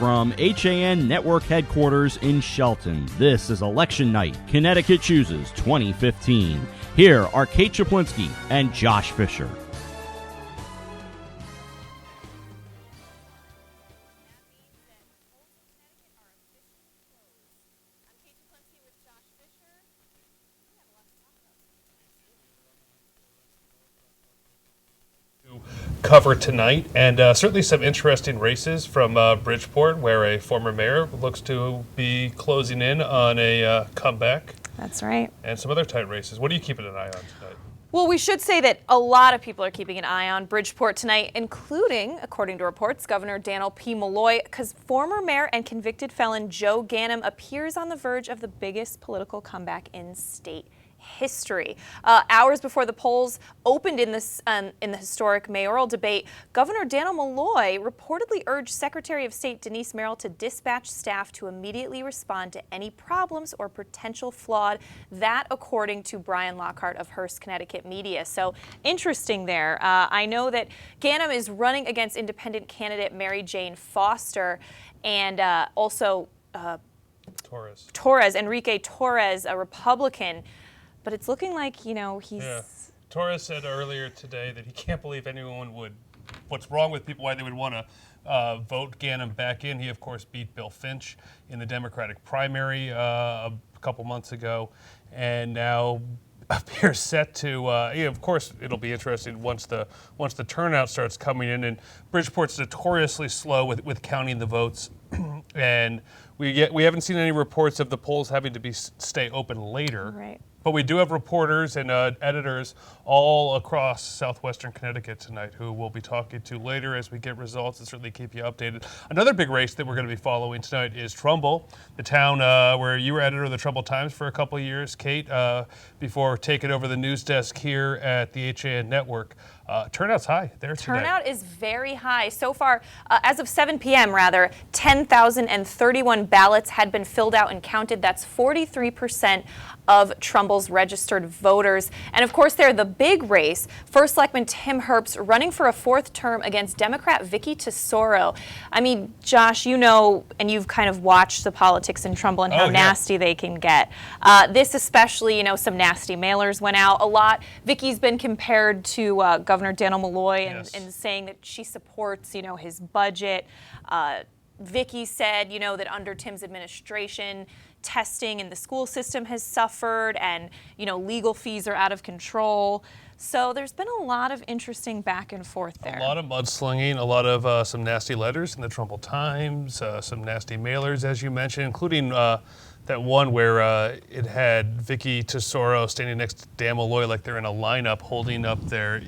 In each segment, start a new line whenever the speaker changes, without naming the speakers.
from HAN Network headquarters in Shelton. This is Election Night, Connecticut Chooses 2015. Here are Kate Czaplinski and Josh Fisher.
Cover tonight, and certainly some interesting races from Bridgeport, where a former mayor looks to be closing in on a comeback.
That's right.
And some other tight races. What are you keeping an eye on tonight?
Well, we should say that a lot of people are keeping an eye on Bridgeport tonight, including, according to reports, Governor Daniel P. Malloy, because former mayor and convicted felon Joe Ganim appears on the verge of the biggest political comeback in state history. Hours before the polls opened in the historic mayoral debate, Governor Daniel Malloy reportedly urged Secretary of State Denise Merrill to dispatch staff to immediately respond to any problems or potential flawed. That, according to Brian Lockhart of Hearst, Connecticut Media. So interesting there. I know that Ganim is running against independent candidate Mary Jane Foster and also Enrique Torres, a Republican. But it's looking like, you know, he's...
Yeah. Torres said earlier today that he can't believe anyone would... What's wrong with people, why they would want to vote Ganim back in. He, of course, beat Bill Finch in the Democratic primary a couple months ago, and now appears set to... of course, it'll be interesting once the turnout starts coming in, and Bridgeport's notoriously slow with counting the votes, and we haven't seen any reports of the polls having to stay open later.
Right.
But we do have reporters and editors all across Southwestern Connecticut tonight who we'll be talking to later as we get results and certainly keep you updated. Another big race that we're going to be following tonight is Trumbull, the town where you were editor of the Trumbull Times for a couple of years, Kate, before taking over the news desk here at the HAN Network. Turnout's high there tonight.
Turnout is very high. So far, as of 7 p.m., 10,031 ballots had been filled out and counted. That's 43% of Trumbull's registered voters. And of course, they're the big race. First Selectman Tim Herbst running for a fourth term against Democrat Vicky Tesoro. I mean, Josh, you know, and you've kind of watched the politics in Trumbull and how nasty they can get. This especially, you know, some nasty mailers went out a lot. Vicky's been compared to Governor Daniel Malloy and saying that she supports, you know, his budget. Vicky said, you know, that under Tim's administration, testing in the school system has suffered and, you know, legal fees are out of control. So there's been a lot of interesting back and forth there.
A lot of mudslinging, a lot of some nasty letters in the Trumbull Times, some nasty mailers, as you mentioned, including that one where it had Vicky Tesoro standing next to Dan Malloy like they're in a lineup holding up their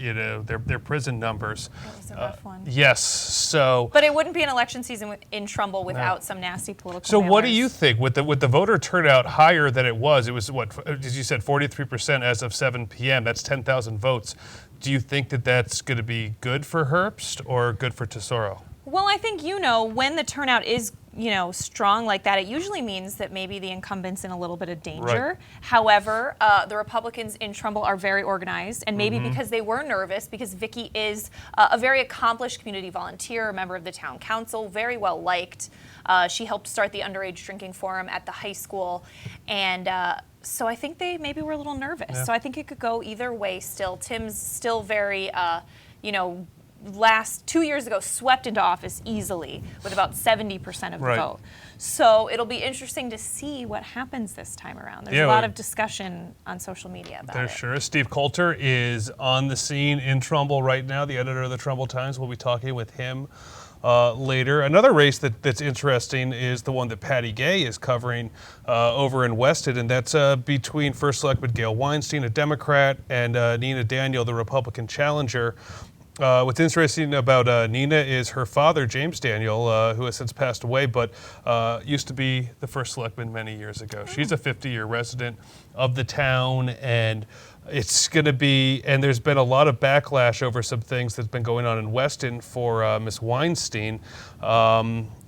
prison numbers.
That was a rough one.
Yes, so...
But it wouldn't be an election season in Trumbull without some nasty political
So
mailers.
what do you think? With the voter turnout higher than it was what, as you said, 43% as of 7 p.m., that's 10,000 votes. Do you think that that's going to be good for Herbst or good for Tesoro?
Well, I think, you know, when the turnout is, you know, strong like that, it usually means that maybe the incumbent's in a little bit of danger.
Right.
However, the Republicans in Trumbull are very organized, and maybe because they were nervous, because Vicky is a very accomplished community volunteer, a member of the town council, very well liked. She helped start the underage drinking forum at the high school, and so I think they maybe were a little nervous.
Yeah.
So I think it could go either way still. Tim's still very, you know, 2 years ago swept into office easily with about 70% of the vote. So it'll be interesting to see what happens this time around. There's a lot of discussion on social media about it.
There sure is. Steve Coulter is on the scene in Trumbull right now, the editor of the Trumbull Times. We'll be talking with him later. Another race that's interesting is the one that Patty Gay is covering over in Weston, and that's between First Selectman Gail Weinstein, a Democrat, and Nina Daniel, the Republican challenger. What's interesting about Nina is her father, James Daniel, who has since passed away, but used to be the first selectman many years ago. She's a 50-year resident of the town, and it's going to be, and there's been a lot of backlash over some things that's been going on in Weston for Miss Weinstein.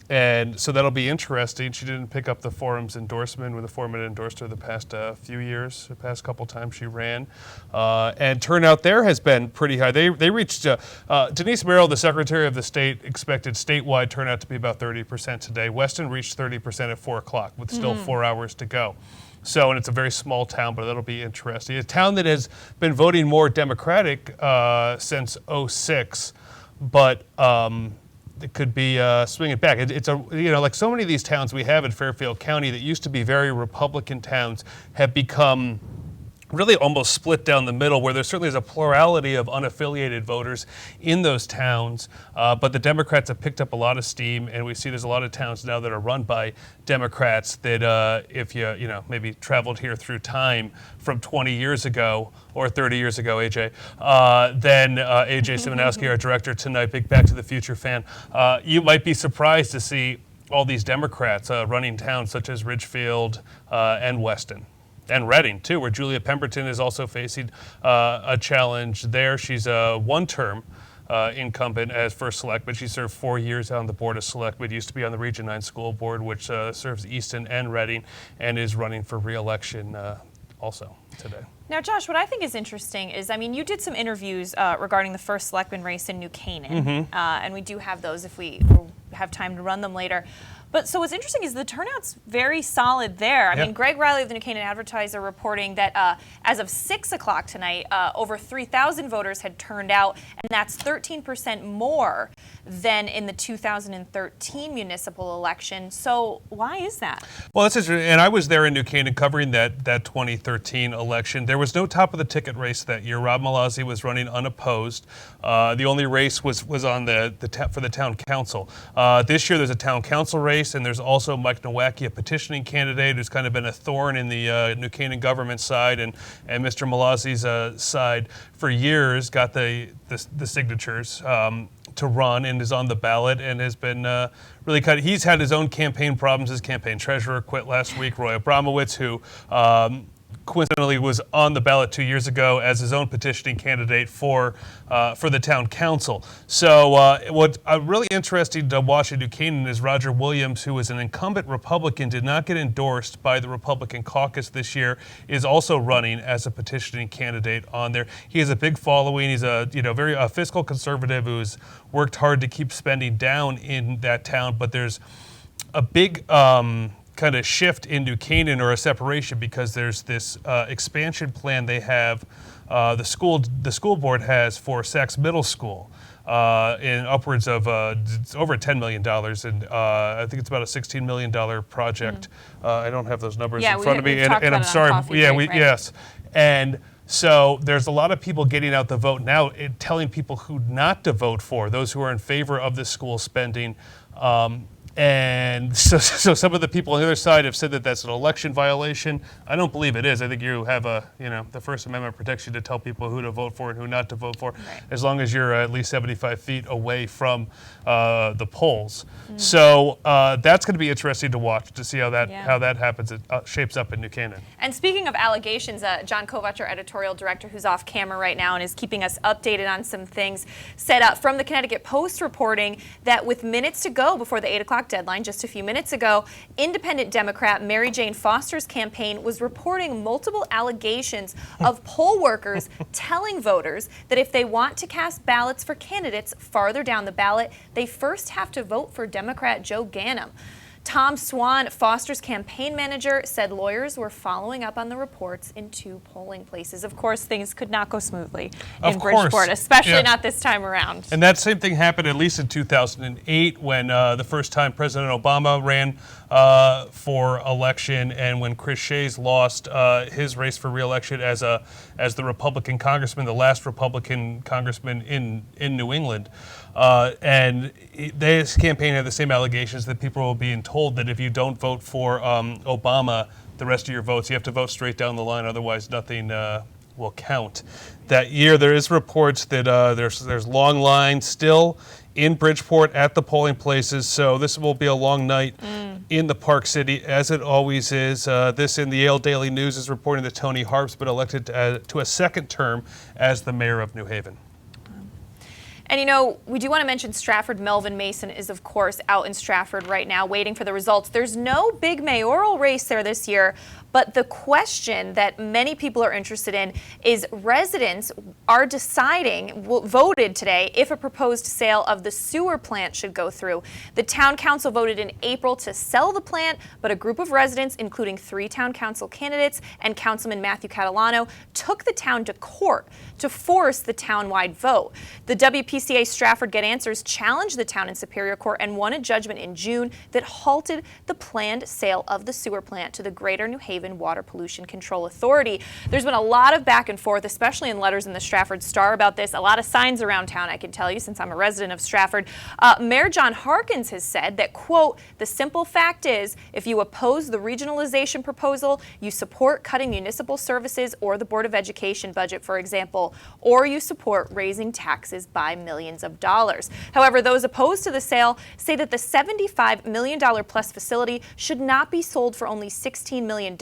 And so that'll be interesting. She didn't pick up the forum's endorsement when the forum had endorsed her the past few years, the past couple times she ran. And turnout there has been pretty high. They reached, Denise Merrill, the Secretary of the State, expected statewide turnout to be about 30% today. Weston reached 30% at 4 o'clock with still 4 hours to go. So, and it's a very small town, but that'll be interesting. A town that has been voting more Democratic since '06, but it could be swinging back. It's a, you know, like so many of these towns we have in Fairfield County that used to be very Republican towns have become really almost split down the middle, where there certainly is a plurality of unaffiliated voters in those towns, but the Democrats have picked up a lot of steam, and we see there's a lot of towns now that are run by Democrats that if you know, maybe traveled here through time from 20 years ago or 30 years ago, AJ, then AJ Simonowski, our director tonight, big Back to the Future fan, you might be surprised to see all these Democrats running towns such as Ridgefield and Weston. And Reading, too, where Julia Pemberton is also facing a challenge there. She's a one-term incumbent as first selectman. She served 4 years on the Board of Selectmen, used to be on the Region 9 School Board, which serves Easton and Reading, and is running for re-election also today.
Now, Josh, what I think is interesting is, I mean, you did some interviews regarding the first selectman race in New Canaan, and we do have those if we have time to run them later. But so what's interesting is the turnout's very solid there. I mean, Greg Riley of the New Canaan Advertiser reporting that as of 6 o'clock tonight, over 3,000 voters had turned out, and that's 13% more than in the 2013 municipal election. So why is that?
Well, that's interesting. And I was there in New Canaan covering that 2013 election. There was no top of the ticket race that year. Rob Malazzi was running unopposed. The only race was on for the town council. This year there's a town council race, and there's also Mike Nowacki, a petitioning candidate who's kind of been a thorn in the New Canaan government side and Mr. Malazzi's side for years, got the signatures to run and is on the ballot and has been really kind of, he's had his own campaign problems. His campaign treasurer quit last week, Roy Abramowitz, who coincidentally was on the ballot 2 years ago as his own petitioning candidate for the town council. So what really interesting to watch in New Canaan is Roger Williams, who is an incumbent Republican, did not get endorsed by the Republican caucus this year, is also running as a petitioning candidate on there. He has a big following. He's a very fiscal conservative who's worked hard to keep spending down in that town, but there's a big kind of shift in New Canaan, or a separation, because there's this expansion plan they have, the school board has for Sachs Middle School in upwards of it's over $10 million, and I think it's about a $16 million project. I don't have those numbers in front of me, and I'm sorry. Yes, and so there's a lot of people getting out the vote now, telling people who not to vote for, those who are in favor of this school spending. And so some of the people on the other side have said that that's an election violation. I don't believe it is. I think you have the First Amendment protects you to tell people who to vote for and who not to vote for, as long as you're at least 75 feet away from the polls. So that's going to be interesting to watch, to see how that happens. It shapes up in New Canaan.
And speaking of allegations, John Kovach, our editorial director, who's off camera right now and is keeping us updated on some things, said from the Connecticut Post reporting that with minutes to go before the 8 o'clock deadline, just a few minutes ago, independent Democrat Mary Jane Foster's campaign was reporting multiple allegations of poll workers telling voters that if they want to cast ballots for candidates farther down the ballot, they first have to vote for Democrat Joe Ganim. Tom Swan, Foster's campaign manager, said lawyers were following up on the reports in 2 polling places. Of course, things could not go smoothly in Bridgeport, especially not this time around.
And that same thing happened at least in 2008 when the first time President Obama ran for election, and when Chris Shays lost his race for re-election as the Republican congressman, the last Republican congressman in New England. And this campaign had the same allegations that people were being told that if you don't vote for Obama, the rest of your votes, you have to vote straight down the line, otherwise nothing will count. That year, there is reports that there's long lines still in Bridgeport at the polling places, so this will be a long night in the Park City, as it always is. This in the Yale Daily News is reporting that Tony Harp's been elected to a second term as the mayor of New Haven.
And we do want to mention Stratford. Melvin Mason is, of course, out in Stratford right now waiting for the results. There's no big mayoral race there this year, but the question that many people are interested in is residents are voted today if a proposed sale of the sewer plant should go through. The town council voted in April to sell the plant, but a group of residents, including 3 town council candidates and Councilman Matthew Catalano, took the town to court to force the town-wide vote. The WPCA Stratford Get Answers challenged the town in Superior Court and won a judgment in June that halted the planned sale of the sewer plant to the Greater New Haven Water Pollution Control Authority. There's been a lot of back and forth, especially in letters in the Stratford Star about this. A lot of signs around town, I can tell you, since I'm a resident of Stratford. Mayor John Harkins has said that, quote, the simple fact is, if you oppose the regionalization proposal, you support cutting municipal services or the Board of Education budget, for example, or you support raising taxes by millions of dollars. However, those opposed to the sale say that the $75 million plus facility should not be sold for only $16 million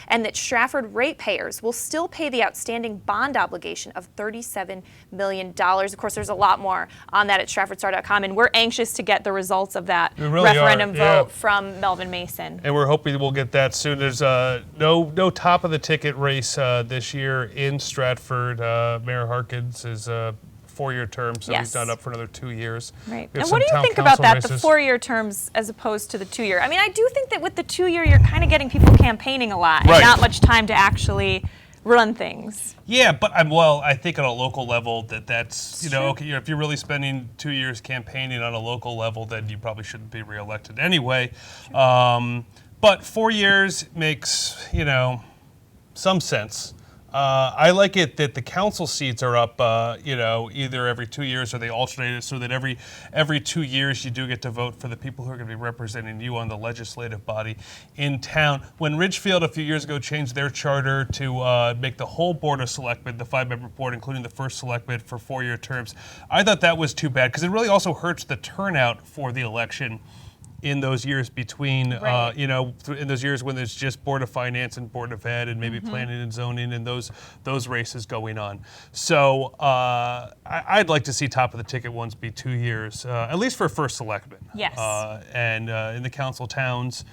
and that Stratford ratepayers will still pay the outstanding bond obligation of $37 million. Of course, there's a lot more on that at StratfordStar.com, and we're anxious to get the results of that referendum vote from Melvin Mason.
And we're hoping we'll get that soon. There's no top of the ticket race this year in Stratford. Mayor Harkins is 4-year term, so he's not up for another 2 years.
Right. And what do you think about that, the 4-year terms as opposed to the 2-year? I mean, I do think that with the 2-year, you're kind of getting people campaigning a lot and not much time to actually run things.
Yeah, but I think on a local level that's okay, if you're really spending 2 years campaigning on a local level, then you probably shouldn't be reelected anyway. But 4 years makes, some sense. I like it that the council seats are up, either every 2 years or they alternate it so that every 2 years you do get to vote for the people who are going to be representing you on the legislative body in town. When Ridgefield a few years ago changed their charter to make the whole Board of Selectmen, the 5-member board, including the first selectman, for 4-year terms, I thought that was too bad because it really also hurts the turnout for the election in those years between, in those years when there's just Board of Finance and Board of Ed and maybe Planning and Zoning and those races going on. So I'd like to see top of the ticket ones be 2 years, at least for first selectman.
Yes.
And in the council towns,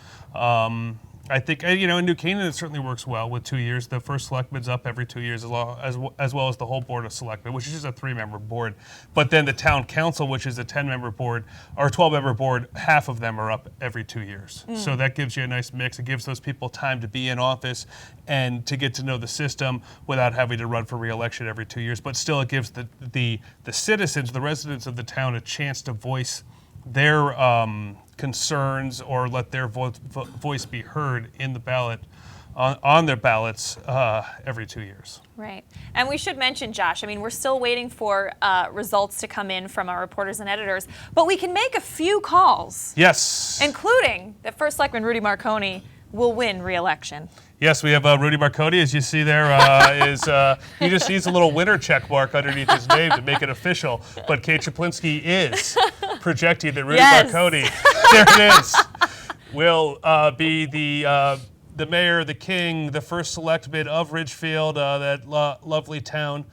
I think, in New Canaan, it certainly works well with 2 years. The first selectman's up every 2 years, as well as the whole Board of Selectmen, which is just a 3-member board. But then the town council, which is a 10-member board, or 12-member board, half of them are up every 2 years. So that gives you a nice mix. It gives those people time to be in office and to get to know the system without having to run for re-election every 2 years. But still, it gives the citizens, the residents of the town, a chance to voice their concerns or let their voice be heard in the ballot, on their ballots every 2 years.
Right. And we should mention, Josh, I mean, we're still waiting for results to come in from our reporters and editors, but we can make a few calls.
Yes.
Including that First Selectman Rudy Marconi will win re-election.
Yes, we have Rudy Marconi, as you see there, he just needs a little winner check mark underneath his name to make it official. But Kate Czaplinski is projecting that Rudy Marconi, there it is, will be the mayor, the king, the first selectman of Ridgefield, that lovely town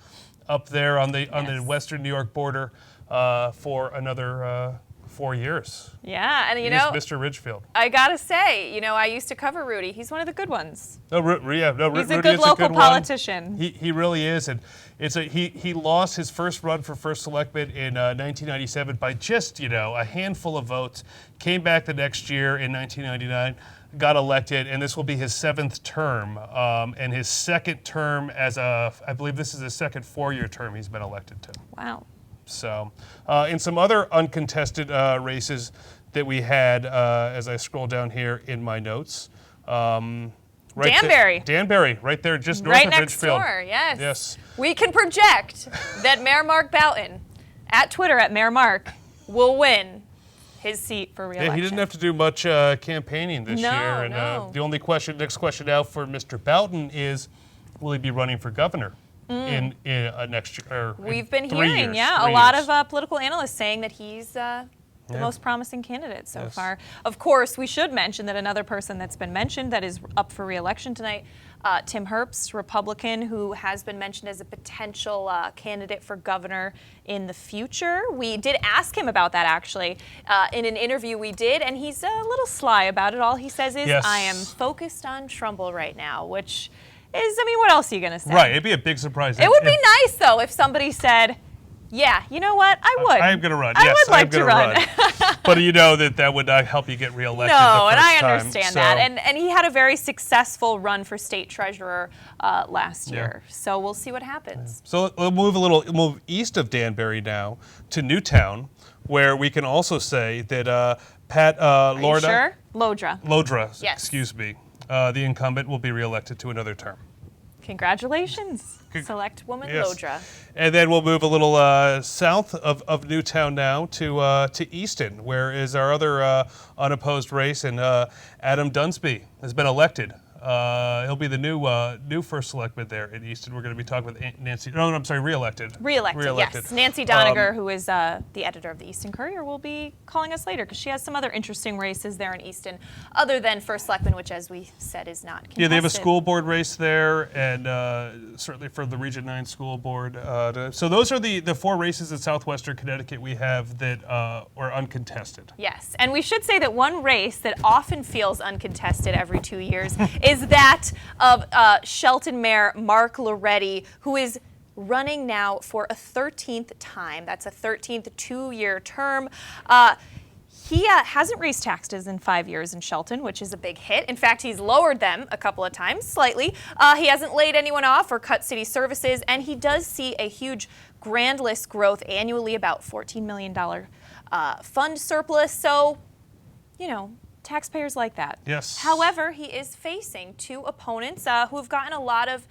up there on the western New York border, for another 4 years.
Yeah, and
He's Mr. Ridgefield.
I gotta say, I used to cover Rudy. He's one of the good ones.
He's
Rudy
a
good local politician.
He really is, and he lost his first run for first selectman in 1997 by just a handful of votes. Came back the next year in 1999. Got elected, and this will be his 7th term, and his 2nd term I believe this is his 2nd 4-year term he's been elected to.
Wow.
So, in some other uncontested races that we had, as I scroll down here in my notes,
Danbury.
Danbury, right there, just north
right
of
next
Ridgefield.
door, yes.
Yes.
We can project that Mayor Mark Boughton, at Twitter at Mayor Mark, will win his seat for re-election.
Yeah, he didn't have to do much campaigning this year. And the only next question now for Mr. Boughton is, will he be running for governor in next year?
We've been hearing, a lot of political analysts saying that he's the most promising candidate so far. Of course, we should mention that another person that's been mentioned that is up for re-election tonight, Tim Herbst, Republican, who has been mentioned as a potential candidate for governor in the future. We did ask him about that, actually, in an interview we did, and he's a little sly about it. All he says is,
Yes.
I am focused on Trumbull right now, which is, I mean, what else are you going to say?
Right, it'd be a big surprise.
It would be nice, though, if somebody said, yeah, you know what, I would.
I am going to run.
I
Yes,
would like
I'm
to
gonna
run.
But you know that would not help you get reelected.
No,
the
and I
first time,
understand
so-
that. And he had a very successful run for state treasurer last
Yeah.
year. So we'll see what happens.
So we'll move east of Danbury now to Newtown, where we can also say that Pat
Are you
Lorda,
sure? Lodra.
Yes. Excuse me, the incumbent will be reelected to another term.
Congratulations, select woman
Yes.
Lodra.
And then we'll move a little south of Newtown now to Easton, where is our other unopposed race, and Adam Dunsby has been elected. He'll be the new first selectman there in Easton. We're going to be talking with Nancy. No, I'm sorry, reelected.
Reelected, yes. Nancy Doniger, who is the editor of the Easton Courier, will be calling us later because she has some other interesting races there in Easton, other than first selectman, which, as we said, is not contested.
Yeah, they have a school board race there, and certainly for the Region 9 school board. So those are the four races in Southwestern Connecticut we have that are uncontested.
Yes, and we should say that one race that often feels uncontested every 2 years is that of Shelton Mayor Mark Loretti, who is running now for a 13th time. That's a 13th two-year term. He hasn't raised taxes in 5 years in Shelton, which is a big hit. In fact, he's lowered them a couple of times, slightly. He hasn't laid anyone off or cut city services, and he does see a huge grand list growth annually, about $14 million fund surplus. So, you know, taxpayers like that.
Yes.
However, he is facing two opponents who have gotten a lot of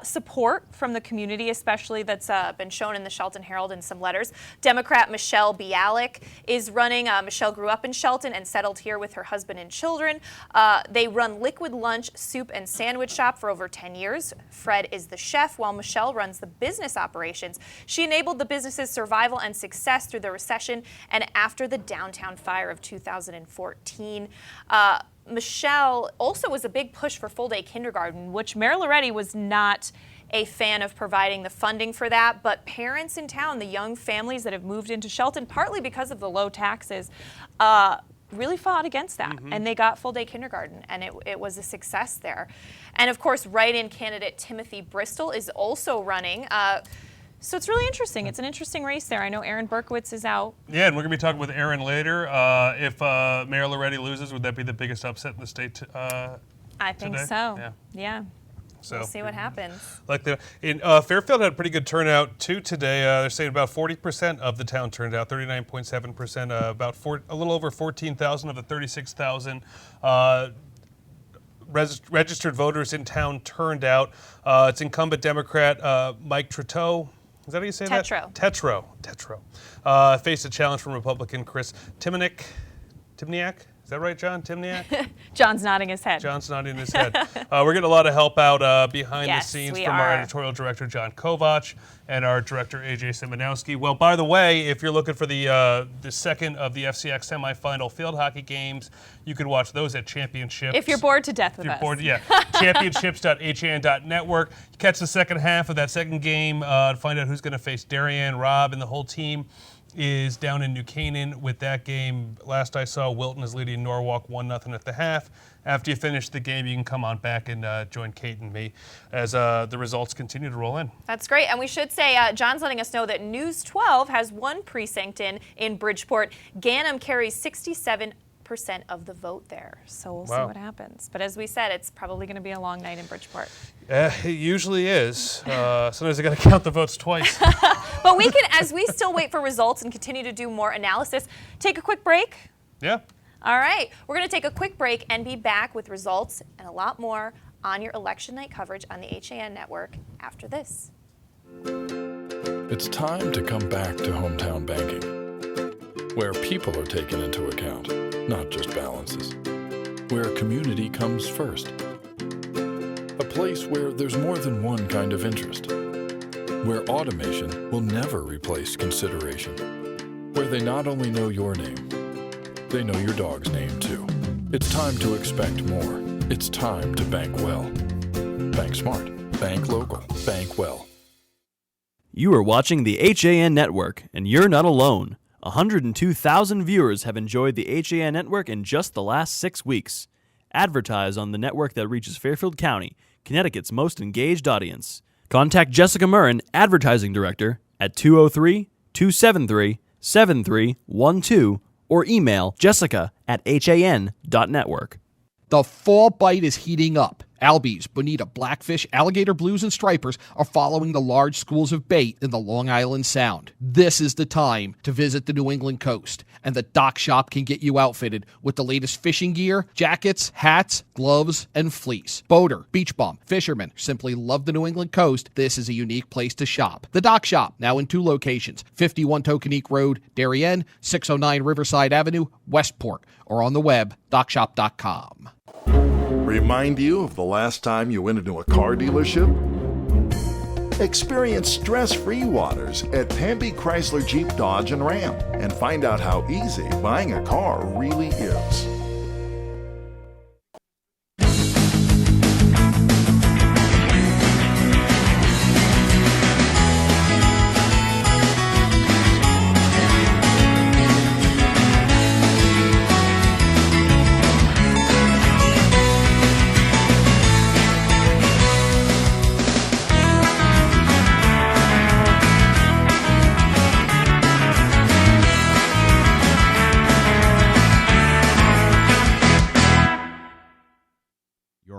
support from the community, especially that's been shown in the Shelton Herald in some letters. Democrat Michelle Bialik is running. Michelle grew up in Shelton and settled here with her husband and children. They run Liquid Lunch, Soup, and Sandwich Shop for over 10 years. Fred is the chef, while Michelle runs the business operations. She enabled the business's survival and success through the recession and after the downtown fire of 2014. Michelle also was a big push for full-day kindergarten, which Mayor Loretti was not a fan of providing the funding for that, but parents in town, the young families that have moved into Shelton, partly because of the low taxes, really fought against that, and they got full-day kindergarten, and it was a success there. And of course, write-in candidate Timothy Bristol is also running. So it's really interesting. It's an interesting race there. I know Aaron Berkowitz is out.
Yeah, and we're going to be talking with Aaron later. If Mayor Loretti loses, would that be the biggest upset in the state
I think
today?
so. Yeah.
So
We'll see what happens.
In Fairfield had a pretty good turnout too today. They're saying about 40% of the town turned out, 39.7%, about a little over 14,000 of the 36,000 registered voters in town turned out. It's incumbent Democrat Mike Tretteau. Is that how you say that? Tetro. Faced a challenge from Republican Chris Timniak. Is that right, John? Timniak?
John's nodding his head.
John's nodding his head. We're getting a lot of help out behind
Yes,
the scenes
we
from our
are.
editorial director, John Kovach, and our director, AJ Simonowski. Well, by the way, if you're looking for the second of the FCX semifinal field hockey games, you can watch those at Championships.
If you're bored to death with us.
Championships.han.network. You catch the second half of that second game to find out who's going to face Darien, Rob, and the whole team is down in New Canaan with that game. Last I saw, Wilton is leading Norwalk 1-0 at the half. After you finish the game, you can come on back and join Kate and me as the results continue to roll in.
That's great. And we should say, John's letting us know that News 12 has one precinct in Bridgeport. Ganem carries 67% of the vote there. So we'll see what happens. But as we said, it's probably going to be a long night in Bridgeport.
It usually is. Sometimes I got to count the votes twice.
But we can, as we still wait for results and continue to do more analysis, take a quick break.
Yeah.
All right. We're going to take a quick break and be back with results and a lot more on your election night coverage on the HAN network after this.
It's time to come back to hometown banking, where people are taken into account, not just balances, where community comes first, a place where there's more than one kind of interest, where automation will never replace consideration, where they not only know your name, they know your dog's name too. It's time to expect more. It's time to bank well. Bank smart. Bank local. Bank well.
You are watching the HAN Network, and you're not alone. 102,000 viewers have enjoyed the HAN Network in just the last 6 weeks. Advertise on the network that reaches Fairfield County, Connecticut's most engaged audience. Contact Jessica Murrin, Advertising Director, at 203-273-7312 or email jessica@han.network.
The fall bite is heating up. Albies, bonita, blackfish, alligator blues, and stripers are following the large schools of bait in the Long Island Sound. This is the time to visit the New England coast, and the Dock Shop can get you outfitted with the latest fishing gear, jackets, hats, gloves, and fleece. Boater, beach bum, fishermen simply love the New England coast. This is a unique place to shop. The Dock Shop, now in 2 locations, 51 Tokenique Road, Darien, 609 Riverside Avenue, Westport, or on the web, dockshop.com.
Remind you of the last time you went into a car dealership? Experience stress-free waters at Pamby Chrysler Jeep Dodge and Ram and find out how easy buying a car really is.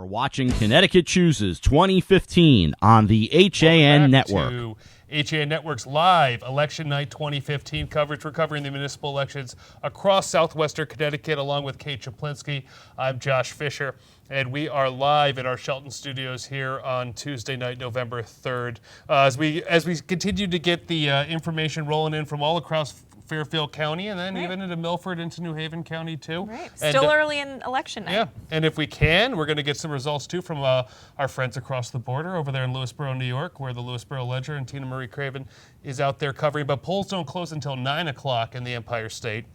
Watching Connecticut Chooses 2015 on the HAN Network.
To HAN Network's live Election Night 2015 coverage. We're covering the municipal elections across Southwestern Connecticut along with Kate Czaplinski. I'm Josh Fisher, and we are live at our Shelton studios here on Tuesday night, November 3rd. As we continue to get the information rolling in from all across Fairfield County, and then even into Milford, into New Haven County, too.
Right. Still early in election night.
Yeah, and if we can, we're going to get some results, too, from our friends across the border over there in Lewisboro, New York, where the Lewisboro Ledger and Tina Marie Craven is out there covering. But polls don't close until 9 o'clock in the Empire State.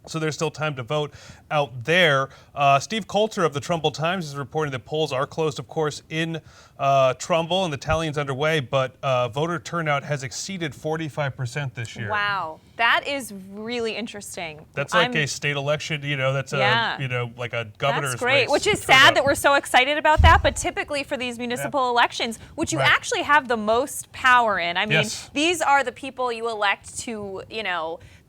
So there's still time to vote out there. Steve Coulter of the Trumbull Times is reporting that polls are closed, of course, in Trumbull, and the talling's underway, but voter turnout has exceeded 45% this year.
Wow. That is really interesting.
That's like a state election, that's like a governor's
That's great,
race
which is
turnout.
sad that we're so excited about that, but typically for these municipal elections, which you actually have the most power in. I mean, these are the people you elect to,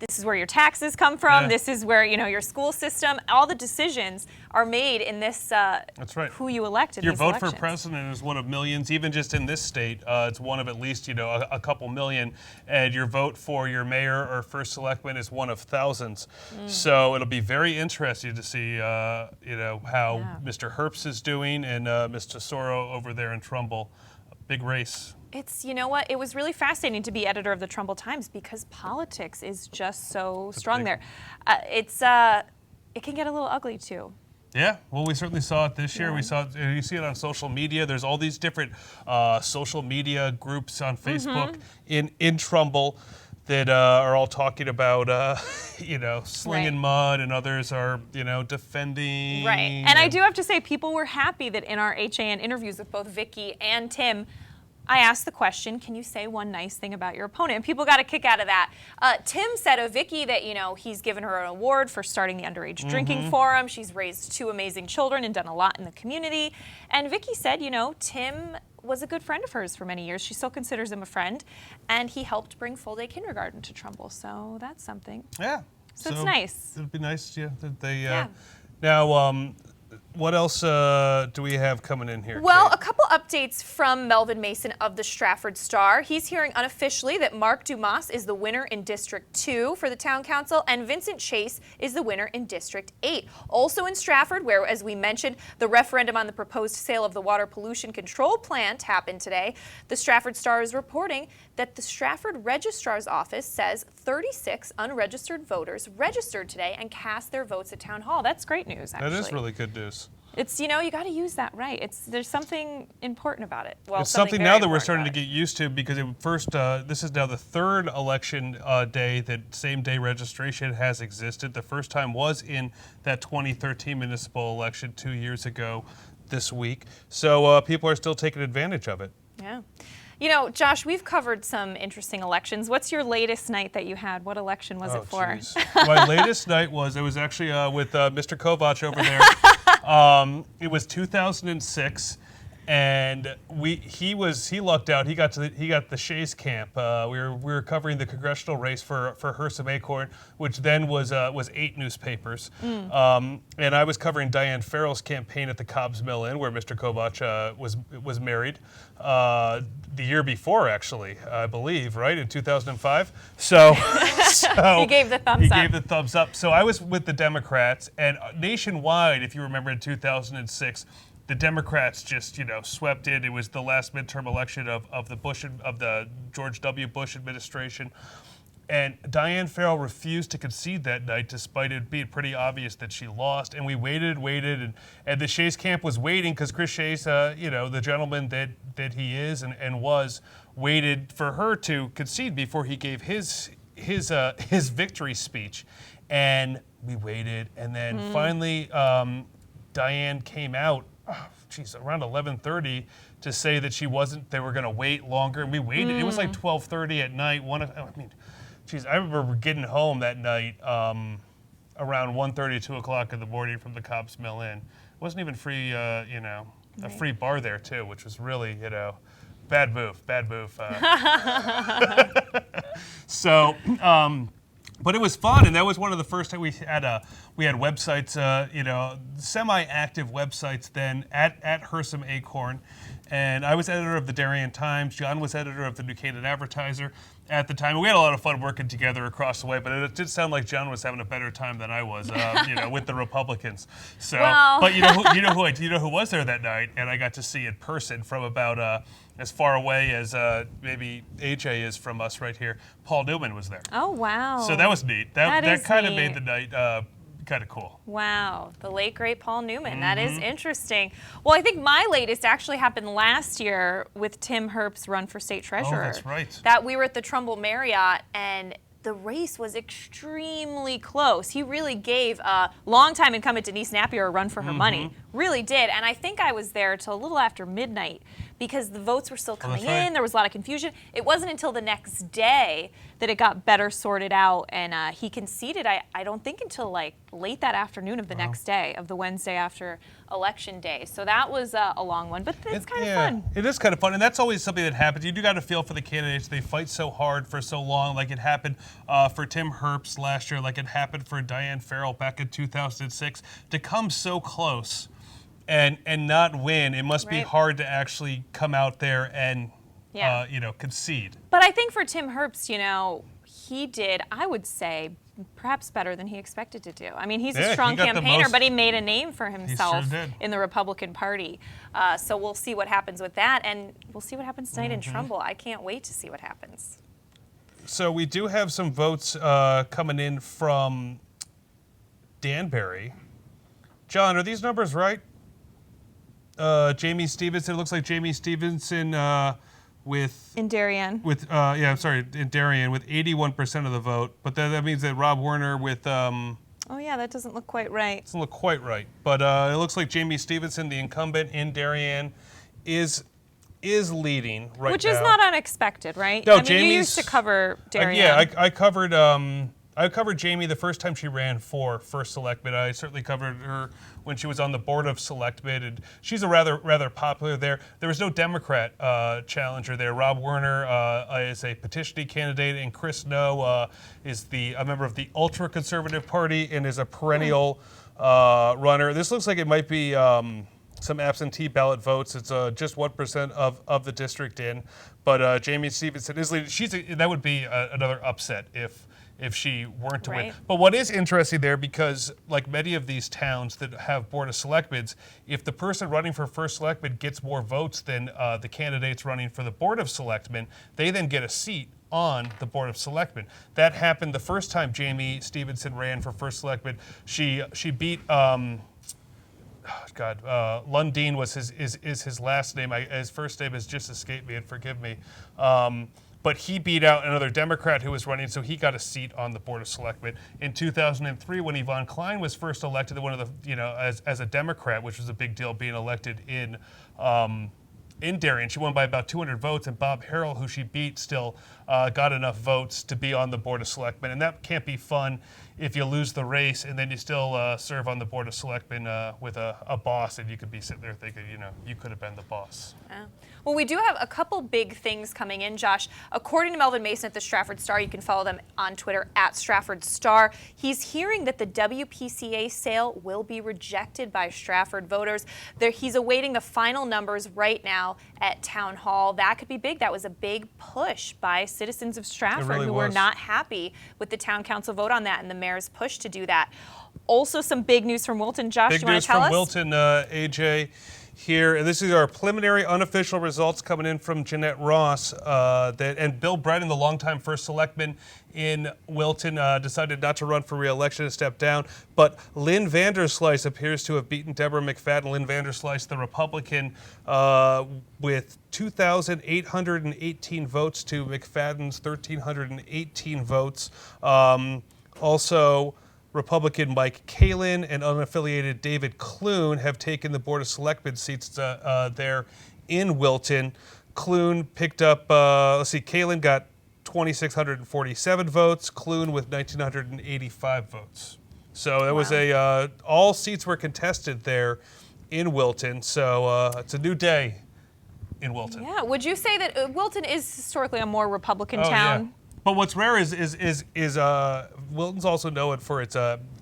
this is where your taxes come from. This is where, your school system, all the decisions are made in this,
That's right.
who you elect in
Your
these
vote
elections.
for president is one of millions, even just in this state. It's one of at least, a couple million. And your vote for your mayor or first selectman is one of thousands. So it'll be very interesting to see, how Mr. Herbst is doing and Ms. Tesoro over there in Trumbull. A big race.
It's, you know what, it was really fascinating to be editor of the Trumbull Times because politics is just so strong there. It can get a little ugly too.
Yeah, well, we certainly saw it this year. We saw it, you see it on social media. There's all these different social media groups on Facebook in Trumbull that are all talking about, slinging mud, and others are, defending.
Right, and I do have to say, people were happy that in our HAN interviews with both Vicky and Tim, I asked the question, can you say one nice thing about your opponent? And people got a kick out of that. Tim said of Vicky that, he's given her an award for starting the underage drinking forum. She's raised 2 amazing children and done a lot in the community. And Vicky said, Tim was a good friend of hers for many years. She still considers him a friend. And he helped bring full-day kindergarten to Trumbull. So that's something.
Yeah.
So it's nice.
It'd be nice, that they... Now, what else do we have coming in here?
Well,
Kate?
a couple updates from Melvin Mason of the Stratford Star. He's hearing unofficially that Mark Dumas is the winner in District 2 for the Town Council, and Vincent Chase is the winner in District 8. Also in Stratford, where, as we mentioned, the referendum on the proposed sale of the water pollution control plant happened today, the Stratford Star is reporting that the Stratford Registrar's Office says 36 unregistered voters registered today and cast their votes at Town Hall. That's great news, actually.
That is really good news.
It's, you got to use that right. There's something important about it. Well,
it's something now that we're starting to get used to because this is now the 3rd election day that same-day registration has existed. The first time was in that 2013 municipal election 2 years ago this week. So people are still taking advantage of it.
Yeah. You know, Josh, we've covered some interesting elections. What's your latest night that you had? What election was it for?
Geez. My latest night was actually with Mr. Kovach over there. It was 2006. And he lucked out. He got the Shays camp. We were covering the congressional race for Hersom Acorn, which then was 8 newspapers. And I was covering Diane Farrell's campaign at the Cobb's Mill Inn, where Mr. Kovach was married the year before, actually, I believe, right, in 2005. So
he gave the thumbs up.
He gave the thumbs up. So I was with the Democrats, and nationwide, if you remember, in 2006. The Democrats just, swept in. It was the last midterm election of the George W. Bush administration, and Diane Farrell refused to concede that night, despite it being pretty obvious that she lost. And we waited, and the Shays camp was waiting because Chris Shays, the gentleman that he is and was, waited for her to concede before he gave his victory speech, and we waited, and then finally Diane came out. Around 11:30 to say that they were going to wait longer, and we waited. It was like 12:30 at night. I remember getting home that night around 1:30, 2 o'clock in the morning from the Cobb's Mill Inn. It wasn't even free, a free bar there too, which was really, bad move. So. But it was fun, and that was one of the first time we had websites, semi-active websites then at Hersom Acorn, and I was editor of the Darien Times. John was editor of the New Canaan Advertiser at the time. We had a lot of fun working together across the way, but it did sound like John was having a better time than I was, with the Republicans. So,
well.
But you know who was there that night, and I got to see in person from about as far away as maybe AJ is from us right here. Paul Newman was there.
Oh, wow.
So that was neat. That kind of
neat.
made the night kind of cool.
Wow, the late, great Paul Newman. That is interesting. Well, I think my latest actually happened last year with Tim Herbst's run for state treasurer.
Oh, that's right.
That we were at the Trumbull Marriott, and the race was extremely close. He really gave a longtime incumbent Denise Napier a run for her money. Really did. And I think I was there till a little after midnight because the votes were still coming in. There was a lot of confusion. It wasn't until the next day that it got better sorted out, and he conceded, I don't think until like late that afternoon of the next day, of the Wednesday after Election Day. So that was a long one, but it's kind of fun.
It is kind of fun, and that's always something that happens. You do got to feel for the candidates. They fight so hard for so long, like it happened for Tim Herbst last year, like it happened for Diane Farrell back in 2006, to come so close and not win. It must be hard to actually come out there and concede.
But I think for Tim Herbst, he did, I would say, perhaps better than he expected to do. I mean, he's a strong campaigner, but he made a name for himself in the Republican Party. So we'll see what happens with that, and we'll see what happens tonight in Trumbull. I can't wait to see what happens.
So we do have some votes coming in from Danbury. John, are these numbers right? Jamie Stevenson, it looks like Jamie Stevenson in
Darien.
In Darien with 81% of the vote, but that means that Rob Werner with
oh yeah, that doesn't look quite right.
Doesn't look quite right, but it looks like Jamie Stevenson, the incumbent in Darien, is leading right now.
Which is not unexpected, right?
No,
you used to cover Darien.
I covered Jamie the first time she ran for First Selectman. I certainly covered her when she was on the Board of Selectmen, and she's a rather popular there. There was no Democrat challenger there. Rob Werner is a petitioning candidate, and Chris No is a member of the ultra-conservative party and is a perennial runner. This looks like it might be some absentee ballot votes. It's just 1% of the district in, but Jamie Stevenson is leading. That would be another upset if she weren't to win. But what is interesting there, because like many of these towns that have Board of Selectmen, if the person running for First Selectman gets more votes than the candidates running for the Board of Selectmen, they then get a seat on the Board of Selectmen. That happened the first time Jamie Stevenson ran for First Selectman. She beat Lundeen was his last name. His first name has just escaped me, and forgive me. but he beat out another Democrat who was running, so he got a seat on the Board of Selectmen. In 2003, when Yvonne Klein was first elected, one of the, as a Democrat, which was a big deal, being elected in Darien, she won by about 200 votes, and Bob Harrell, who she beat, still got enough votes to be on the Board of Selectmen. And that can't be fun if you lose the race and then you still serve on the Board of Selectmen with a boss, and you could be sitting there thinking, you could have been the boss.
Yeah. Well, we do have a couple big things coming in, Josh. According to Melvin Mason at the Stratford Star, you can follow them on Twitter at Stratford Star. He's hearing that the WPCA sale will be rejected by Stratford voters. He's awaiting the final numbers right now at Town Hall. That could be big. That was a big push by citizens of Stratford who were not happy with the town council vote on that and the mayor's push to do that. Also, some big news from Wilton. Josh, do you want to tell us?
Big news from Wilton, AJ. Here, and this is our preliminary unofficial results coming in from Jeanette Ross, and Bill Brennan, the longtime first selectman in Wilton, decided not to run for re-election and step down. But Lynn Vanderslice appears to have beaten Deborah McFadden. Lynn Vanderslice, the Republican, with 2,818 votes to McFadden's 1,318 votes. Also, Republican Mike Kalin and unaffiliated David Clune have taken the Board of Selectmen seats there in Wilton. Clune picked up, Kalin got 2,647 votes, Clune with 1,985 votes. So that was all seats were contested there in Wilton. So it's a new day in Wilton.
Yeah, would you say that Wilton is historically a more Republican town?
Yeah. But what's rare is Wilton's also known for its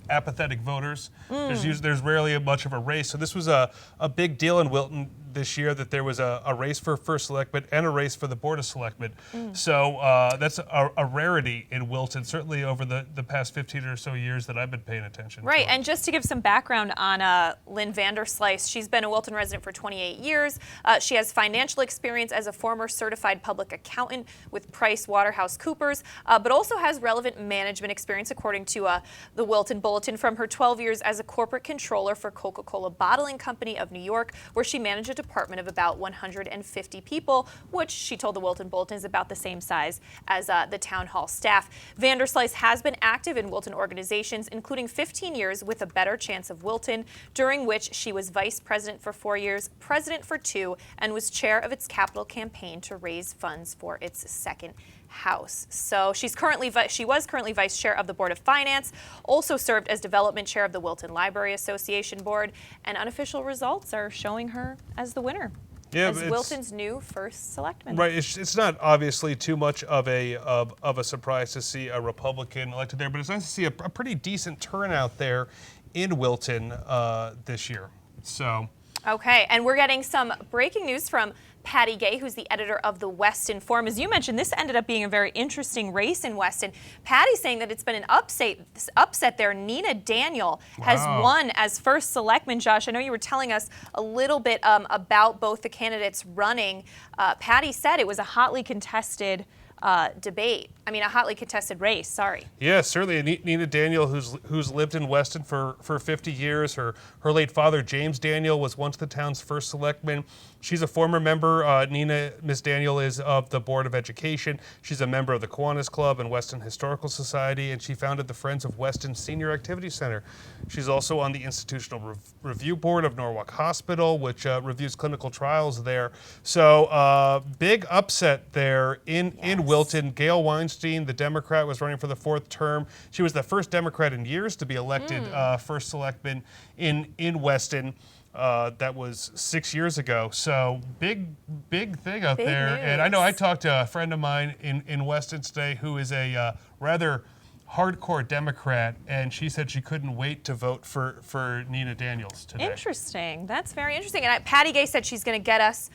apathetic voters. There's rarely much of a race. So this was a big deal in Wilton this year, that there was a race for first selectman and a race for the Board of Selectmen. So that's a rarity in Wilton, certainly over the past 15 or so years that I've been paying attention.
Right, and just to give some background on Lynn Vanderslice, she's been a Wilton resident for 28 years. She has financial experience as a former certified public accountant with PricewaterhouseCoopers, but also has relevant management experience, according to the Wilton Bulletin, from her 12 years as a corporate controller for Coca-Cola Bottling Company of New York, where she managed a department of about 150 people, which she told the Wilton Bulletin is about the same size as the town hall staff. Vanderslice has been active in Wilton organizations, including 15 years with A Better Chance of Wilton, during which she was vice president for 4 years, president for 2, and was chair of its capital campaign to raise funds for its second house. So she was currently vice chair of the Board of Finance, also served as development chair of the Wilton Library Association Board, and unofficial results are showing her as the winner.
Yeah,
as Wilton's new first selectman.
Right, it's not obviously too much of a surprise to see a Republican elected there, but it's nice to see a pretty decent turnout there in Wilton this year. So.
Okay, and we're getting some breaking news from Patty Gay, who's the editor of the Weston Forum. As you mentioned, this ended up being a very interesting race in Weston. Patty's saying that it's been an upset there. Nina Daniel has won as first selectman. Josh, I know you were telling us a little bit about both the candidates running. Patty said it was a hotly contested a hotly contested race, sorry.
Yeah, certainly. Nina Daniel, who's lived in Weston for 50 years. Her late father, James Daniel, was once the town's first selectman. She's a former member. Miss Daniel is of the Board of Education. She's a member of the Kiwanis Club and Weston Historical Society, and she founded the Friends of Weston Senior Activity Center. She's also on the Institutional Review Board of Norwalk Hospital, which reviews clinical trials there. So big upset there in Wilton. Gail Weinstein, the Democrat, was running for the 4th term. She was the first Democrat in years to be elected first selectman in Weston. That was 6 years ago. So big thing out there.
News.
And I know I talked to a friend of mine in Weston today who is a rather hardcore Democrat, and she said she couldn't wait to vote for Nina Daniels today.
Interesting. That's very interesting. And Patty Gay said she's going to get us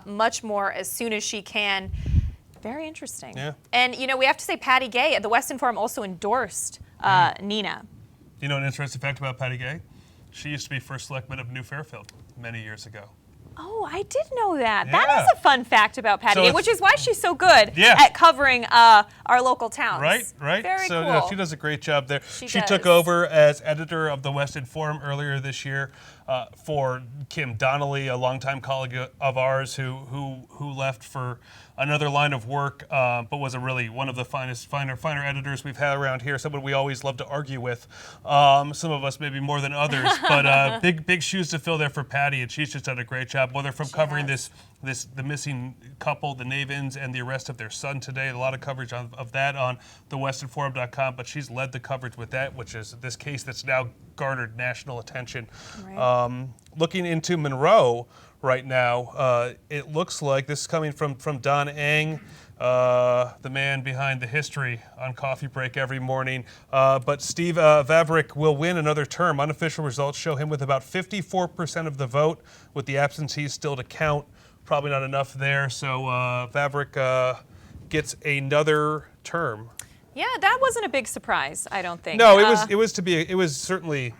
much more as soon as she can. Very interesting.
Yeah.
And, we have to say Patty Gay at the Weston Forum also endorsed Nina.
You know an interesting fact about Patty Gay? She used to be first selectman of New Fairfield many years ago.
Oh, I did know that.
Yeah.
That is a fun fact about Patty,
So
which is why she's so good
Yeah.
at covering our local towns.
Right.
Very
so
cool.
she does a great job there. She
does.
took over as editor of the West End Forum earlier this year for Kim Donnelly, a longtime colleague of ours who left for another line of work, but was one of the finer editors we've had around here. Someone we always love to argue with. Some of us maybe more than others, but big shoes to fill there for Patty, and she's just done a great job. Whether from covering the missing couple, the Navins, and the arrest of their son today. A lot of coverage of that on thewesternforum.com, but she's led the coverage with that, which is this case that's now garnered national attention. Right. Looking into Monroe right now, it looks like this is coming from Don Eng, the man behind the history on Coffee Break every morning. But Steve Vavrick will win another term. Unofficial results show him with about 54% of the vote, with the absentees still to count. Probably not enough there, so Vavrick gets another term.
Yeah, that wasn't a big surprise, I don't think.
No, it was certainly,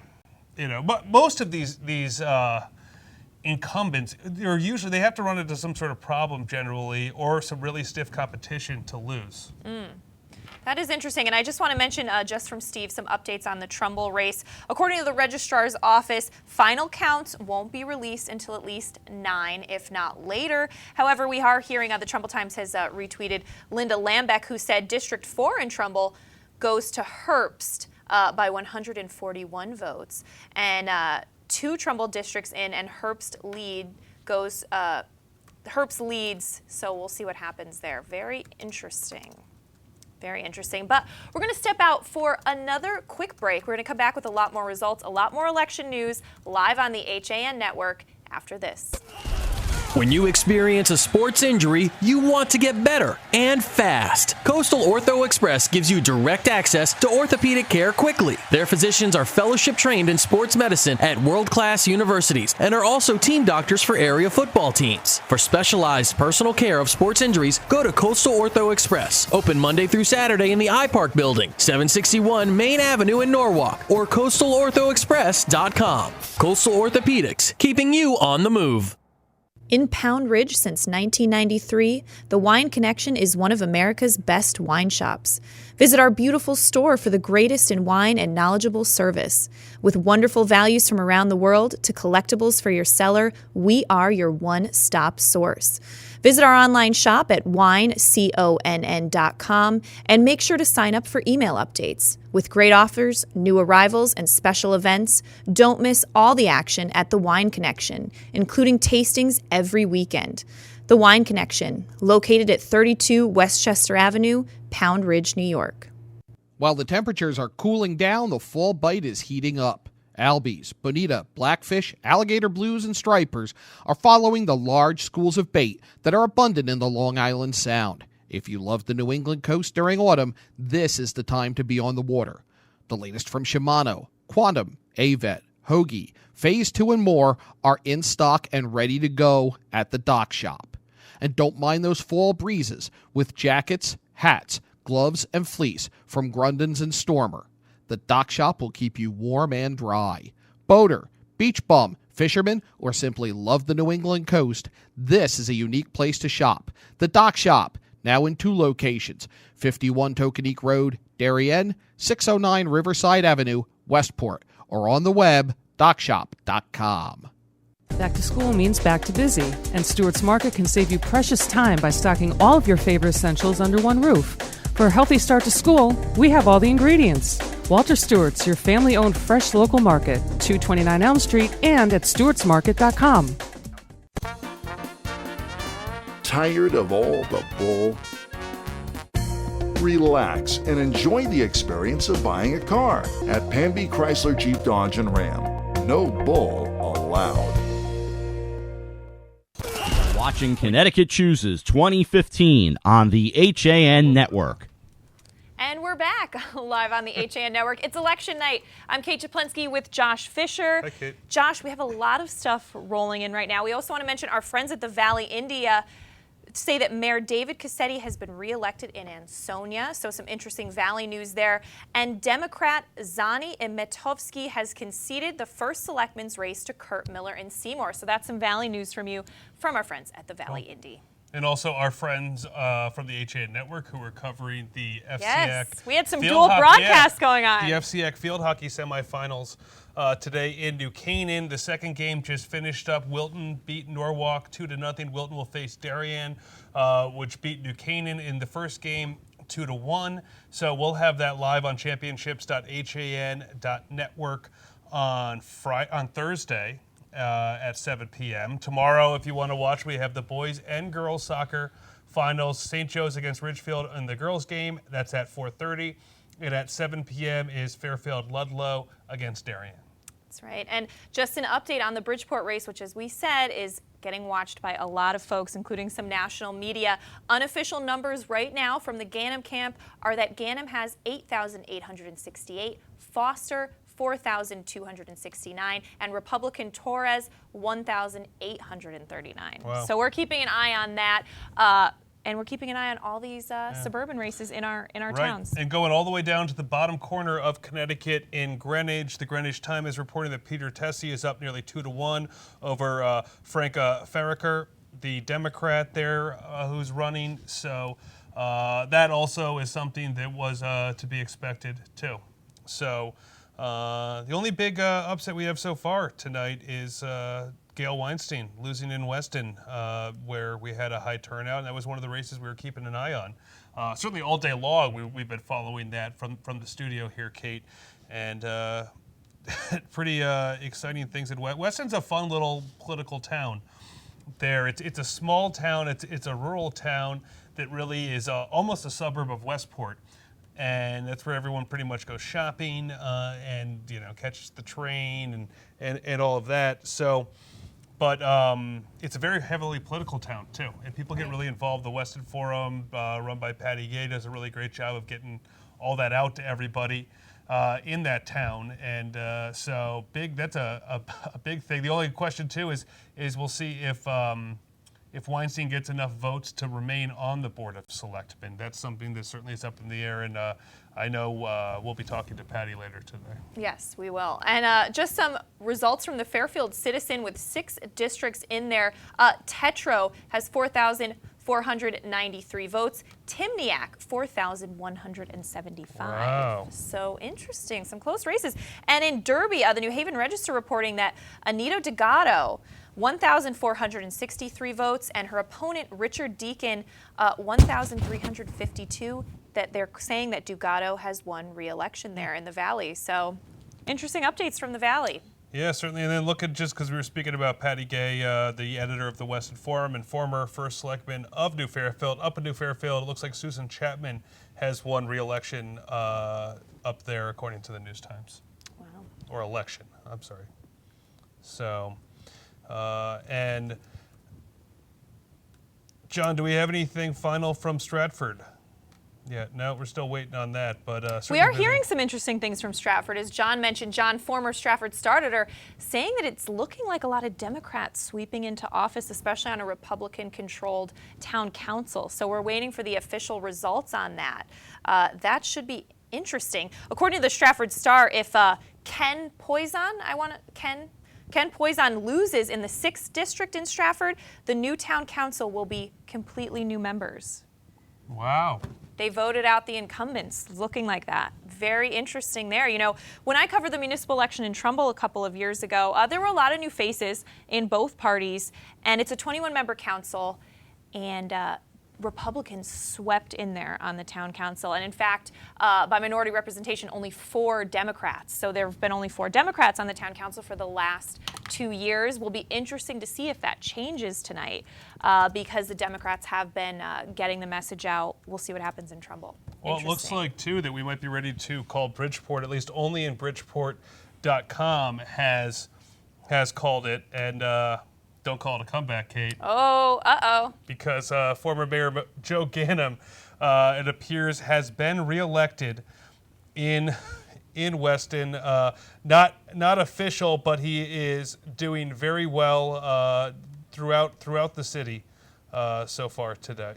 but most of these incumbents they have to run into some sort of problem generally, or some really stiff competition to lose.
That is interesting, and I just want to mention, just from Steve, some updates on the Trumbull race. According to the registrar's office, final counts won't be released until at least 9, if not later. However, we are hearing, the Trumbull Times has retweeted Linda Lambeck, who said District 4 in Trumbull goes to Herbst by 141 votes. And 2 Trumbull districts in, and Herbst leads, so we'll see what happens there. Very interesting. Very interesting. But we're going to step out for another quick break. We're going to come back with a lot more results, a lot more election news, live on the HAN network after this.
When you experience a sports injury, you want to get better and fast. Coastal Ortho Express gives you direct access to orthopedic care quickly. Their physicians are fellowship trained in sports medicine at world-class universities and are also team doctors for area football teams. For specialized personal care of sports injuries, go to Coastal Ortho Express. Open Monday through Saturday in the iPark building, 761 Main Avenue in Norwalk, or coastalorthoexpress.com. Coastal Orthopedics, keeping you on the move.
In Pound Ridge since 1993, the Wine Connection is one of America's best wine shops. Visit our beautiful store for the greatest in wine and knowledgeable service. With wonderful values from around the world to collectibles for your cellar, we are your one-stop source. Visit our online shop at wineconn.com and make sure to sign up for email updates. With great offers, new arrivals, and special events, don't miss all the action at The Wine Connection, including tastings every weekend. The Wine Connection, located at 32 Westchester Avenue, Pound Ridge, New York.
While the temperatures are cooling down, the fall bite is heating up. Albies, bonita, blackfish, alligator blues, and stripers are following the large schools of bait that are abundant in the Long Island Sound. If you love the New England coast during autumn, this is the time to be on the water. The latest from Shimano, Quantum, Avet, Hoagie, Phase 2, and more are in stock and ready to go at the Dock Shop. And don't mind those fall breezes with jackets, hats, gloves, and fleece from Grundens and Stormer. The Dock Shop will keep you warm and dry. Boater, beach bum, fisherman, or simply love the New England coast, this is a unique place to shop. The Dock Shop, now in 2 locations, 51 Tokenique Road, Darien, 609 Riverside Avenue, Westport, or on the web, dockshop.com.
Back to school means back to busy, and Stewart's Market can save you precious time by stocking all of your favorite essentials under one roof. For a healthy start to school, we have all the ingredients. Walter Stewart's, your family-owned fresh local market, 229 Elm Street and at stewartsmarket.com.
Tired of all the bull? Relax and enjoy the experience of buying a car at Pamby Chrysler Jeep Dodge and Ram. No bull allowed.
Watching Connecticut Chooses 2015 on the HAN Network.
And we're back live on the HAN Network. It's election night. I'm Kate Czaplinski with Josh Fisher.
Hi, Kate.
Josh, we have a lot of stuff rolling in right now. We also want to mention our friends at the Valley India say that Mayor David Cassetti has been reelected in Ansonia, so some interesting Valley news there. And Democrat Zani Imetovsky has conceded the first selectman's race to Kurt Miller in Seymour. So that's some Valley news from you, from our friends at the Valley Indy.
And also our friends from the HAN Network who are covering the FCAC.
Yes, we had some dual broadcasts going on.
The FCAC field hockey semifinals today in New Canaan. The second game just finished up. Wilton beat Norwalk 2-0. Wilton will face Darien, which beat New Canaan in the first game 2-1. So we'll have that live on championships.han.network on Thursday. At 7 p.m. Tomorrow, if you want to watch, we have the boys and girls soccer finals. St. Joe's against Ridgefield in the girls game. That's at 4:30. And at 7 p.m. is Fairfield Ludlow against Darien.
That's right. And just an update on the Bridgeport race, which, as we said, is getting watched by a lot of folks, including some national media. Unofficial numbers right now from the Ganem camp are that Ganem has 8,868, Foster 4,269, and Republican Torres 1,839.
Wow.
So we're keeping an eye on that, and we're keeping an eye on all these suburban races in our towns.
And going all the way down to the bottom corner of Connecticut in Greenwich, the Greenwich Times is reporting that Peter Tessie is up nearly 2-1 over Franka Farricker, the Democrat there who's running. So that also is something that was to be expected too. So. The only big upset we have so far tonight is Gail Weinstein losing in Weston, where we had a high turnout, and that was one of the races we were keeping an eye on. Certainly all day long we've been following that from the studio here, Kate, and pretty exciting things in Weston's a fun little political town. There, it's a small town. It's a rural town that really is almost a suburb of Westport. And that's where everyone pretty much goes shopping and catches the train and all of that. So, but it's a very heavily political town too, and people get really involved. The Weston Forum, run by Patty Gay, does a really great job of getting all that out to everybody in that town. And so big. That's a big thing. The only question too is we'll see if Weinstein gets enough votes to remain on the Board of Selectmen. That's something that certainly is up in the air, and I know we'll be talking to Patty later today.
Yes, we will. And just some results from the Fairfield Citizen with 6 districts in there. Tetro has 4,493 votes. Timniac, 4,175.
Wow.
So interesting, some close races. And in Derby, the New Haven Register reporting that Anito Delgado, 1,463 votes, and her opponent, Richard Deacon, 1,352, that they're saying that Delgado has won re-election there in the Valley. So interesting updates from the Valley.
Yeah, certainly. And then look at, just because we were speaking about Patty Gay, the editor of the Weston Forum and former first selectman of New Fairfield, up in New Fairfield, it looks like Susan Chapman has won re-election up there, according to the News Times.
Wow.
Or election, I'm sorry. So... and John, do we have anything final from Stratford? Yeah, no, we're still waiting on that. But
we are hearing some interesting things from Stratford. As John mentioned, John, former Stratford Star Editor, saying that it's looking like a lot of Democrats sweeping into office, especially on a Republican-controlled town council. So we're waiting for the official results on that. That should be interesting. According to the Stratford Star, if Ken Poison loses in the 6th district in Stratford, the new town council will be completely new members.
Wow.
They voted out the incumbents, looking like that. Very interesting there. When I covered the municipal election in Trumbull a couple of years ago, there were a lot of new faces in both parties, and it's a 21-member council, and Republicans swept in there on the town council. And in fact, by minority representation, only 4 Democrats. So there have been only 4 Democrats on the town council for the last 2 years. Will be interesting to see if that changes tonight because the Democrats have been getting the message out. We'll see what happens in Trumbull.
Well, it looks like, too, that we might be ready to call Bridgeport, at least only in Bridgeport.com has called it. And don't call it a comeback, Kate.
Oh, uh-oh.
Because former Mayor Joe Ganem, it appears, has been reelected in Weston. Not official, but he is doing very well throughout the city. so far today.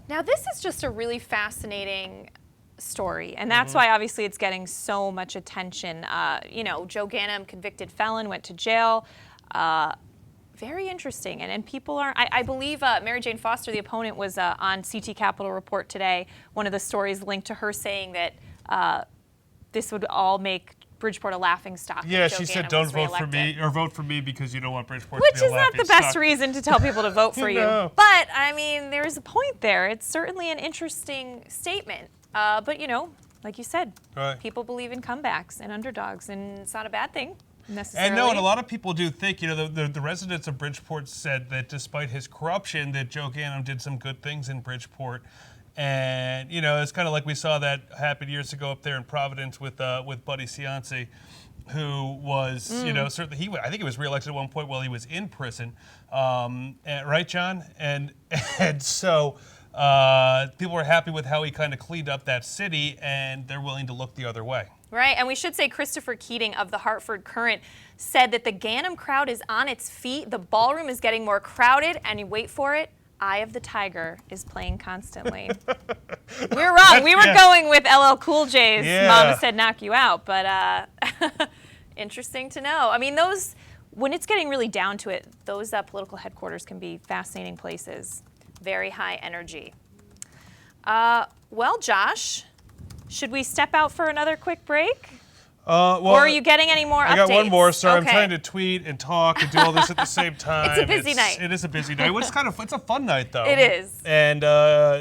Now, this is just a really fascinating story, and that's why obviously it's getting so much attention. Joe Ganim, convicted felon, went to jail. Very interesting, and people are. I believe Mary Jane Foster, the opponent, was on CT Capitol Report today. One of the stories linked to her saying that this would all make Bridgeport a laughingstock.
Yeah, she said, "Don't vote for me, or vote for me because you don't want Bridgeport
Which
to be a laughingstock."
Which is not the best reason to tell people to vote for you.
No.
But I mean, there's a point there. It's certainly an interesting statement. But like you said,
right.
People believe in comebacks and underdogs, and it's not a bad thing necessarily.
And a lot of people do think, the residents of Bridgeport said that despite his corruption, that Joe Ganim did some good things in Bridgeport. And, it's kind of like we saw that happen years ago up there in Providence with Buddy Cianci, who was, certainly, I think he was reelected at one point while he was in prison. Right, John? And so people were happy with how he kind of cleaned up that city, and they're willing to look the other way.
Right, and we should say Christopher Keating of the Hartford Courant said that the Ganim crowd is on its feet, the ballroom is getting more crowded, and you wait for it, Eye of the Tiger is playing constantly. We're wrong. We were going with LL Cool J's Mama Said Knock You Out, but interesting to know. I mean, when it's getting really down to it, those political headquarters can be fascinating places. Very high energy. Well, Josh, should we step out for another quick break? Or are you getting any more updates?
I got one more. Sorry,
okay.
I'm trying to tweet and talk and do all this at the same time.
It's a busy night.
It is a busy night. It's it's a fun night, though.
It is.
And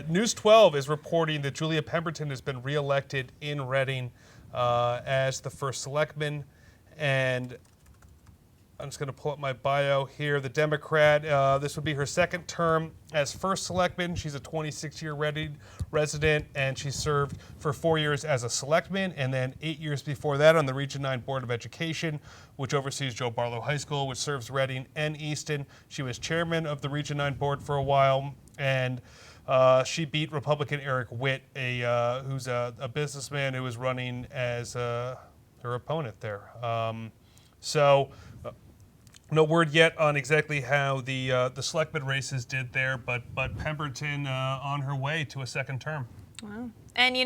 News 12 is reporting that Julia Pemberton has been reelected in Reading as the first selectman. And I'm just going to pull up my bio here. The Democrat, this would be her second term as first selectman. She's a 26-year Reading resident, and she served for 4 years as a selectman, and then 8 years before that on the Region 9 Board of Education, which oversees Joe Barlow High School, which serves Reading and Easton. She was chairman of the Region 9 Board for a while, and she beat Republican Eric Witt, who's a businessman who was running as her opponent there. No word yet on exactly how the selectman races did there, but Pemberton on her way to a second term.
Wow. And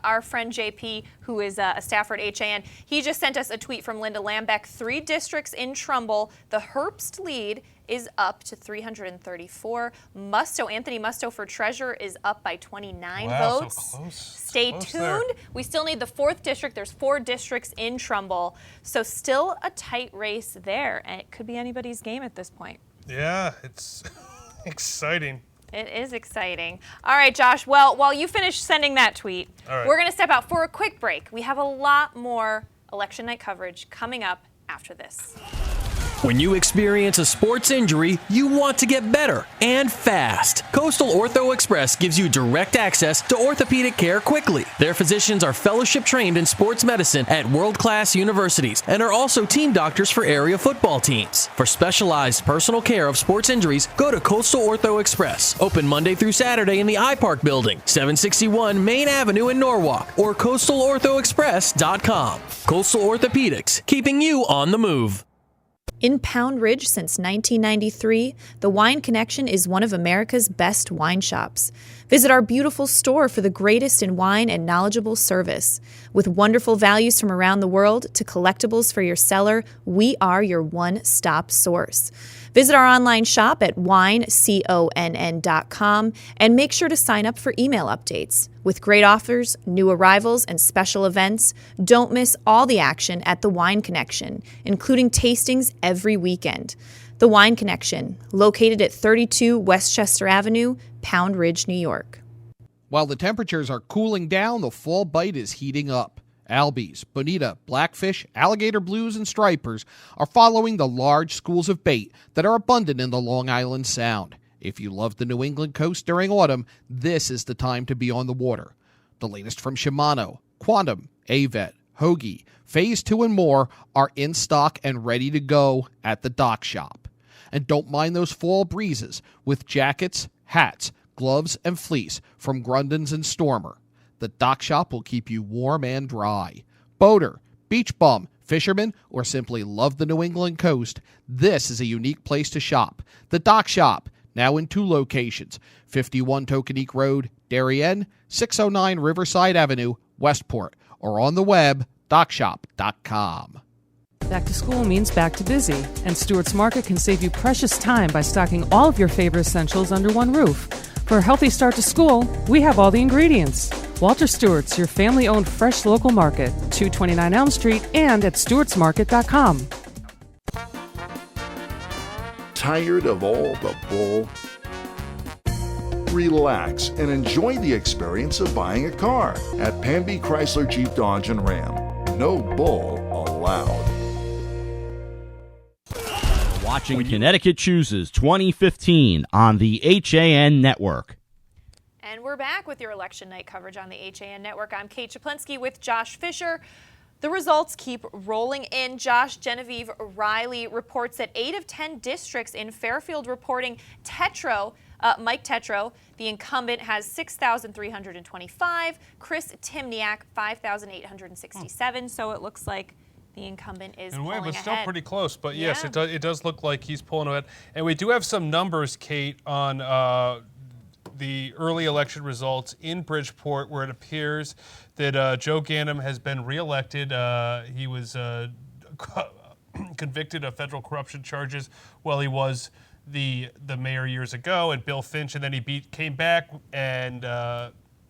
our friend JP, who is a staffer at HAN, he just sent us a tweet from Linda Lambeck. 3 districts in Trumbull. The Herbst lead is up to 334. Anthony Musto for treasurer is up by 29 votes.
So close.
Stay
tuned.
There. We still need the 4th district. There's 4 districts in Trumbull. So still a tight race there. And it could be anybody's game at this point.
Yeah, it's exciting.
It is exciting. All right, Josh. Well, while you finish sending that tweet, we're going to step out for a quick break. We have a lot more election night coverage coming up after this.
When you experience a sports injury, you want to get better and fast. Coastal Ortho Express gives you direct access to orthopedic care quickly. Their physicians are fellowship trained in sports medicine at world-class universities and are also team doctors for area football teams. For specialized personal care of sports injuries, go to Coastal Ortho Express. Open Monday through Saturday in the iPark building, 761 Main Avenue in Norwalk, or coastalorthoexpress.com. Coastal Orthopedics, keeping you on the move.
In Pound Ridge since 1993, the Wine Connection is one of America's best wine shops. Visit our beautiful store for the greatest in wine and knowledgeable service. With wonderful values from around the world to collectibles for your cellar, we are your one-stop source. Visit our online shop at wineconn.com and make sure to sign up for email updates. With great offers, new arrivals, and special events, don't miss all the action at The Wine Connection, including tastings every weekend. The Wine Connection, located at 32 Westchester Avenue, Pound Ridge, New York.
While the temperatures are cooling down, the fall bite is heating up. Albies, bonita, blackfish, alligator blues, and stripers are following the large schools of bait that are abundant in the Long Island Sound. If you love the New England coast during autumn, this is the time to be on the water. The latest from Shimano, Quantum, Avet, Hoagie, Phase 2 and more are in stock and ready to go at the dock shop. And don't mind those fall breezes with jackets, hats, gloves, and fleece from Grundens and Stormer. The dock shop will keep you warm and dry. Boater, beach bum, fisherman, or simply love the New England coast, this is a unique place to shop. The dock shop, now in 2 locations, 51 Tokenique Road, Darien, 609 Riverside Avenue, Westport, or on the web, docshop.com.
Back to school means back to busy, and Stewart's Market can save you precious time by stocking all of your favorite essentials under one roof. For a healthy start to school, we have all the ingredients. Walter Stewart's, your family-owned fresh local market, 229 Elm Street and at stewartsmarket.com.
Tired of all the bull? Relax and enjoy the experience of buying a car at Pamby Chrysler Jeep Dodge and Ram. No bull allowed.
Watching Connecticut Chooses 2015 on the HAN Network.
And we're back with your election night coverage on the HAN Network. I'm Kate Czaplinski with Josh Fisher. The results keep rolling in. Josh, Genevieve Riley reports that 8 of 10 districts in Fairfield reporting Mike Tetro, the incumbent, has 6,325. Chris Timniak, 5,867. So it looks like the incumbent is pulling ahead.
But still pretty close. But yes, it does look like he's pulling ahead. And we do have some numbers, Kate, on the early election results in Bridgeport, where it appears that Joe Ganim has been reelected. He was convicted of federal corruption charges while he was the mayor years ago, and Bill Finch, and then he came back and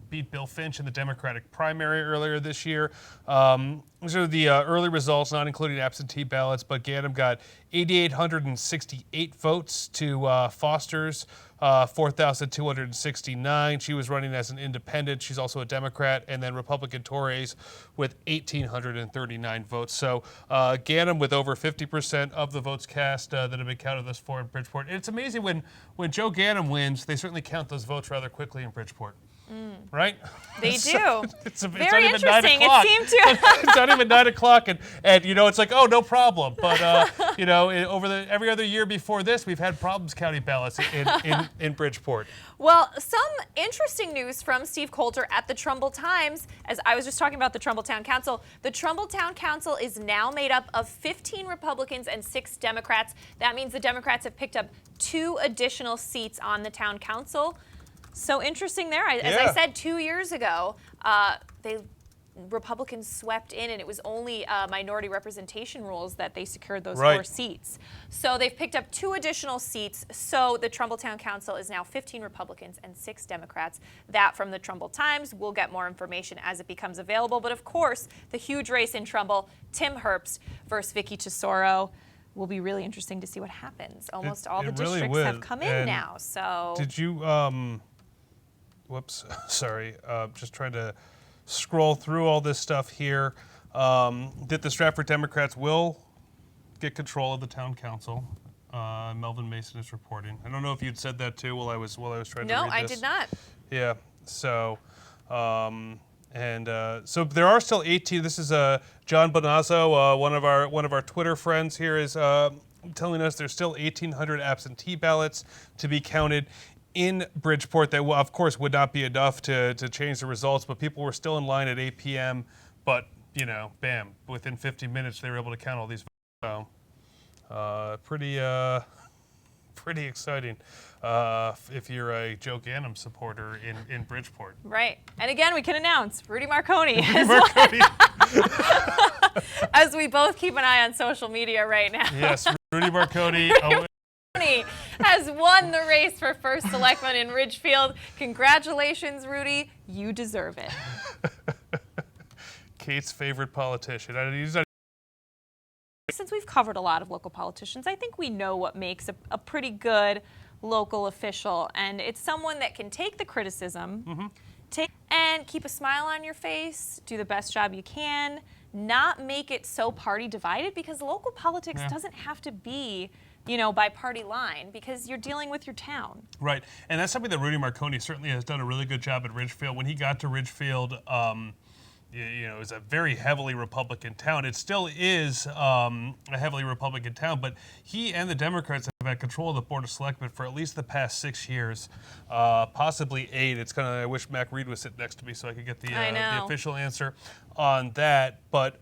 beat Bill Finch in the Democratic primary earlier this year. These are the early results, not including absentee ballots, but Ganim got 8,868 votes to Foster's 4,269. She was running as an independent. She's also a Democrat. And then Republican Torres with 1,839 votes. So Ganim with over 50% of the votes cast that have been counted thus far in Bridgeport. And it's amazing when Joe Ganim wins, they certainly count those votes rather quickly in Bridgeport. Right?
They do.
It's
very
not even
interesting.
9 o'clock.
It seemed to.
It's not even 9 o'clock, and it's like, oh, no problem. But over every other year before this, we've had problems counting ballots in Bridgeport.
Well, some interesting news from Steve Coulter at the Trumbull Times. As I was just talking about the Trumbull Town Council, the Trumbull Town Council is now made up of 15 Republicans and 6 Democrats. That means the Democrats have picked up 2 additional seats on the Town Council. So interesting there. As I said 2 years ago, Republicans swept in, and it was only minority representation rules that they secured those 4 seats. So they've picked up 2 additional seats. So the Trumbull Town Council is now 15 Republicans and 6 Democrats. That from the Trumbull Times. We'll get more information as it becomes available. But of course, the huge race in Trumbull, Tim Herbst versus Vicky Tesoro, will be really interesting to see what happens. Almost all the districts have come in now. So
did you? Whoops, sorry. Just trying to scroll through all this stuff here. That the Stratford Democrats will get control of the town council. Melvin Mason is reporting. I don't know if you'd said that too while I was trying to read this.
No, I did not.
Yeah. So, so there are still 18. This is John Bonazzo, one of our Twitter friends here, is telling us there's still 1,800 absentee ballots to be counted in Bridgeport. That, of course, would not be enough to change the results, but people were still in line at 8 p.m. But, bam, within 50 minutes, they were able to count all these votes. So, pretty exciting if you're a Joe Ganim supporter in Bridgeport.
Right. And again, we can announce Rudy Marconi as we both keep an eye on social media right now.
Yes, Rudy Marconi
has won the race for first selectman in Ridgefield. Congratulations, Rudy. You deserve it.
Kate's favorite politician.
Since we've covered a lot of local politicians, I think we know what makes a pretty good local official, and it's someone that can take the criticism, and keep a smile on your face, do the best job you can, not make it so party divided, because local politics doesn't have to be by party line, because you're dealing with your town.
Right, and that's something that Rudy Marconi certainly has done a really good job at Ridgefield. When he got to Ridgefield, it was a very heavily Republican town. It still is a heavily Republican town, but he and the Democrats have had control of the Board of Selectmen for at least the past 6 years, possibly 8. It's kind of, I wish Mac Reed was sitting next to me so I could get the official answer on that. But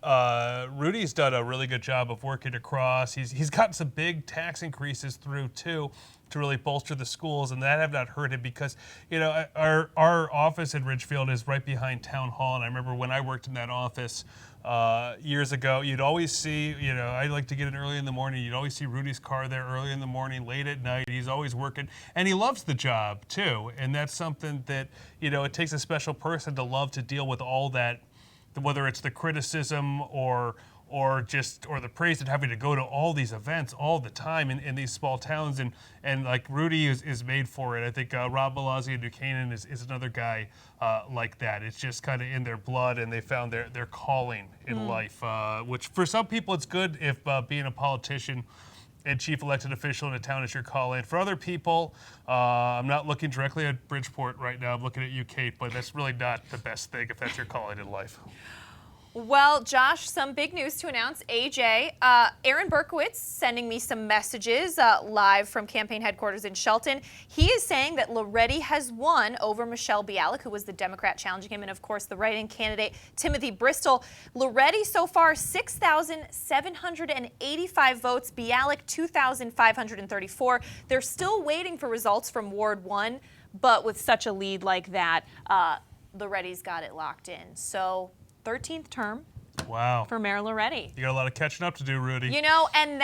Rudy's done a really good job of working across. He's gotten some big tax increases through too, to really bolster the schools, and that have not hurt him because, our office in Ridgefield is right behind Town Hall, and I remember when I worked in that office years ago, you'd always see, I like to get in early in the morning, you'd always see Rudy's car there early in the morning, late at night. He's always working, and he loves the job too, and that's something that, it takes a special person to love to deal with all that, whether it's the criticism or the praise of having to go to all these events all the time in these small towns, and like Rudy is made for it. I think Rob Malazzi and Duquesne is another guy like that. It's just kind of in their blood, and they found their calling in life, which for some people it's good if being a politician and chief elected official in a town is your calling. For other people, I'm not looking directly at Bridgeport right now. I'm looking at you, Kate, but that's really not the best thing if that's your calling in life.
Well, Josh, some big news to announce. AJ, Aaron Berkowitz sending me some messages live from campaign headquarters in Shelton. He is saying that Loretti has won over Michelle Bialik, who was the Democrat challenging him, and of course the write-in candidate Timothy Bristol. Loretti so far 6,785 votes, Bialik 2,534. They're still waiting for results from Ward 1, but with such a lead like that, Loretti's got it locked in. So 13th term.
Wow.
For Mayor Loretti.
You got a lot of catching up to do, Rudy.
And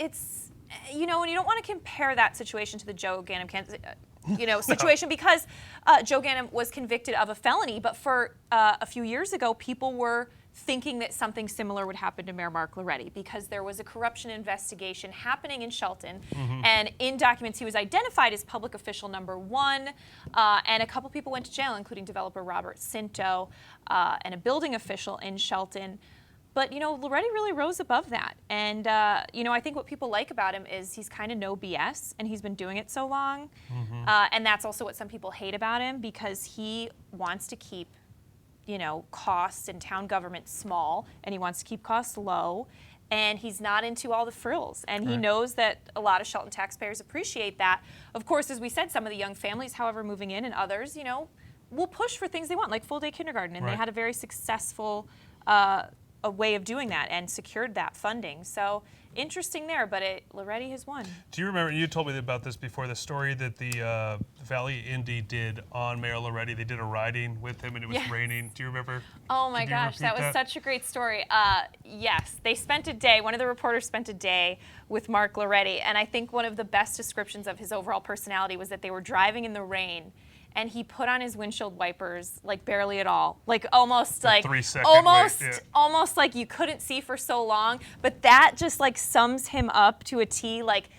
it's, and you don't want to compare that situation to the Joe Ganim situation because Joe Ganim was convicted of a felony, but for a few years ago, people were thinking that something similar would happen to Mayor Mark Loretti because there was a corruption investigation happening in Shelton, and in documents he was identified as public official number 1, and a couple people went to jail, including developer Robert Cinto and a building official in Shelton. But, Loretti really rose above that. And, I think what people like about him is he's kind of no BS, and he's been doing it so long. And that's also what some people hate about him because he wants to keep costs and town government small, and he wants to keep costs low, and he's not into all the frills. And he knows that a lot of Shelton taxpayers appreciate that. Of course, as we said, some of the young families, however, moving in, and others, will push for things they want, like full-day kindergarten, and they had a very successful a way of doing that and secured that funding. So interesting there, but Loretti has won.
Do you remember, you told me about this before, the story that the Valley Indy did on Mayor Loretti? They did a riding with him and it was raining. Do you remember?
Oh my gosh, that was such a great story. Yes, they spent a day, one of the reporters spent a day with Mark Loretti, and I think one of the best descriptions of his overall personality was that they were driving in the rain and he put on his windshield wipers like barely at all, like almost like
3 second
almost like you couldn't see for so long. But that just like sums him up to a T, like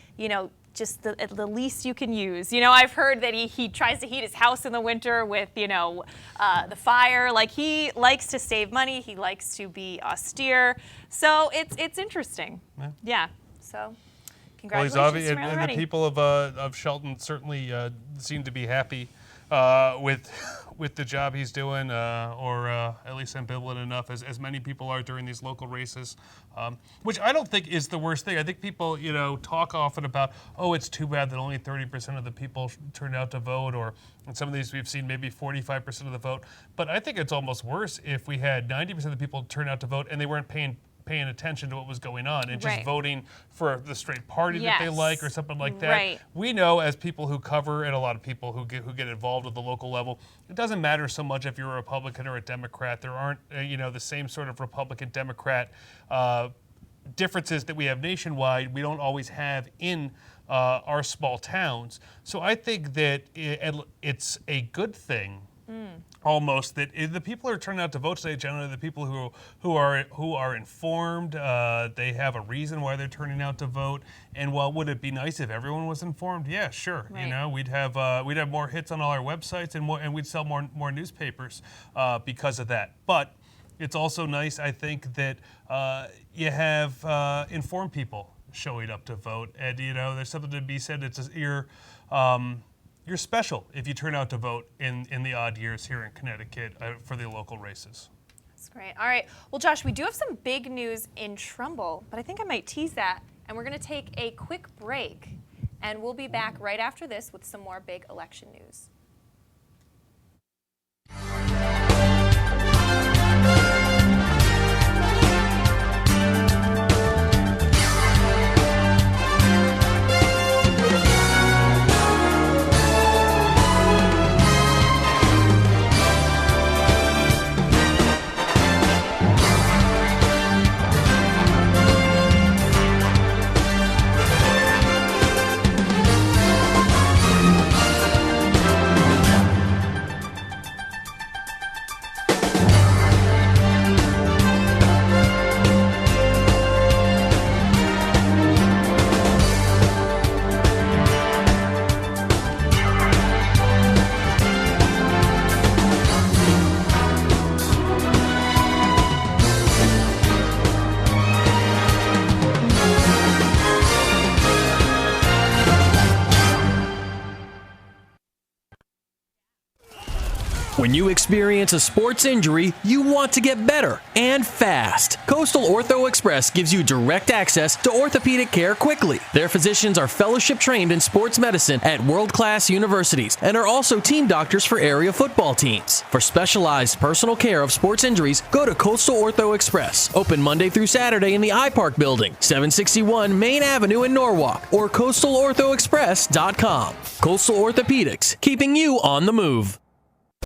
just the least you can use. I've heard that he tries to heat his house in the winter with the fire. Like he likes to save money. He likes to be austere. So it's interesting. Yeah. So. Congratulations,
well, he's obvious, and the people of Shelton certainly seem to be happy with the job he's doing, or at least ambivalent enough, as many people are during these local races, which I don't think is the worst thing. I think people, talk often about, it's too bad that only 30% of the people turned out to vote, or in some of these we've seen maybe 45% of the vote. But I think it's almost worse if we had 90% of the people turn out to vote and they weren't paying attention to what was going on and just voting for the straight party that they like or something like that. We know as people who cover, and a lot of people who get involved at the local level, it doesn't matter so much if you're a Republican or a Democrat. There aren't the same sort of Republican-Democrat differences that we have nationwide. We don't always have in our small towns. So I think that it's a good thing. Almost that the people who are turning out to vote today, generally the people who are informed, they have a reason why they're turning out to vote. And while would it be nice if everyone was informed? Yeah, sure. We'd have more hits on all our websites and we'd sell more newspapers because of that. But it's also nice, I think, that you have informed people showing up to vote, and there's something to be said. You're special if you turn out to vote in the odd years here in Connecticut for the local races.
That's great. All right. Well, Josh, we do have some big news in Trumbull, but I think I might tease that. And we're going to take a quick break, and we'll be back right after this with some more big election news.
When you experience a sports injury, you want to get better and fast. Coastal Ortho Express gives you direct access to orthopedic care quickly. Their physicians are fellowship trained in sports medicine at world-class universities and are also team doctors for area football teams. For specialized personal care of sports injuries, go to Coastal Ortho Express. Open Monday through Saturday in the iPark building, 761 Main Avenue in Norwalk, or coastalorthoexpress.com. Coastal Orthopedics, keeping you on the move.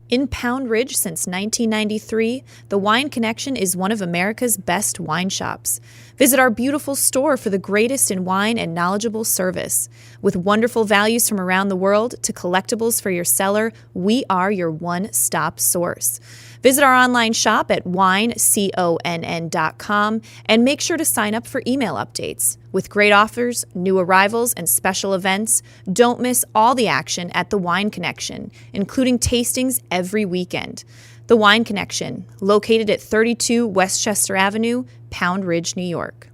In Pound Ridge since 1993, the Wine Connection is one of America's best wine shops. Visit our beautiful store for the greatest in wine and knowledgeable service. With wonderful values from around the world to collectibles for your cellar, we are your one-stop source. Visit our online shop at wineconn.com and make sure to sign up for email updates. With great offers, new arrivals, and special events, don't miss all the action at the Wine Connection, including tastings every weekend. The Wine Connection, located at 32 Westchester Avenue, Pound Ridge, New York.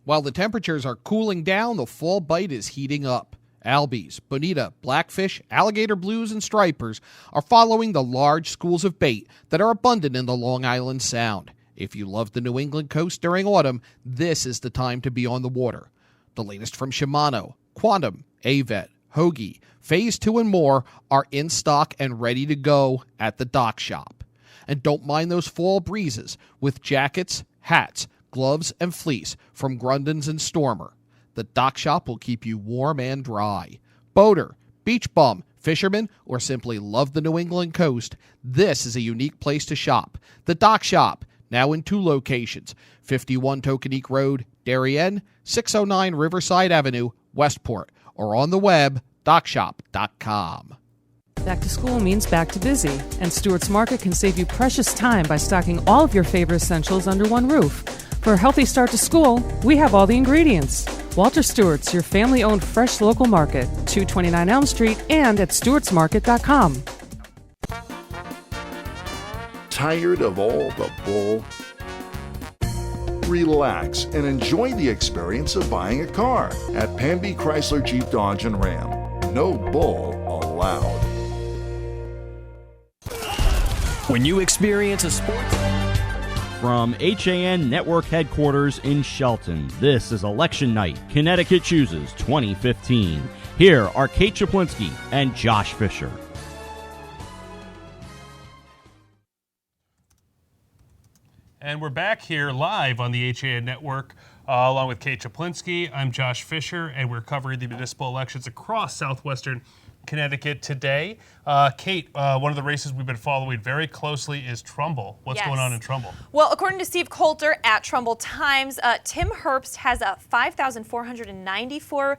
While the temperatures are cooling down, the fall bite is heating up. Albies, bonita, blackfish, alligator blues, and stripers are following the large schools of bait that are abundant in the Long Island Sound. If you love the New England coast during autumn, this is the time to be on the water. The latest from Shimano, Quantum, Avet, Hoagie, Phase 2, and more are in stock and ready to go at the dock shop. And don't mind those fall breezes with jackets, hats, gloves, and fleece from Grundens and Stormer. The dock shop will keep you warm and dry. Boater, beach bum, fisherman, or simply love the New England coast, this is a unique place to shop. The dock shop, now in 2 locations, 51 Tokenique Road, Darien, 609 Riverside Avenue, Westport, or on the web, dockshop.com.
Back to school means back to busy, and Stewart's Market can save you precious time by stocking all of your favorite essentials under one roof. For a healthy start to school, we have all the ingredients. Walter Stewart's, your family-owned fresh local market, 229 Elm Street and at stewartsmarket.com.
Tired of all the bull? Relax and enjoy the experience of buying a car at Pamby Chrysler Jeep Dodge and Ram. No bull allowed.
When you experience a sports...
From HAN Network headquarters in Shelton, this is Election Night, Connecticut Chooses 2015. Here are Kate Czaplinski and Josh Fisher.
And we're back here live on the HAN Network, along with Kate Czaplinski. I'm Josh Fisher, and we're covering the municipal elections across Southwestern Connecticut today. Kate, one of the races we've been following very closely is Trumbull. What's going on in Trumbull?
Well, according to Steve Coulter at Trumbull Times, Tim Herbst has 5,494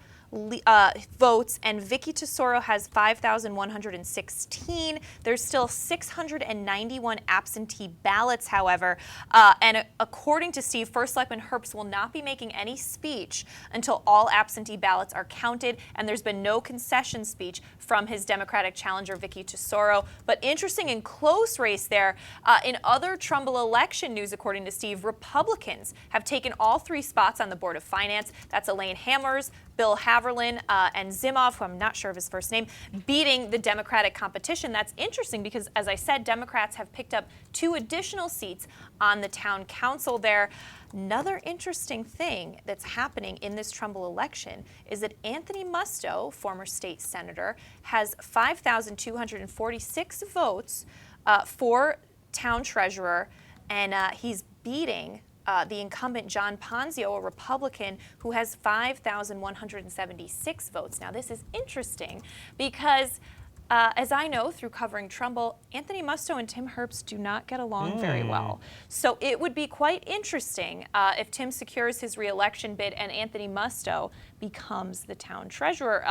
votes, and Vicky Tesoro has 5,116. There's still 691 absentee ballots, however. And according to Steve, First Selectman Herbst will not be making any speech until all absentee ballots are counted, and there's been no concession speech from his Democratic challenger, Vicky Tesoro. But interesting and close race there. In other Trumbull election news, according to Steve, Republicans have taken all 3 spots on the Board of Finance. That's Elaine Hammers, Bill Haverlin, and Zimov, who I'm not sure of his first name, beating the Democratic competition. That's interesting because, as I said, Democrats have picked up 2 additional seats on the town council there. Another interesting thing that's happening in this Trumbull election is that Anthony Musto, former state senator, has 5,246 votes for town treasurer, and he's beating the incumbent John Ponzio, a Republican, who has 5,176 votes. Now, this is interesting because, as I know through covering Trumbull, Anthony Musto and Tim Herbst do not get along very well. So it would be quite interesting if Tim secures his re-election bid and Anthony Musto becomes the town treasurer.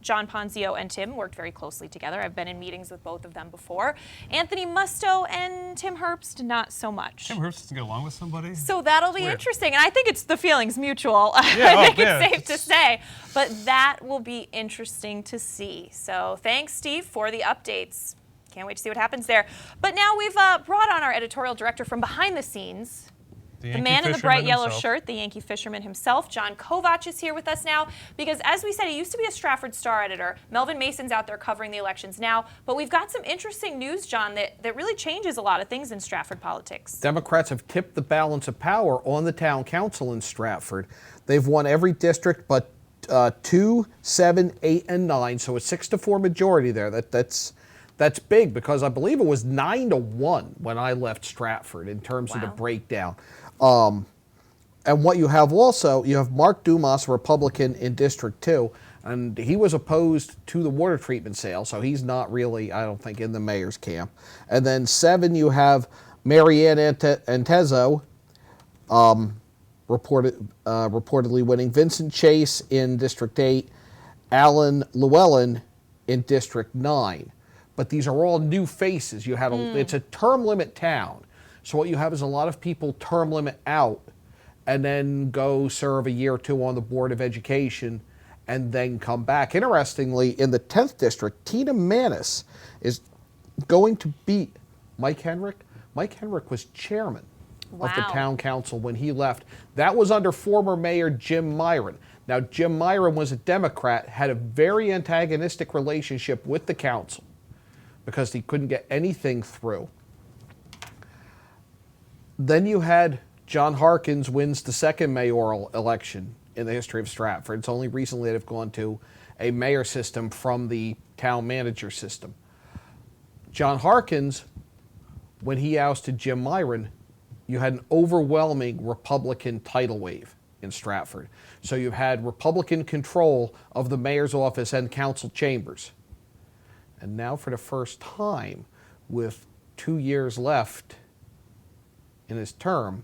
John Ponzio and Tim worked very closely together. I've been in meetings with both of them before. Anthony Musto and Tim Herbst, not so much.
Tim Herbst doesn't get along with somebody?
So that'll be interesting. And I think it's the feeling's mutual.
Yeah,
I think it's safe to say. But that will be interesting to see. So thanks, Steve, for the updates. Can't wait to see what happens there. But now we've brought on our editorial director from behind the scenes, The man in the bright yellow shirt, the Yankee fisherman himself, John Kovach, is here with us now because, as we said, he used to be a Stratford Star editor. Melvin Mason's out there covering the elections now, but we've got some interesting news, John, that really changes a lot of things in Stratford politics.
Democrats have tipped the balance of power on the town council in Stratford. They've won every district but 2, 7, 8, and 9, so a 6-4 majority there. That's big because I believe it was 9-1 when I left Stratford in terms of the breakdown. And what you have also, you have Mark Dumas, a Republican in District 2, and he was opposed to the water treatment sale, so he's not really, I don't think, in the mayor's camp. And then 7, you have Marianne Antezo, reportedly winning. Vincent Chase in District 8, Alan Llewellyn in District 9. But these are all new faces. You had it's a term limit town. So what you have is a lot of people term limit out and then go serve a year or two on the Board of Education and then come back. Interestingly, in the 10th district, Tina Manis is going to beat Mike Henrick. Mike Henrick was chairman of the town council when he left. That was under former mayor Jim Myron. Now, Jim Myron was a Democrat, had a very antagonistic relationship with the council because he couldn't get anything through. Then you had John Harkins wins the second mayoral election in the history of Stratford. It's only recently that they've gone to a mayor system from the town manager system. John Harkins, when he ousted Jim Myron, you had an overwhelming Republican tidal wave in Stratford. So you had Republican control of the mayor's office and council chambers. And now for the first time, with 2 years left in his term,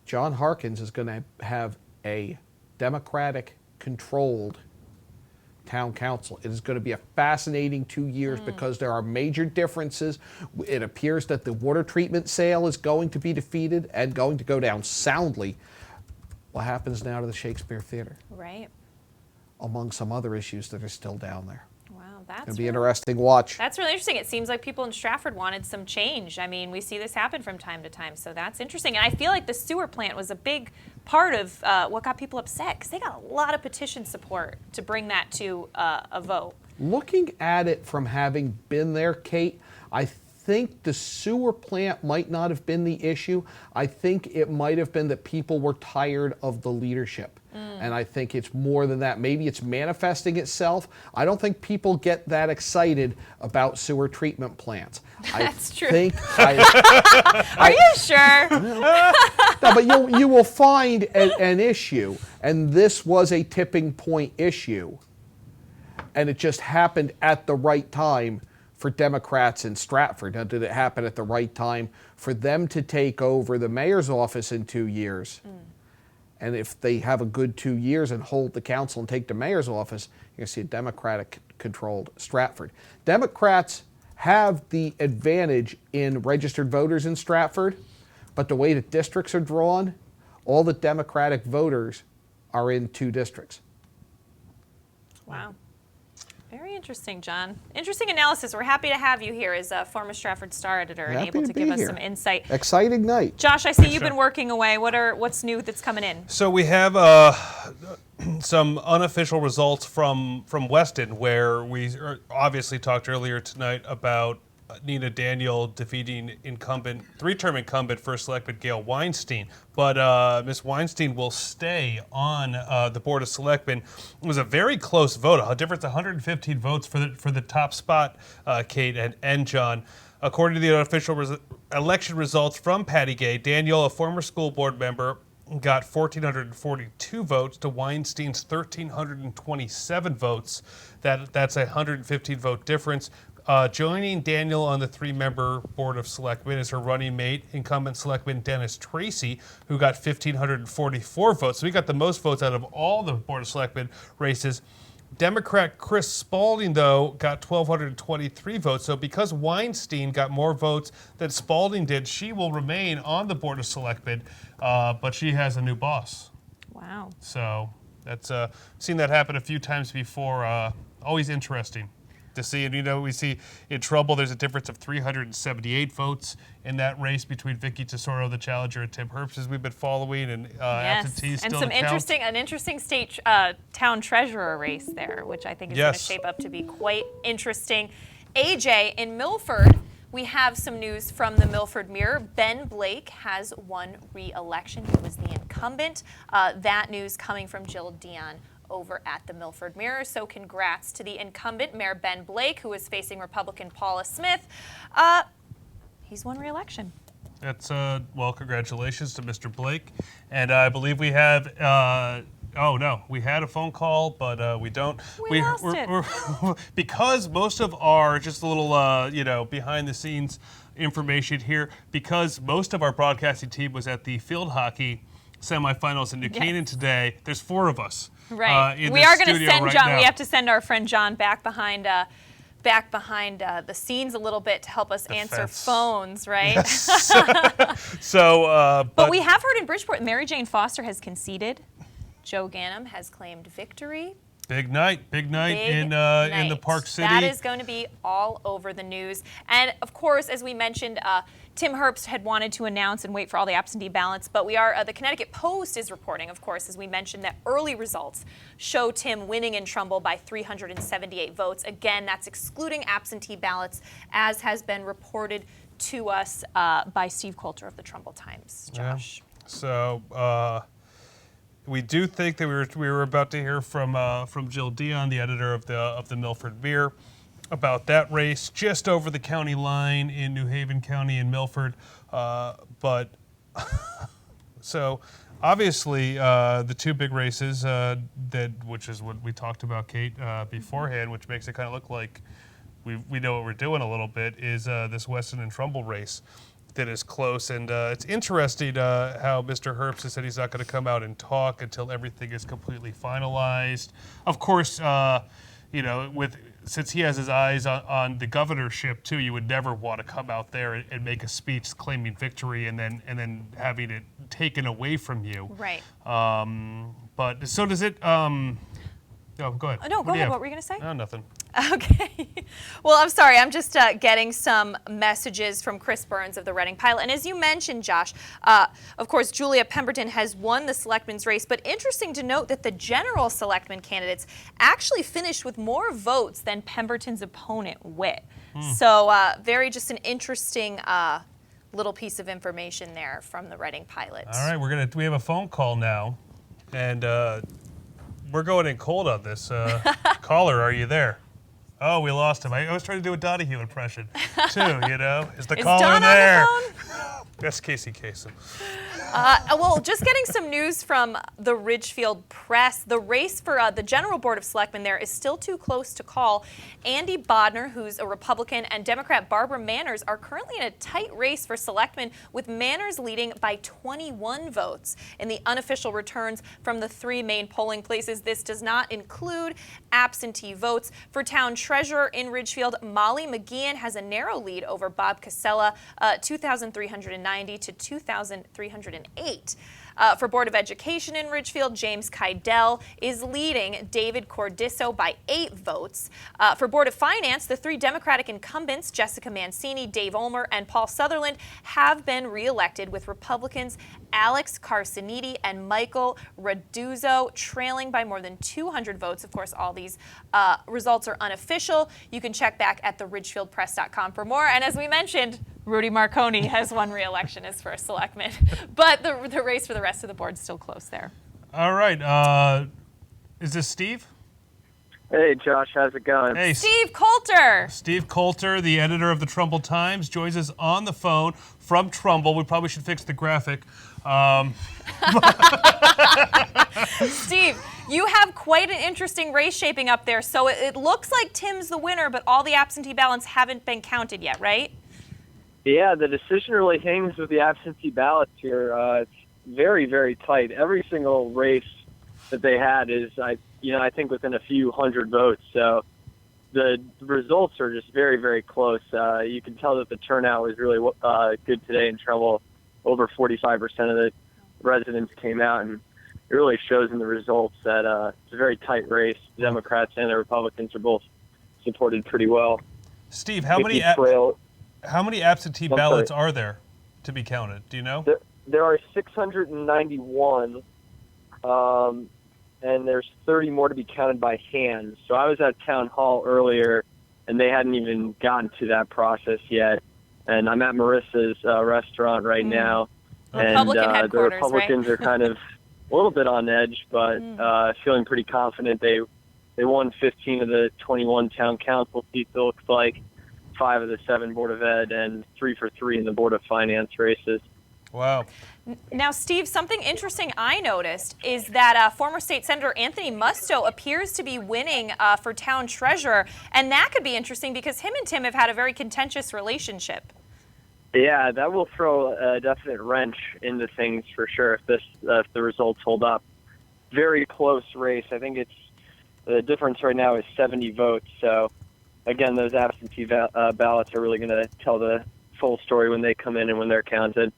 John Harkins is going to have a Democratic-controlled town council. It is going to be a fascinating 2 years because there are major differences. It appears that the water treatment sale is going to be defeated and going to go down soundly. What happens now to the Shakespeare Theater?
Right.
Among some other issues that are still down there.
That's
It'll be interesting watch.
That's really interesting. It seems like people in Stratford wanted some change. I mean, we see this happen from time to time, so that's interesting. And I feel like the sewer plant was a big part of what got people upset because they got a lot of petition support to bring that to a vote.
Looking at it from having been there, Kate, I think the sewer plant might not have been the issue. I think it might have been that people were tired of the leadership. And I think it's more than that. Maybe it's manifesting itself. I don't think people get that excited about sewer treatment plants.
That's true.
Are
you sure?
No, but you will find an issue, and this was a tipping point issue, and it just happened at the right time for Democrats in Stratford. Now, did it happen at the right time for them to take over the mayor's office in 2 years? And if they have a good 2 years and hold the council and take the mayor's office, you're going to see a Democratic-controlled Stratford. Democrats have the advantage in registered voters in Stratford, but the way the districts are drawn, all the Democratic voters are in 2 districts.
Wow. Very interesting, John. Interesting analysis. We're happy to have you here as a former Stratford Star editor and able to give us some insight.
Exciting night.
Josh, I see you've been working away. What's new that's coming in?
So we have some unofficial results from Weston, where we obviously talked earlier tonight about Nina Daniel defeating three-term incumbent First Selectman Gail Weinstein. But Ms. Weinstein will stay on the Board of Selectmen. It was a very close vote, a difference of 115 votes for the top spot, Kate and John. According to the unofficial election results from Patty Gay, Daniel, a former school board member, got 1,442 votes to Weinstein's 1,327 votes. That's a 115 vote difference. Joining Daniel on the 3-member Board of Selectmen is her running mate, incumbent Selectman Dennis Tracy, who got 1,544 votes. So he got the most votes out of all the Board of Selectmen races. Democrat Chris Spalding, though, got 1,223 votes. So because Weinstein got more votes than Spalding did, she will remain on the Board of Selectmen, but she has a new boss.
Wow.
So that's seen that happen a few times before. Always interesting. to see. And, we see in Trumbull there's a difference of 378 votes in that race between Vicky Tesoro, the challenger, and Tim Herbst, as we've been following. And absentees
and
still
some
to count.
an interesting state town treasurer race there, which I think is going to shape up to be quite interesting. AJ, in Milford, we have some news from the Milford Mirror. Ben Blake has won re-election. He was the incumbent. That news coming from Jill Dion over at the Milford Mirror. So congrats to the incumbent, Mayor Ben Blake, who is facing Republican Paula Smith. He's won re-election.
That's, congratulations to Mr. Blake. And I believe we have, we had a phone call, but we don't.
We lost it.
Because most of our, just a little, behind the scenes information here, because most of our broadcasting team was at the field hockey semifinals in New Canaan today, there's 4 of us.
Right.
We are going to
send
right
John.
now.
We have to send our friend John back behind the scenes a little bit to help us answer phones, right?
Yes. But
we have heard in Bridgeport, Mary Jane Foster has conceded. Joe Ganim has claimed victory.
Big night in the Park City.
That is going to be all over the news. And of course, as we mentioned, Tim Herbst had wanted to announce and wait for all the absentee ballots, but the Connecticut Post is reporting, of course, as we mentioned, that early results show Tim winning in Trumbull by 378 votes. Again, that's excluding absentee ballots, as has been reported to us by Steve Coulter of the Trumbull Times. Josh.
Yeah. So we do think that we were about to hear from Jill Dion, the editor of the Milford Mirror, about that race just over the county line in New Haven County in Milford. So obviously the 2 big races, which is what we talked about, Kate, beforehand, which makes it kind of look like we know what we're doing a little bit, is this Weston and Trumbull race that is close. And it's interesting how Mr. Herbst has said he's not going to come out and talk until everything is completely finalized. Of course, since he has his eyes on the governorship too, you would never want to come out there and make a speech claiming victory and then having it taken away from you.
Right.
But so does it. Oh, go ahead.
No, go ahead. What were you going to say?
No, nothing.
Okay. Well, I'm sorry. I'm just getting some messages from Chris Burns of the Reading Pilot. And as you mentioned, Josh, of course, Julia Pemberton has won the selectman's race. But interesting to note that the general selectman candidates actually finished with more votes than Pemberton's opponent, Witt. So just an interesting little piece of information there from the Reading Pilot.
All right, we have a phone call now, and we're going in cold on this. Caller, are you there? Oh, we lost him. I was trying to do a Donahue impression, too, Is the caller
Don
there?
on the phone?
That's Casey Kasem.
Just getting some news from the Ridgefield Press. The race for the General Board of Selectmen there is still too close to call. Andy Bodner, who's a Republican, and Democrat Barbara Manners are currently in a tight race for selectmen, with Manners leading by 21 votes. In the unofficial returns from the 3 main polling places, this does not include absentee votes. For town treasurer in Ridgefield, Molly McGeehan has a narrow lead over Bob Casella, 2,390 to 2,308. For Board of Education in Ridgefield, James Kydell is leading David Cordisso by 8 votes. For Board of Finance, the 3 Democratic incumbents, Jessica Mancini, Dave Ulmer, and Paul Sutherland, have been reelected, with Republicans Alex Carciniti and Michael Raduzzo trailing by more than 200 votes. Of course, all these results are unofficial. You can check back at theridgefieldpress.com for more. And as we mentioned, Rudy Marconi has won re-election as first selectman. But the race for the rest of the board is still close there.
All right. Is this Steve?
Hey, Josh. How's it going?
Hey,
Steve Coulter.
Steve Coulter, the editor of the Trumbull Times, joins us on the phone from Trumbull. We probably should fix the graphic.
Steve, you have quite an interesting race shaping up there. So it looks like Tim's the winner, but all the absentee ballots haven't been counted yet, right?
Yeah, the decision really hangs with the absentee ballots here. It's very, very tight. Every single race that they had is, I think, within a few hundred votes. So the results are just very, very close. You can tell that the turnout was really good today in Trumbull. Over 45% of the residents came out, and it really shows in the results that it's a very tight race. The Democrats and the Republicans are both supported pretty well.
Steve, how many absentee ballots are there to be counted? Do you know?
There are 691, and there's 30 more to be counted by hand. So I was at town hall earlier, and they hadn't even gotten to that process yet. And I'm at Marissa's restaurant right now, and the Republicans are kind of a little bit on edge, but feeling pretty confident. They won 15 of the 21 town council seats, it looks like, 5 of the 7 Board of Ed, and 3 for 3 in the Board of Finance races.
Wow.
Now, Steve, something interesting I noticed is that former State Senator Anthony Musto appears to be winning for town treasurer, and that could be interesting because him and Tim have had a very contentious relationship.
Yeah, that will throw a definite wrench into things for sure if the results hold up. Very close race. I think the difference right now is 70 votes. So, again, those absentee ballots are really going to tell the full story when they come in and when they're counted.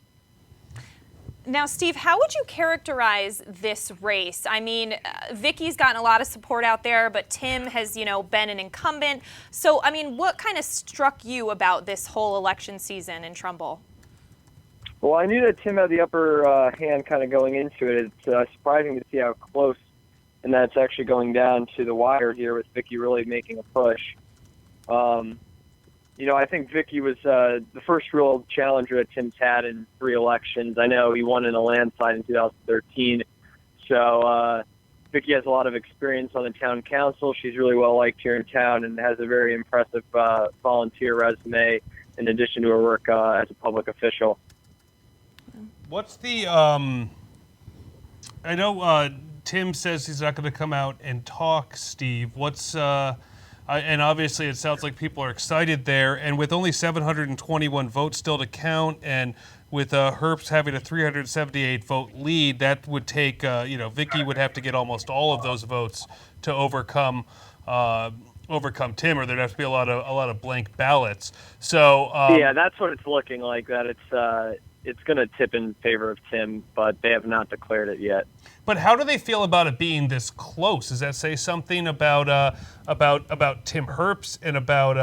Now, Steve, how would you characterize this race? I mean, Vicki's gotten a lot of support out there, but Tim has, been an incumbent. So, I mean, what kind of struck you about this whole election season in Trumbull?
Well, I knew that Tim had the upper hand kind of going into it. It's surprising to see how close, and that's actually going down to the wire here with Vicki really making a push. I think Vicki was the first real challenger that Tim's had in 3 elections. I know he won in a landslide in 2013. So Vicki has a lot of experience on the town council. She's really well liked here in town and has a very impressive volunteer resume in addition to her work as a public official.
What's the I know Tim says he's not going to come out and talk, Steve. What's and obviously it sounds like people are excited there. And with only 721 votes still to count, and with Herbst having a 378 vote lead, that would take, Vicki would have to get almost all of those votes to overcome Tim, or there'd have to be a lot of blank ballots. So
yeah, that's what it's looking like. That it's going to tip in favor of Tim, but they have not declared it yet.
But how do they feel about it being this close? Does that say something about Tim Herbst and about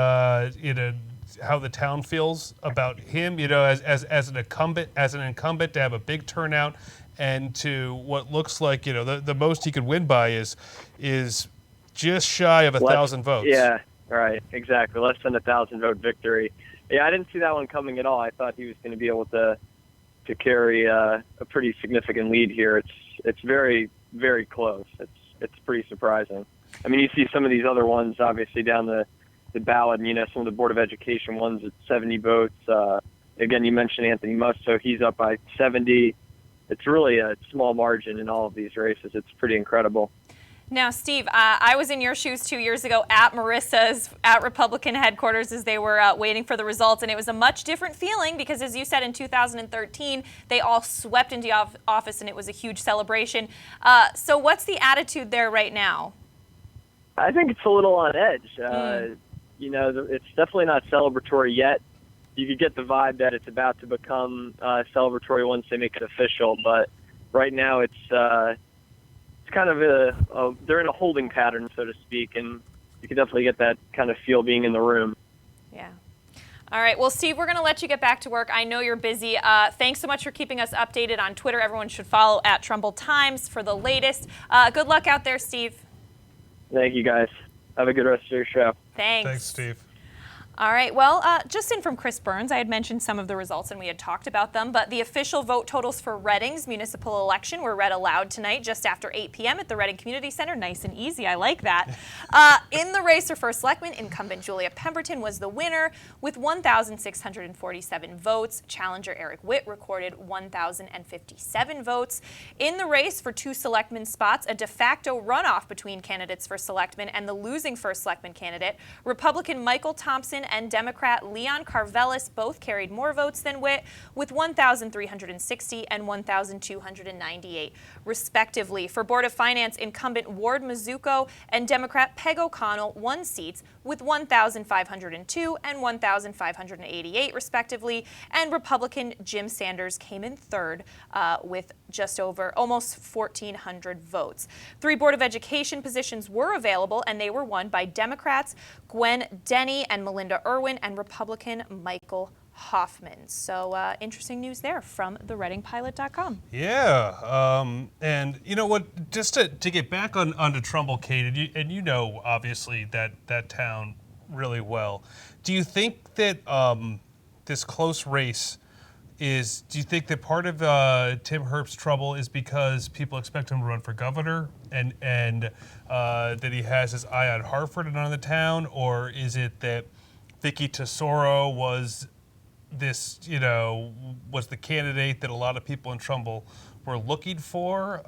how the town feels about him? As an incumbent to have a big turnout, and to what looks like the most he could win by is just shy of 1,000 votes.
Yeah, right, exactly. Less than 1,000 vote victory. Yeah, I didn't see that one coming at all. I thought he was going to be able to carry a pretty significant lead here. It's very, very close. It's pretty surprising. I mean, you see some of these other ones obviously down the ballot, and some of the Board of Education ones at 70 votes. Again, you mentioned Anthony Musto. He's up by 70. It's really a small margin in all of these races. It's pretty incredible.
Now, Steve, I was in your shoes 2 years ago at Marissa's, at Republican headquarters as they were waiting for the results, and it was a much different feeling because, as you said, in 2013, they all swept into office, and it was a huge celebration. So what's the attitude there right now?
I think it's a little on edge. It's definitely not celebratory yet. You could get the vibe that it's about to become celebratory once they make it official, but right now it's kind of they're in a holding pattern, so to speak, and you can definitely get that kind of feel being in the room.
Yeah. All right. Well, Steve, we're going to let you get back to work. I know you're busy. Thanks so much for keeping us updated on Twitter. Everyone should follow at Trumbull Times for the latest. Good luck out there, Steve.
Thank you, guys. Have a good rest of your show.
Thanks.
Thanks, Steve.
All right, well, just in from Chris Burns, I had mentioned some of the results and we had talked about them, but the official vote totals for Reading's municipal election were read aloud tonight just after 8 p.m. at the Reading Community Center. Nice and easy, I like that. In the race for first selectman, incumbent Julia Pemberton was the winner with 1,647 votes. Challenger Eric Witt recorded 1,057 votes. In the race for 2 selectman spots, a de facto runoff between candidates for selectman and the losing first selectman candidate, Republican Michael Thompson and Democrat Leon Karvelis both carried more votes than Witt, with 1,360 and 1,298, respectively. For Board of Finance, incumbent Ward Mizuko and Democrat Peg O'Connell won seats with 1,502 and 1,588, respectively, and Republican Jim Sanders came in third with just over almost 1,400 votes. 3 Board of Education positions were available, and they were won by Democrats Gwen Denny and Melinda Irwin and Republican Michael Hoffman. So interesting news there from thereadingpilot.com.
Yeah, and you know what? Just to get back onto Trumbull, Kate, and you know obviously that town really well. Do you think that this close race is? Do you think that part of Tim Herbst's trouble is because people expect him to run for governor, and that he has his eye on Hartford and on the town, or is it that Vicky Tesoro was was the candidate that a lot of people in Trumbull were looking for?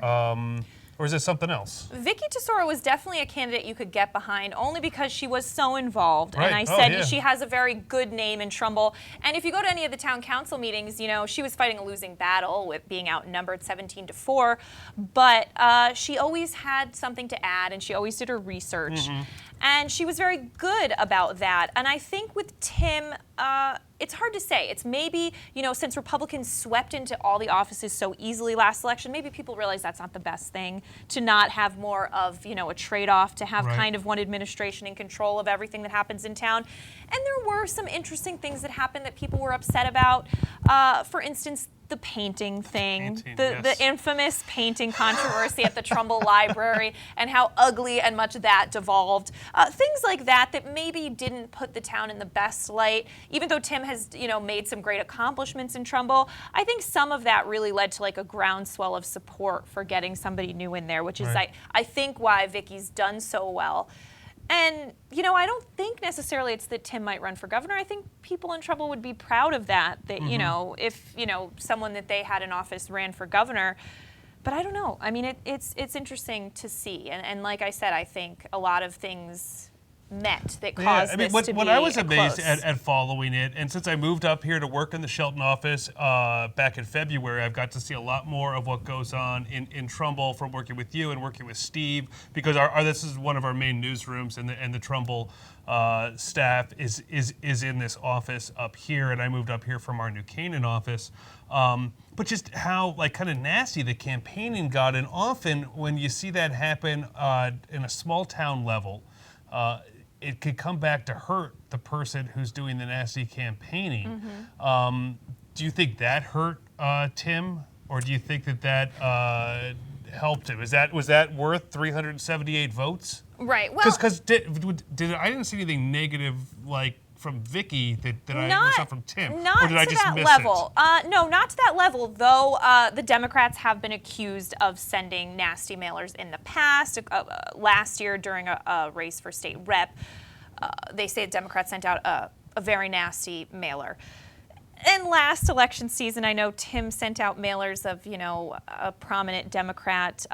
Or is it something else?
Vicky Tesoro was definitely a candidate you could get behind, only because she was so involved.
Right.
And I said she has a very good name in Trumbull. And if you go to any of the town council meetings, she was fighting a losing battle with being outnumbered 17-4. But she always had something to add, and she always did her research. Mm-hmm. And she was very good about that. And I think with Tim, it's hard to say. It's maybe, since Republicans swept into all the offices so easily last election, maybe people realize that's not the best thing, to not have more of, a trade-off, to have kind of one administration in control of everything that happens in town. And there were some interesting things that happened that people were upset about. For instance, the painting thing, the infamous painting controversy at the Trumbull Library, and how ugly and much that devolved. Things like that maybe didn't put the town in the best light. Even though Tim has, made some great accomplishments in Trumbull, I think some of that really led to a groundswell of support for getting somebody new in there, which is, I think, why Vicky's done so well. And, I don't think necessarily it's that Tim might run for governor. I think people in Trumbull would be proud of that, if, someone that they had in office ran for governor. But I don't know. I mean, it's interesting to see. And like I said, I think a lot of things met that caused this to be
what I was amazed
close.
at following it, and since I moved up here to work in the Shelton office back in February, I've got to see a lot more of what goes on in Trumbull from working with you and working with Steve, because this is one of our main newsrooms, and the Trumbull staff is in this office up here, and I moved up here from our New Canaan office. But just how kind of nasty the campaigning got, and often when you see that happen in a small town level, it could come back to hurt the person who's doing the nasty campaigning. Mm-hmm. Do you think that hurt Tim, or do you think that helped him? Was that worth 378 votes?
Right. Well,
because I didn't see anything negative from Vicky that I saw from Tim.
Not
or did I just
that
miss
level.
It?
No, not to that level, though the Democrats have been accused of sending nasty mailers in the past. Last year during a race for state rep, they say Democrats sent out a very nasty mailer. In last election season, I know Tim sent out mailers of, a prominent Democrat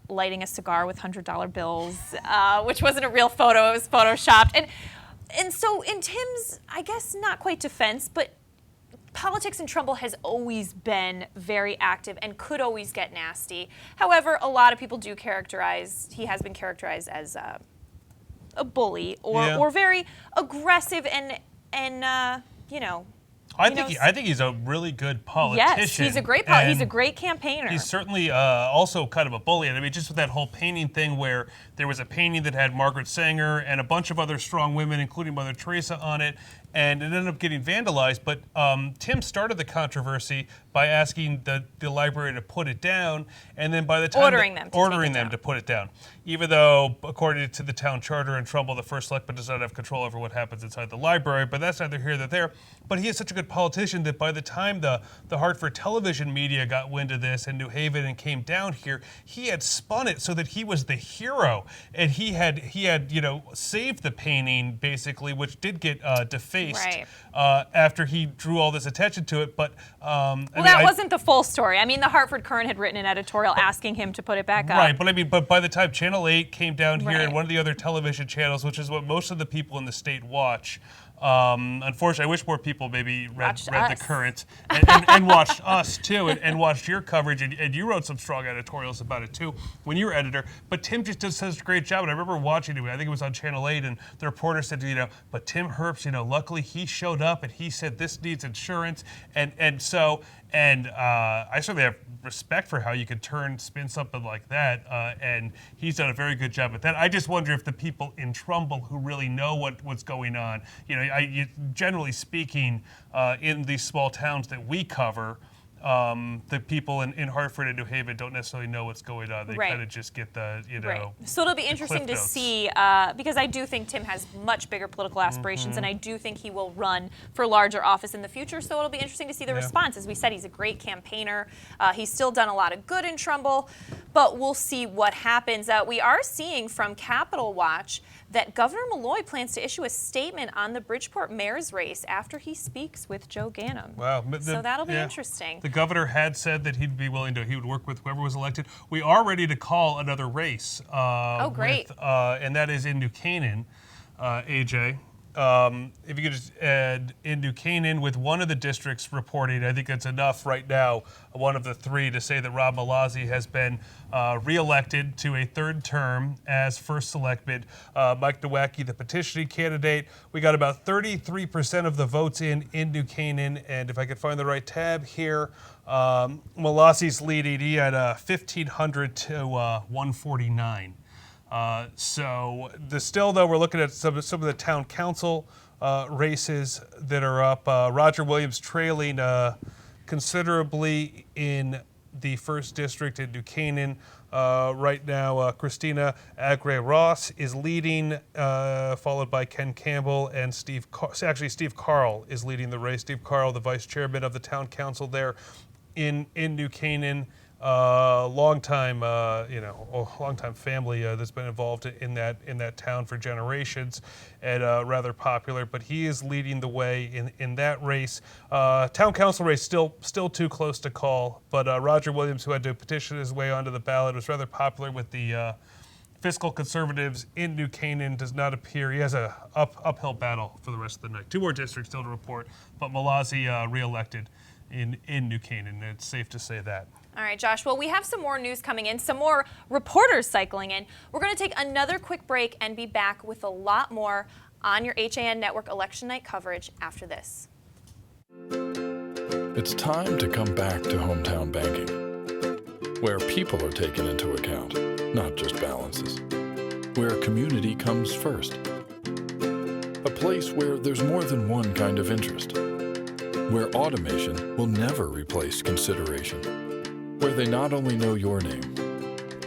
lighting a cigar with $100 bills, which wasn't a real photo, it was photoshopped. And so in Tim's, I guess not quite defense, but politics in Trumbull has always been very active and could always get nasty. However, a lot of people he has been characterized as a bully or very aggressive and
I think he's a really good politician.
Yes, he's a great he's a great campaigner.
He's certainly also kind of a bully. And I mean, just with that whole painting thing where there was a painting that had Margaret Sanger and a bunch of other strong women, including Mother Teresa, on it, and it ended up getting vandalized. But Tim started the controversy by asking the library to put it down, and then by the time ordering them to put it down. Even though, according to the town charter in Trumbull, the first selectman does not have control over what happens inside the library, but that's neither here nor there. But he is such a good politician that by the time the Hartford television media got wind of this in New Haven and came down here, he had spun it so that he was the hero, and he had saved the painting basically, which did get defaced after he drew all this attention to it. But
that wasn't the full story. I mean, the Hartford Courant had written an editorial asking him to put it back up.
Right, but by the time Channel 8 came down here and one of the other television channels, which is what most of the people in the state watch, Unfortunately, I wish more people maybe read the
us.
Current and watched us too, and watched your coverage. And you wrote some strong editorials about it too when you were editor. But Tim just does such a great job. And I remember watching it. I think it was on Channel 8, and the reporter said, but Tim Herbst, luckily he showed up and he said this needs insurance, and I certainly have respect for how you could spin something like that, and he's done a very good job at that. I just wonder if the people in Trumbull who really know what's going on, generally speaking, in these small towns that we cover, the people in Hartford and New Haven don't necessarily know what's going on. They kind of just get the,
Right. So it'll be interesting to see, because I do think Tim has much bigger political aspirations, and I do think he will run for larger office in the future. So it'll be interesting to see the response. As we said, he's a great campaigner. He's still done a lot of good in Trumbull, but we'll see what happens. We are seeing from Capitol Watch that Governor Malloy plans to issue a statement on the Bridgeport mayor's race after he speaks with Joe Ganim.
Wow.
So that'll be interesting.
The governor had said that he'd be willing to, he would work with whoever was elected. We are ready to call another race.
Great.
And that is in New Canaan, AJ. If you could just add in New Canaan with one of the districts reporting, I think that's enough right now, one of the three, to say that Rob Malazzi has been reelected to a third term as first selectman. Mike Nowacki, the petitioning candidate, we got about 33% of the votes in New Canaan, and if I could find the right tab here, Malazzi's leading. He had 1,500 to 149. Still though, we're looking at some of the town council races that are up. Roger Williams trailing considerably in the first district in New Canaan. Right now, Christina Agre-Ross is leading, followed by Ken Campbell and Steve Carl is leading the race. Steve Carl, the vice chairman of the town council there in New Canaan. Longtime family that's been involved in that town for generations, and rather popular. But he is leading the way in that race. Town council race still too close to call. But Roger Williams, who had to petition his way onto the ballot, was rather popular with the fiscal conservatives in New Canaan. Does not appear he has a uphill battle for the rest of the night. Two more districts still to report, but Malazzi reelected in New Canaan. It's safe to say that.
All right, Josh. Well, we have some more news coming in, some more reporters cycling in. We're going to take another quick break and be back with a lot more on your HAN Network election night coverage after this.
It's time to come back to hometown banking, where people are taken into account, not just balances, where community comes first, a place where there's more than one kind of interest, where automation will never replace consideration, where they not only know your name,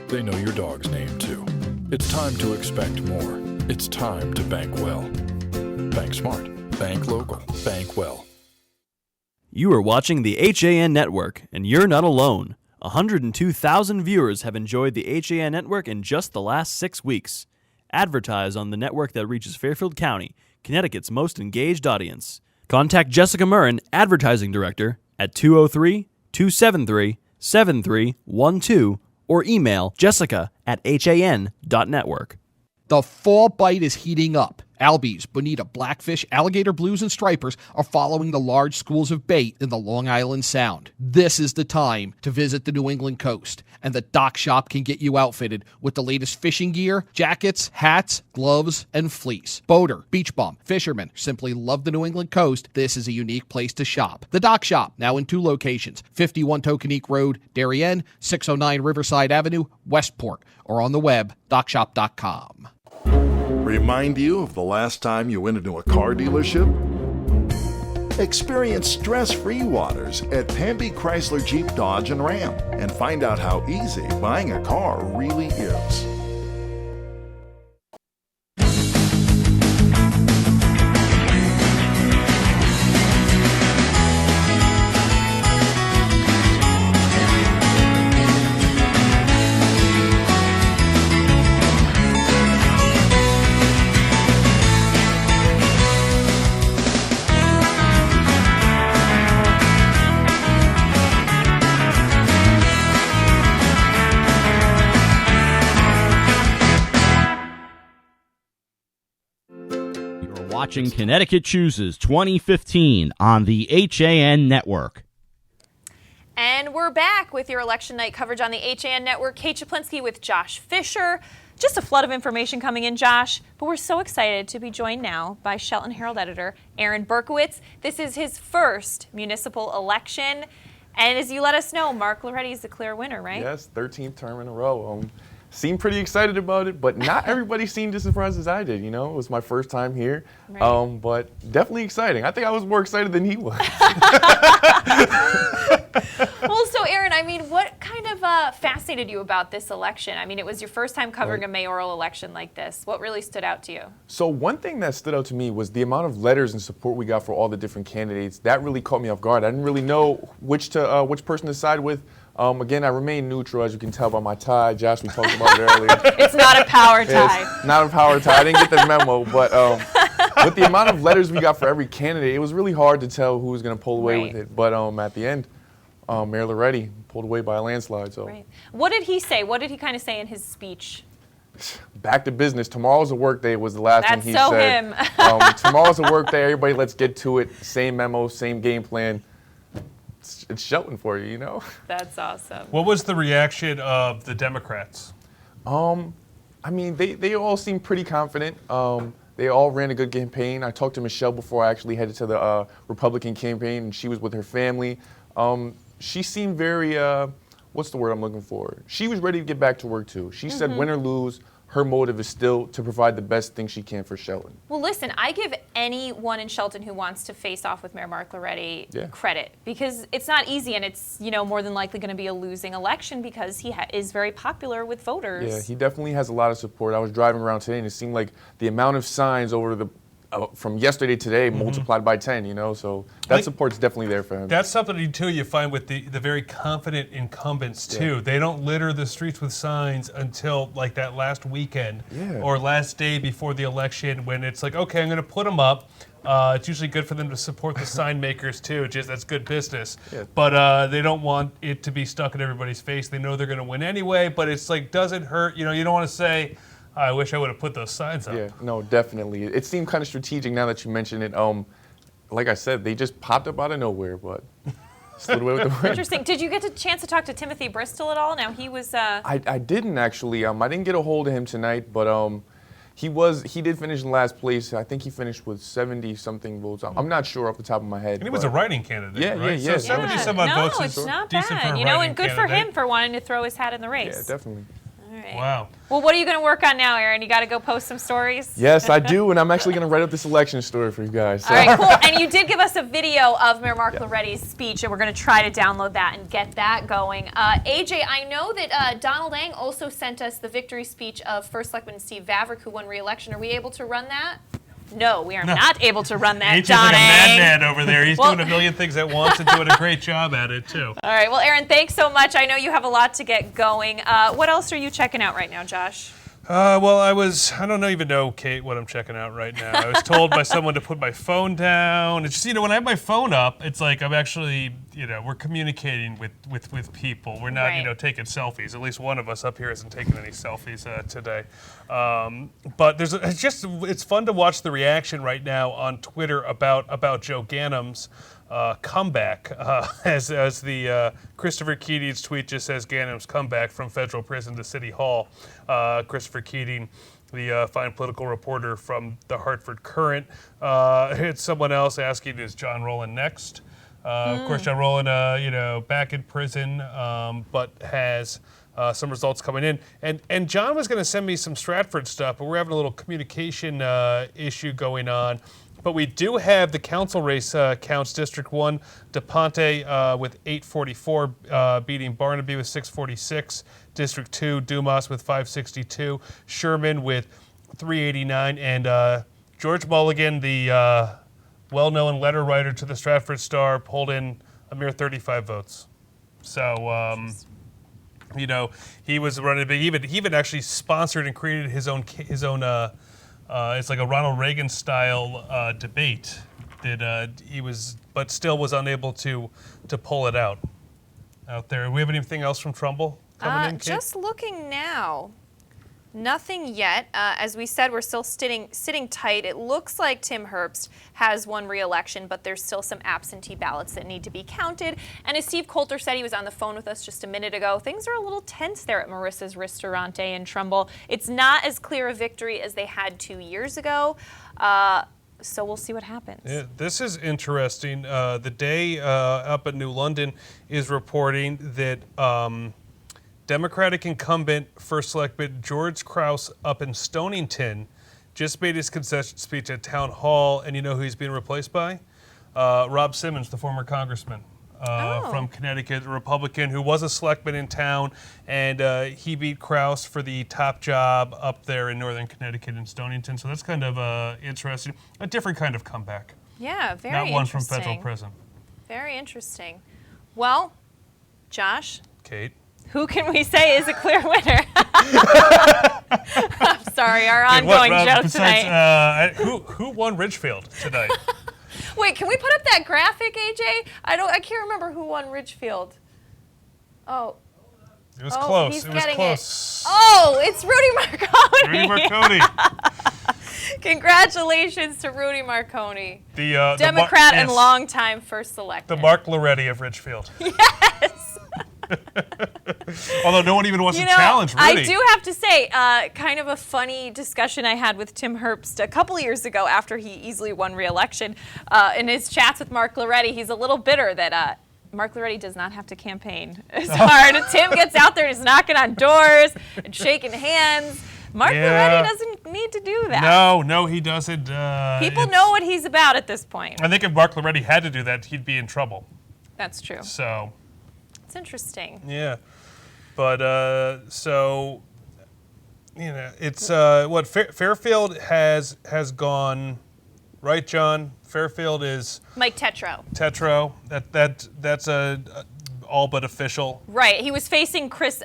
they know your dog's name too. It's time to expect more. It's time to bank well. Bank smart. Bank local. Bank well.
You are watching the HAN Network, and you're not alone. 102,000 viewers have enjoyed the HAN Network in just the last 6 weeks. Advertise on the network that reaches Fairfield County, Connecticut's most engaged audience. Contact Jessica Murrin, Advertising Director, at 203-273-7312 or email jessica@han.network.
The fall bite is heating up. Albies, bonita, blackfish, alligator blues, and stripers are following the large schools of bait in the Long Island Sound. This is the time to visit the New England coast, and the Dock Shop can get you outfitted with the latest fishing gear, jackets, hats, gloves, and fleece. Boater, beach bum, fishermen simply love the New England coast. This is a unique place to shop. The Dock Shop, now in 2 locations, 51 Tokenique Road, Darien, 609 Riverside Avenue, Westport, or on the web, dockshop.com.
Remind you of the last time you went into a car dealership? Experience stress-free waters at Pamby Chrysler Jeep Dodge and Ram and find out how easy buying a car really is.
watching Connecticut Chooses 2015 on the HAN Network.
And we're back with your election night coverage on the HAN Network. Kate Czaplinski with Josh Fisher. Just a flood of information coming in, Josh. But we're so excited to be joined now by Shelton Herald editor Aaron Berkowitz. This is his first municipal election. And as you let us know, Mark Loretti is the clear winner, right?
Yes, 13th term in a row. Seemed pretty excited about it, but not everybody seemed as surprised as I did. You know, it was my first time here,
right.
But definitely exciting. I think I was more excited than he was.
Well, so Aaron, I mean, what kind of fascinated you about this election? I mean, it was your first time covering a mayoral election like this. What really stood out to you?
So one thing that stood out to me was the amount of letters and support we got for all the different candidates. That really caught me off guard. I didn't really know which person to side with. Again, I remain neutral, as you can tell by my tie. Josh, we talked about it earlier.
It's not a power tie.
It's not a power tie. I didn't get the memo, but with the amount of letters we got for every candidate, it was really hard to tell who was going to pull away with it. But at the end, Mayor Loretti pulled away by a landslide. So.
Right. What did he say? What did he kind of say in his speech?
Back to business. Tomorrow's a work day was the last thing he
That's so
said.
him.
Tomorrow's a work day. Everybody, let's get to it. Same memo, same game plan. It's Shelton for you, you know?
That's awesome.
What was the reaction of the Democrats?
I mean, they all seem pretty confident. They all ran a good campaign. I talked to Michelle before I actually headed to the Republican campaign, and she was with her family. She seemed very, what's the word I'm looking for? She was ready to get back to work, too. She said win or lose, her motive is still to provide the best thing she can for Shelton.
Well, listen, I give anyone in Shelton who wants to face off with Mayor Mark Loretti credit, because it's not easy, and it's more than likely going to be a losing election because he is very popular with voters.
Yeah, he definitely has a lot of support. I was driving around today, and it seemed like the amount of signs over the from yesterday to today multiplied by 10, so that support's definitely there for him.
That's something, too, you find with the very confident incumbents, too. They don't litter the streets with signs until, like, that last weekend or last day before the election when it's like, okay, I'm going to put them up. It's usually good for them to support the sign makers, too. Just that's good business. Yeah. But they don't want it to be stuck in everybody's face. They know they're going to win anyway, but it's like, does it hurt? You don't want to say, I wish I would have put those signs up.
Yeah, no, definitely. It seemed kind of strategic now that you mention it. Like I said, they just popped up out of nowhere, but slid away with the win.
Interesting. Did you get a chance to talk to Timothy Bristol at all? Now, he was...
I didn't, actually. I didn't get a hold of him tonight, but he did finish in last place. I think he finished with 70-something votes. I'm not sure off the top of my head.
And he was a writing candidate, right?
Yeah.
So 70-some-odd votes is
it's not
decent
bad.
for a writing
And good
candidate.
for him for wanting to throw his hat in the race.
Yeah, definitely.
All right.
Wow.
Well, what are you going to work on now, Aaron? You got to go post some stories?
Yes, I do, and I'm actually going to write up this election story for you guys. So.
All right, cool. And you did give us a video of Mayor Mark Loretti's speech, and we're going to try to download that and get that going. AJ, I know that Donald Ang also sent us the victory speech of First Selectman Steve Vavrick, who won re-election. Are we able to run that? No, we are not able to run that,
AJ's
Don
like a
Ang.
madman over there. He's doing a million things at once and doing a great job at it, too.
All right. Well, Aaron, thanks so much. I know you have a lot to get going. What else are you checking out right now, Josh?
Well, I don't even know, Kate, what I'm checking out right now. I was told by someone to put my phone down. It's just, when I have my phone up, it's like I'm actually, we're communicating with people. We're not, taking selfies. At least one of us up here isn't taking any selfies today. But it's fun to watch the reaction right now on Twitter about Joe Ganem's comeback, as the Christopher Keating's tweet just says Ganem's comeback from federal prison to City Hall. Christopher Keating, the fine political reporter from the Hartford Courant, it's someone else asking, is John Rowland next? Of course, John Rowland, back in prison, but has some results coming in. And John was going to send me some Stratford stuff, but we're having a little communication issue going on. But we do have the council race counts. District 1, DePonte with 844, beating Barnaby with 646. District 2, Dumas with 562. Sherman with 389. And George Mulligan, the well-known letter writer to the Stratford Star, pulled in a mere 35 votes. So, he was running big. He even actually sponsored and created his own it's like a Ronald Reagan style debate that he was, but still was unable to pull it out there. Do we have anything else from Trumbull coming in, Kate?
Just looking now. Nothing yet. As we said, we're still sitting tight. It looks like Tim Herbst has won re-election, but there's still some absentee ballots that need to be counted. And as Steve Coulter said, he was on the phone with us just a minute ago, things are a little tense there at Marissa's Ristorante in Trumbull. It's not as clear a victory as they had 2 years ago. So we'll see what happens.
Yeah, this is interesting. The Day up at New London is reporting that Democratic incumbent First Selectman George Krause up in Stonington just made his concession speech at Town Hall, and you know who he's being replaced by? Rob Simmons, the former congressman from Connecticut, a Republican who was a selectman in town, and he beat Krause for the top job up there in northern Connecticut in Stonington. So that's kind of interesting. A different kind of comeback.
Yeah, very
Not one
interesting.
from federal prison.
Very interesting. Well, Josh.
Kate.
Who can we say is a clear winner? I'm sorry, our ongoing joke tonight.
Who won Ridgefield tonight?
Wait, can we put up that graphic, AJ? I can't remember who won Ridgefield. Oh.
It was close.
He's
it was
getting
close.
It. Oh, it's Rudy Marconi.
Rudy Marconi.
Congratulations to Rudy Marconi.
The
Democrat and longtime first selectman.
The Mark Loretti of Ridgefield.
Yes.
Although no one even wants to challenge Rudy.
I do have to say, kind of a funny discussion I had with Tim Herbst a couple years ago after he easily won re-election. In his chats with Mark Loretti, he's a little bitter that Mark Loretti does not have to campaign as hard. Tim gets out there and he's knocking on doors and shaking hands. Mark Loretti doesn't need to do that.
No, he doesn't.
People know what he's about at this point.
I think if Mark Loretti had to do that, he'd be in trouble.
That's true.
So...
It's interesting.
Yeah, but so it's what Fairfield has gone, right, John? Fairfield is
Mike Tetreault.
That's all but official.
Right. He was facing Chris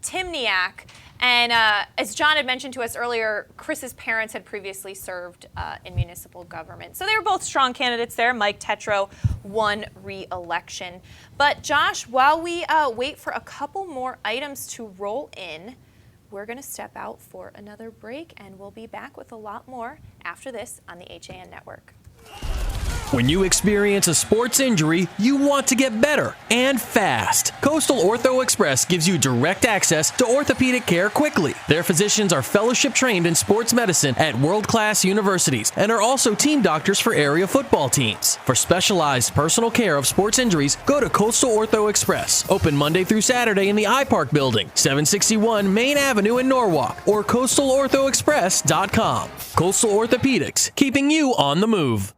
Timniak. And as John had mentioned to us earlier, Chris's parents had previously served in municipal government. So they were both strong candidates there. Mike Tetreault won re-election. But Josh, while we wait for a couple more items to roll in, we're going to step out for another break, and we'll be back with a lot more after this on the HAN Network.
When you experience a sports injury, you want to get better and fast. Coastal Ortho Express gives you direct access to orthopedic care quickly. Their physicians are fellowship trained in sports medicine at world-class universities and are also team doctors for area football teams. For specialized personal care of sports injuries, go to Coastal Ortho Express. Open Monday through Saturday in the iPark building, 761 Main Avenue in Norwalk, or coastalorthoexpress.com. Coastal Orthopedics, keeping you on the move.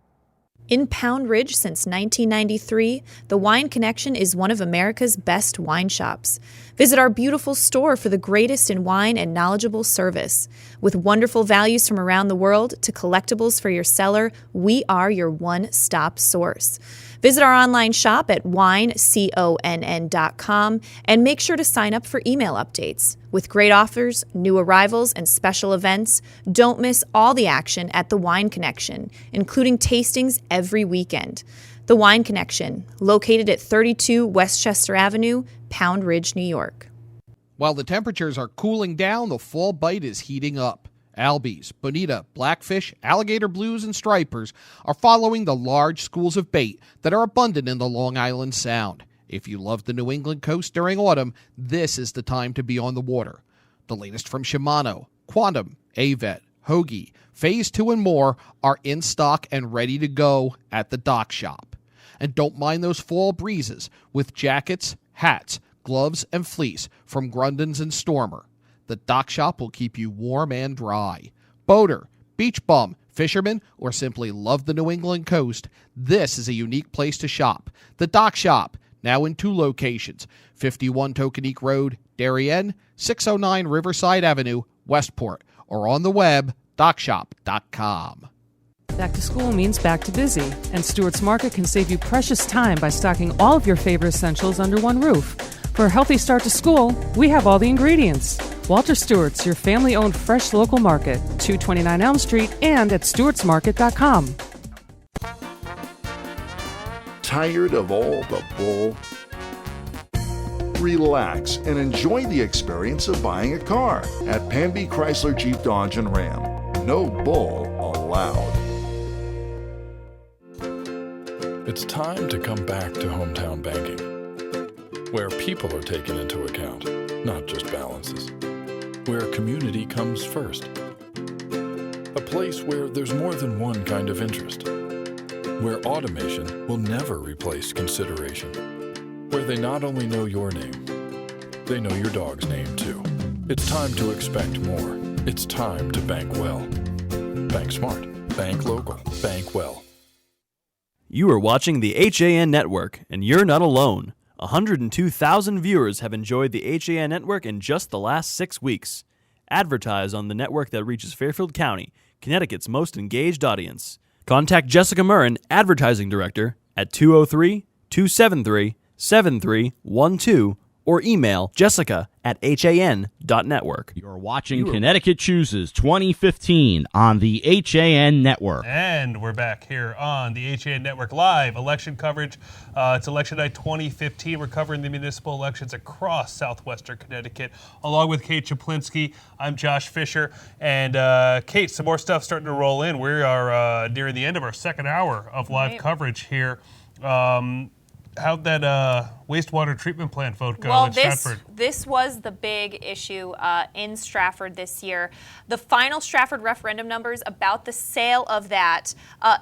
In Pound Ridge since 1993, the Wine Connection is one of America's best wine shops. Visit our beautiful store for the greatest in wine and knowledgeable service. With wonderful values from around the world to collectibles for your cellar, we are your one-stop source. Visit our online shop at wineconn.com and make sure to sign up for email updates. With great offers, new arrivals, and special events, don't miss all the action at the Wine Connection, including tastings every weekend. The Wine Connection, located at 32 Westchester Avenue, Pound Ridge, New York.
While the temperatures are cooling down, the fall bite is heating up. Albies, bonita, blackfish, alligator blues, and stripers are following the large schools of bait that are abundant in the Long Island Sound. If you love the New England coast during autumn, this is the time to be on the water. The latest from Shimano, Quantum, Avet, Hoagie, Phase 2 and more are in stock and ready to go at the dock shop. And don't mind those fall breezes with jackets, hats, gloves, and fleece from Grundens and Stormer. The dock shop will keep you warm and dry. Boater, beach bum, fisherman, or simply love the New England coast, this is a unique place to shop. The Dock Shop, now in 2 locations, 51 Tokenique Road, Darien, 609 Riverside Avenue, Westport, or on the web, dockshop.com.
Back to school means back to busy, and Stewart's Market can save you precious time by stocking all of your favorite essentials under one roof. For a healthy start to school, we have all the ingredients. Walter Stewart's, your family-owned fresh local market, 229 Elm Street and at stewartsmarket.com.
Tired of all the bull? relax, and enjoy the experience of buying a car at Pamby Chrysler Jeep Dodge and Ram. No bull allowed.
It's time to come back to hometown banking, where people are taken into account, not just balances, where community comes first, a place where there's more than one kind of interest, where automation will never replace consideration, where they not only know your name, they know your dog's name too. It's time to expect more. It's time to bank well. Bank smart. Bank local. Bank well.
You are watching the HAN Network, and you're not alone. 102,000 viewers have enjoyed the HAN Network in just the last 6 weeks. Advertise on the network that reaches Fairfield County, Connecticut's most engaged audience. Contact Jessica Murrin, Advertising Director, at 203-273-7312 or email jessica@han.network.
You're watching Connecticut Chooses 2015 on the HAN Network.
And we're back here on the HAN Network live election coverage. It's election night 2015. We're covering the municipal elections across Southwestern Connecticut, along with Kate Czaplinski. I'm Josh Fisher. And Kate, some more stuff starting to roll in. We are nearing the end of our second hour of live coverage here. How'd that wastewater treatment plant vote go in Stratford?
This was the big issue in Stratford this year. The final Stratford referendum numbers about the sale of that,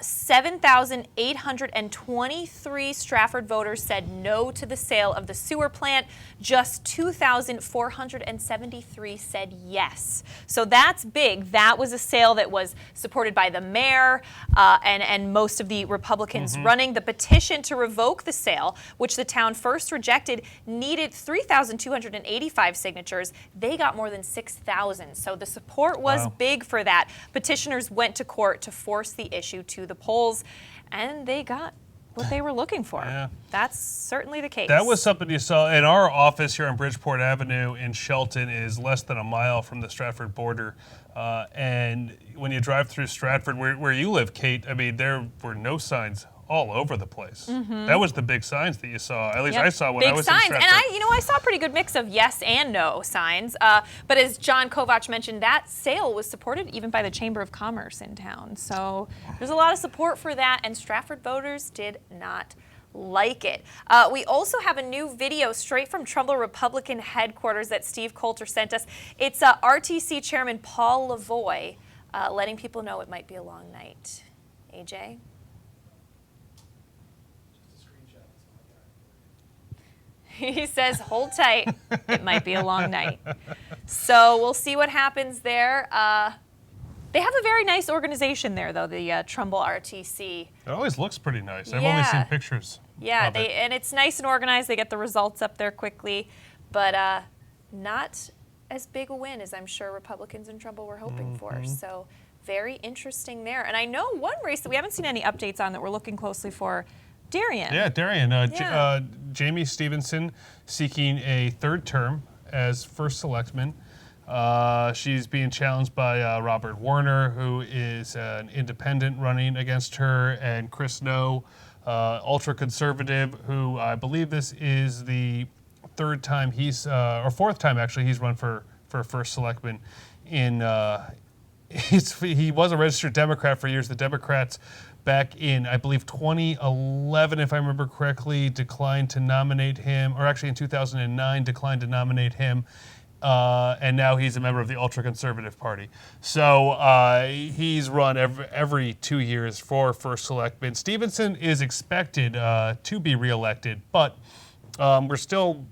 7,823 Stratford voters said no to the sale of the sewer plant. Just 2,473 said yes. So that's big. That was a sale that was supported by the mayor and most of the Republicans running. The petition to revoke the sale, which the town first rejected, needed 3,285 signatures. They got more than 6,000. So the support was big for that. Petitioners went to court to force the issue to the polls, and they got what they were looking for. Yeah. That's certainly the case.
That was something you saw in our office here on Bridgeport Avenue in Shelton. Is less than a mile from the Stratford border. And when you drive through Stratford, where you live, Kate, I mean, there were no signs all over the place. That was the big signs that you saw. At least I saw when I was in Stratford.
And I saw a pretty good mix of yes and no signs. But as John Kovach mentioned, that sale was supported even by the Chamber of Commerce in town. So there's a lot of support for that, and Stratford voters did not like it. We also have a new video straight from Trumbull Republican headquarters that Steve Coulter sent us. It's RTC Chairman Paul Lavoie letting people know it might be a long night. AJ? He says, hold tight. It might be a long night. So we'll see what happens there. They have a very nice organization there, though, the Trumbull RTC.
It always looks pretty nice. I've only seen pictures.
Yeah, and it's nice and organized. They get the results up there quickly, but not as big a win as I'm sure Republicans in Trumbull were hoping for. So very interesting there. And I know one race that we haven't seen any updates on that we're looking closely for, Darien.
Yeah, Darien. Jamie Stevenson seeking a third term as first selectman. She's being challenged by Robert Warner, who is an independent running against her, and Chris No, ultra-conservative, who I believe this is the third time or fourth time actually, he's run for first selectman. He was a registered Democrat for years. The Democrats back in, I believe, 2011, if I remember correctly, declined to nominate him, or actually in 2009, declined to nominate him. And now he's a member of the ultra-conservative party. So he's run every 2 years for first selectman. Stevenson is expected to be reelected, but we're still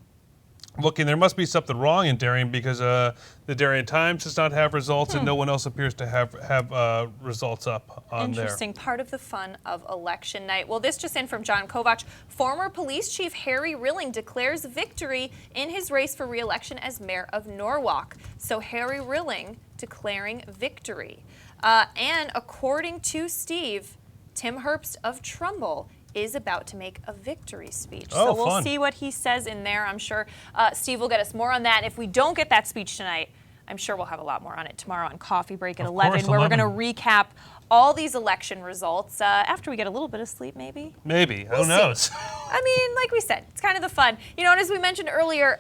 looking. There must be something wrong in Darien because the Darien Times does not have results, and no one else appears to have results up on there.
Interesting. Part of the fun of election night. Well, this just in from John Kovach. Former police chief Harry Rilling declares victory in his race for re-election as mayor of Norwalk. So Harry Rilling declaring victory. And according to Steve, Tim Herbst of Trumbull is about to make a victory speech. So we'll see what he says in there. I'm sure Steve will get us more on that. If we don't get that speech tonight, I'm sure we'll have a lot more on it tomorrow on Coffee Break at
Of
11,
course,
where
11.
we're going to recap all these election results after we get a little bit of sleep, maybe.
Maybe.
We'll
Who knows?
see. I mean, like we said, it's kind of the fun. You know, and as we mentioned earlier,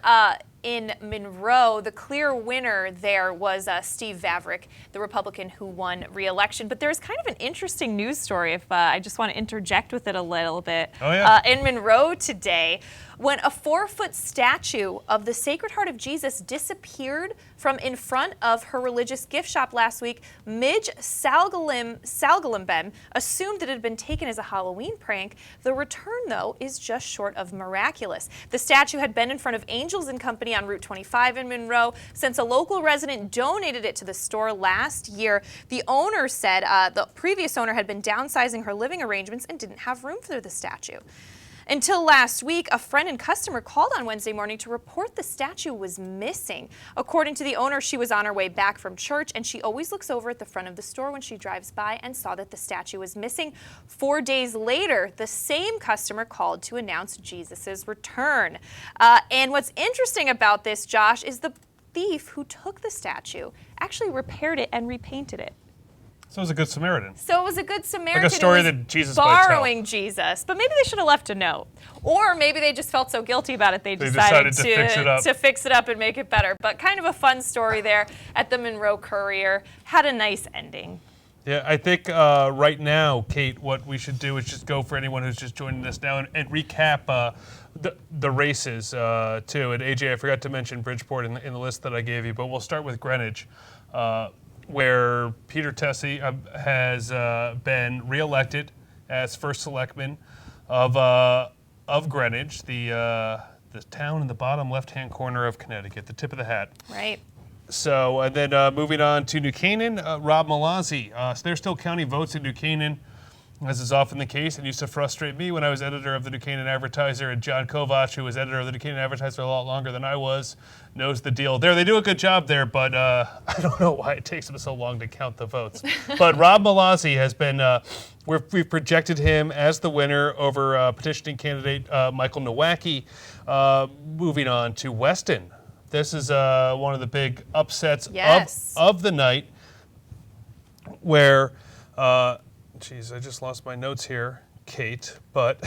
in Monroe, the clear winner there was Steve Vavrick, the Republican who won re-election. But there's kind of an interesting news story, if I just want to interject with it a little bit.
Oh, yeah.
In Monroe today, when a 4-foot statue of the Sacred Heart of Jesus disappeared from in front of her religious gift shop last week, Midge Salgalimben assumed that it had been taken as a Halloween prank. The return, though, is just short of miraculous. The statue had been in front of Angels and Company on Route 25 in Monroe since a local resident donated it to the store last year. The owner said the previous owner had been downsizing her living arrangements and didn't have room for the statue. Until last week, a friend and customer called on Wednesday morning to report the statue was missing. According to the owner, she was on her way back from church, and she always looks over at the front of the store when she drives by and saw that the statue was missing. 4 days later, the same customer called to announce Jesus' return. And what's interesting about this, Josh, is the thief who took the statue actually repaired it and repainted it.
So it was a good Samaritan.
So it was a good Samaritan.
Like a story
who was
that Jesus might tell.
borrowing Jesus. But maybe they should have left a note. Or maybe they just felt so guilty about it they
decided
decided
to
fix it up and make it better. But kind of a fun story there at the Monroe Courier. Had a nice ending.
Yeah, I think right now, Kate, what we should do is just go for anyone who's just joining us now and recap the races, too. And AJ, I forgot to mention Bridgeport in the list that I gave you, but we'll start with Greenwich, where Peter Tessie has been reelected as first selectman of Greenwich, the town in the bottom left-hand corner of Connecticut, the tip of the hat.
Right.
So, and then moving on to New Canaan, Rob Malazzi. So there's still counting votes in New Canaan, as is often the case, and used to frustrate me when I was editor of the New Canaan Advertiser, and John Kovach, who was editor of the New Canaan Advertiser a lot longer than I was, knows the deal there. They do a good job there, but I don't know why it takes them so long to count the votes. But Rob Malazzi has been, we've projected him as the winner over petitioning candidate Michael Nowacki. Moving on to Weston. This is one of the big upsets of the night, where, geez, I just lost my notes here, Kate, but,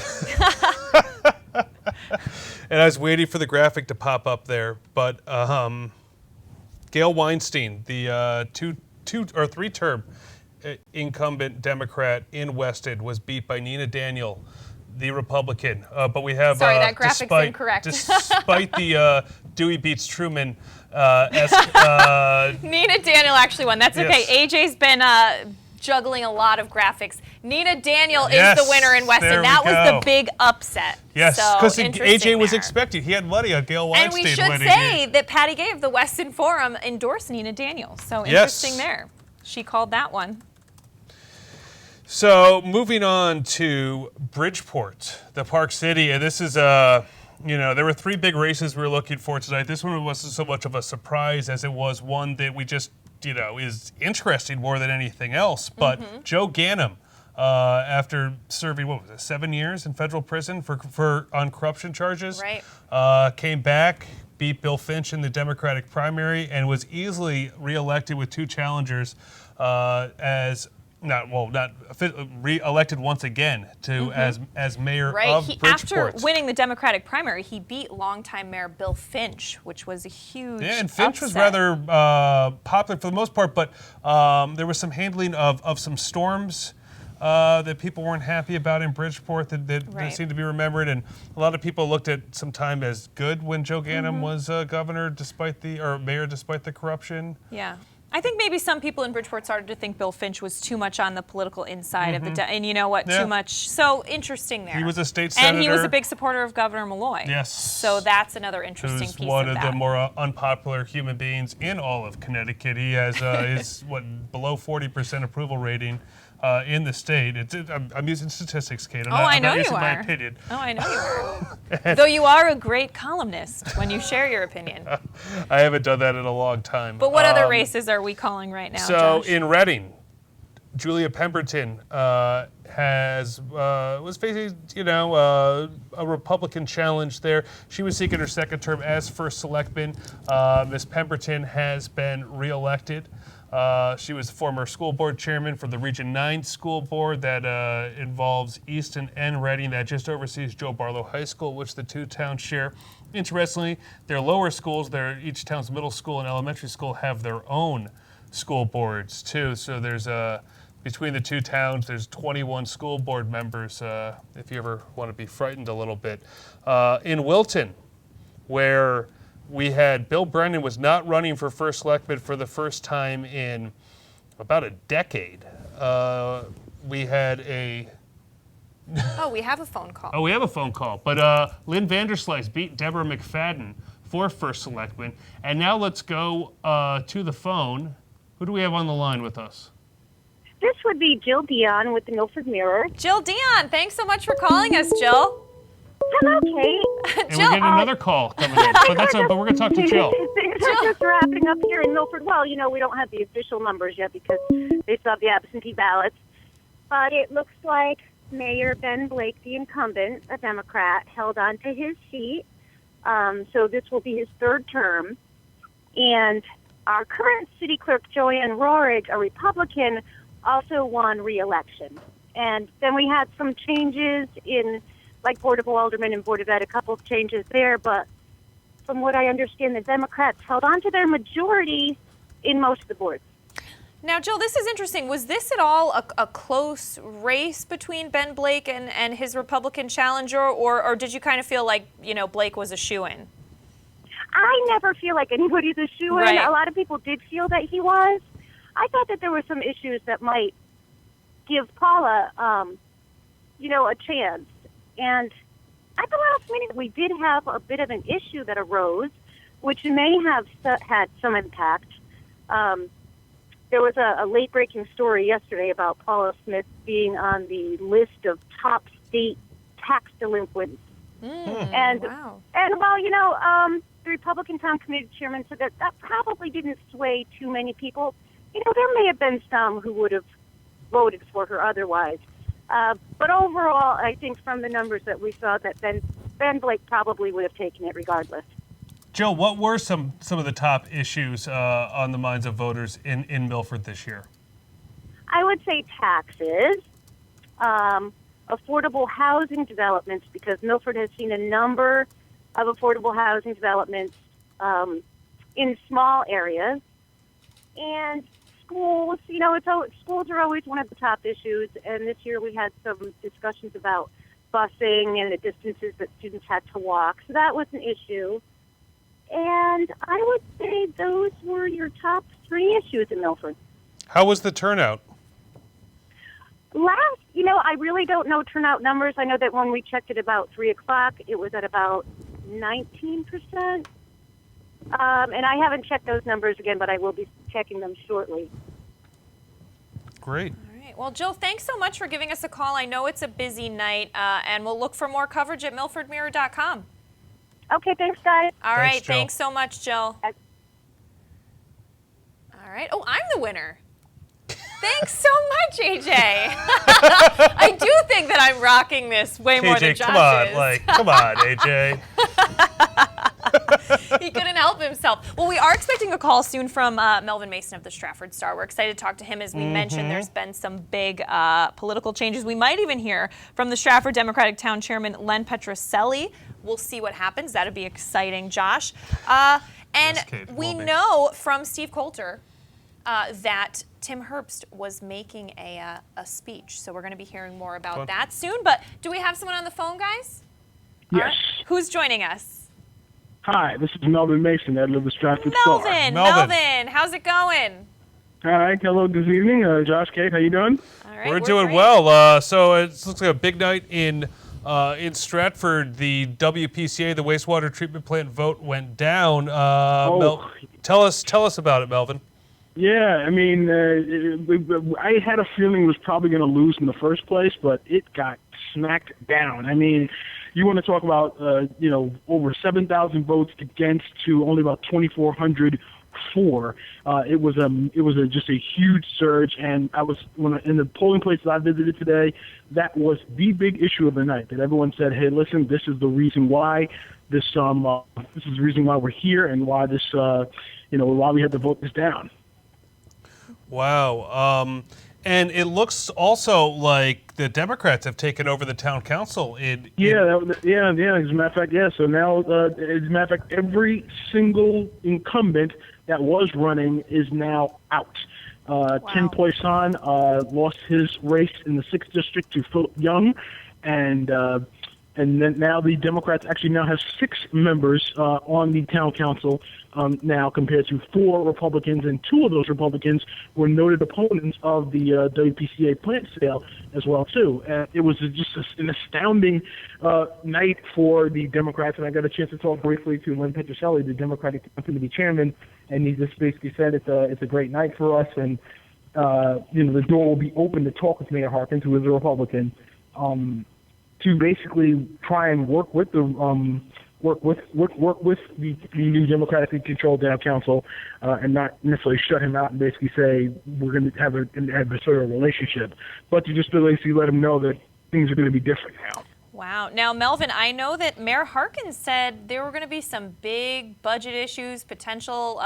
and I was waiting for the graphic to pop up there, but Gail Weinstein, the two or three-term incumbent Democrat in Weston, was beat by Nina Daniel, the Republican. But we have,
sorry, that graphic's incorrect.
Despite the Dewey beats Truman,
Nina Daniel actually won. That's okay.
Yes.
AJ's been juggling a lot of graphics. Nina Daniel is the winner in Weston. That was the big upset.
Yes, because AJ was
there.
expecting. He had money on Gail Weinstein.
And we should say that Patty Gay of the Weston Forum endorsed Nina Daniel. So interesting there. She called that one.
So moving on to Bridgeport, the Park City, and this is there were three big races we were looking for tonight. This one wasn't so much of a surprise as it was one that we just, is interesting more than anything else. But Joe Ganim, after serving, 7 years in federal prison on corruption charges, came back, beat Bill Finch in the Democratic primary, and was easily reelected with two challengers re-elected once again to as mayor of Bridgeport.
After winning the Democratic primary, he beat longtime Mayor Bill Finch, which was a huge
and Finch
upset.
was rather popular for the most part, but there was some handling of some storms that people weren't happy about in Bridgeport that seemed to be remembered, and a lot of people looked at some time as good when Joe Ganim was governor mayor despite the corruption.
Yeah. I think maybe some people in Bridgeport started to think Bill Finch was too much on the political inside of the, and you know what, too much. So interesting there.
He was a state senator.
And he was a big supporter of Governor Malloy.
Yes.
So that's another interesting piece of that.
He was one of the more unpopular human beings in all of Connecticut. He has below 40% approval rating in the state. I'm using statistics, Kate. I'm not using my opinion.
Oh, I know you are. Though you are a great columnist when you share your opinion.
I haven't done that in a long time.
But what other races are we calling right now,
So
Josh?
in Reading, Julia Pemberton was facing, a Republican challenge there. She was seeking her second term as first selectman. Ms. Pemberton has been reelected. She was former school board chairman for the Region 9 school board that involves Easton and Reading, that just oversees Joe Barlow High School, which the two towns share. Interestingly, their lower schools, each town's middle school and elementary school, have their own school boards too. So there's between the two towns, there's 21 school board members, if you ever want to be frightened a little bit. In Wilton, where we had Bill Brennan was not running for first selectman for the first time in about a decade. We had a...
Oh, we have a phone call.
Oh, we have a phone call. But Lynn Vanderslice beat Deborah McFadden for first selectman. And now let's go to the phone. Who do we have on the line with us?
This would be Jill Dion with the Milford Mirror.
Jill Dion, thanks so much for calling us, Jill.
Hello, Kate.
And we're getting another call coming in, but we're going to talk to Jill.
Things are just wrapping up here in Milford. Well, we don't have the official numbers yet because they still have the absentee ballots. But it looks like Mayor Ben Blake, the incumbent, a Democrat, held on to his seat. So this will be his third term. And our current city clerk, Joanne Rorig, a Republican, also won re-election. And then we had some changes in, like, Board of Aldermen and Board of Ed, a couple of changes there. But from what I understand, the Democrats held on to their majority in most of the boards.
Now, Jill, this is interesting. Was this at all a close race between Ben Blake and his Republican challenger, or did you kind of feel like, Blake was a shoo-in?
I never feel like anybody's a shoo-in.
Right.
A lot of people did feel that he was. I thought that there were some issues that might give Paula, a chance. And at the last minute, we did have a bit of an issue that arose, which may have had some impact. There was a late-breaking story yesterday about Paula Smith being on the list of top state tax delinquents.
Wow.
And well, the Republican Town Committee chairman said that probably didn't sway too many people. There may have been some who would have voted for her otherwise. But overall, I think from the numbers that we saw, that Ben Blake probably would have taken it regardless.
Jill, what were some of the top issues on the minds of voters in Milford this year?
I would say taxes, affordable housing developments, because Milford has seen a number of affordable housing developments in small areas, and schools. Schools are always one of the top issues, and this year we had some discussions about busing and the distances that students had to walk, so that was an issue. And I would say those were your top three issues in Milford.
How was the turnout?
I really don't know turnout numbers. I know that when we checked at about 3 o'clock, it was at about 19%. And I haven't checked those numbers again, but I will be checking them shortly.
Great.
All right. Well, Jill, thanks so much for giving us a call. I know it's a busy night, and we'll look for more coverage at milfordmirror.com.
Okay, thanks, guys.
All right,
Jill.
thanks so much, Jill. All right. Oh, I'm the winner. Thanks so much, AJ. I do think that I'm rocking this way more than Josh is.
Come on, AJ.
He couldn't help himself. Well, we are expecting a call soon from Melvin Mason of the Stratford Star. We're excited to talk to him. As we mentioned, there's been some big political changes. We might even hear from the Stratford Democratic Town Chairman Len Petroselli. We'll see what happens. That'll be exciting, Josh. And we know from Steve Coulter that Tim Herbst was making a speech. So we're going to be hearing more about that soon. But do we have someone on the phone, guys?
Yes.
Right. Who's joining us?
Hi, this is Melvin Mason, editor of the Stratford Star.
Melvin, how's it going?
All right, hello, good evening. Josh, Kate, how you doing?
All right,
we're doing well. So it looks like a big night in Stratford. The WPCA, the wastewater treatment plant vote went down. Tell us about it, Melvin.
Yeah, I mean, I had a feeling it was probably going to lose in the first place, but it got smacked down. I mean, you want to talk about, over 7,000 votes against to only about 2,400 before. It was just a huge surge, and in the polling places I visited today, that was the big issue of the night. That everyone said, "Hey, listen, this is the reason why this is the reason why we're here, and why why we had to vote this down."
Wow. And it looks also like the Democrats have taken over the town council.
As a matter of fact, yeah. So now, as a matter of fact, every single incumbent that was running is now out. Ken Poisson lost his race in the 6th district to Philip Young, and then now the Democrats actually now have 6 members on the town council now, compared to 4 Republicans, and 2 of those Republicans were noted opponents of the WPCA plant sale as well too. And it was just an astounding night for the Democrats, and I got a chance to talk briefly to Lynn Petrocelli, the Democratic Committee chairman, and he just basically said it's a great night for us, and the door will be open to talk with Mayor Harkins, who is a Republican, to basically try and work with the new democratically controlled town council, and not necessarily shut him out and basically say we're going to have a sort of relationship, but to just basically let him know that things are going to be different now.
Wow. Now, Melvin, I know that Mayor Harkins said there were going to be some big budget issues, potential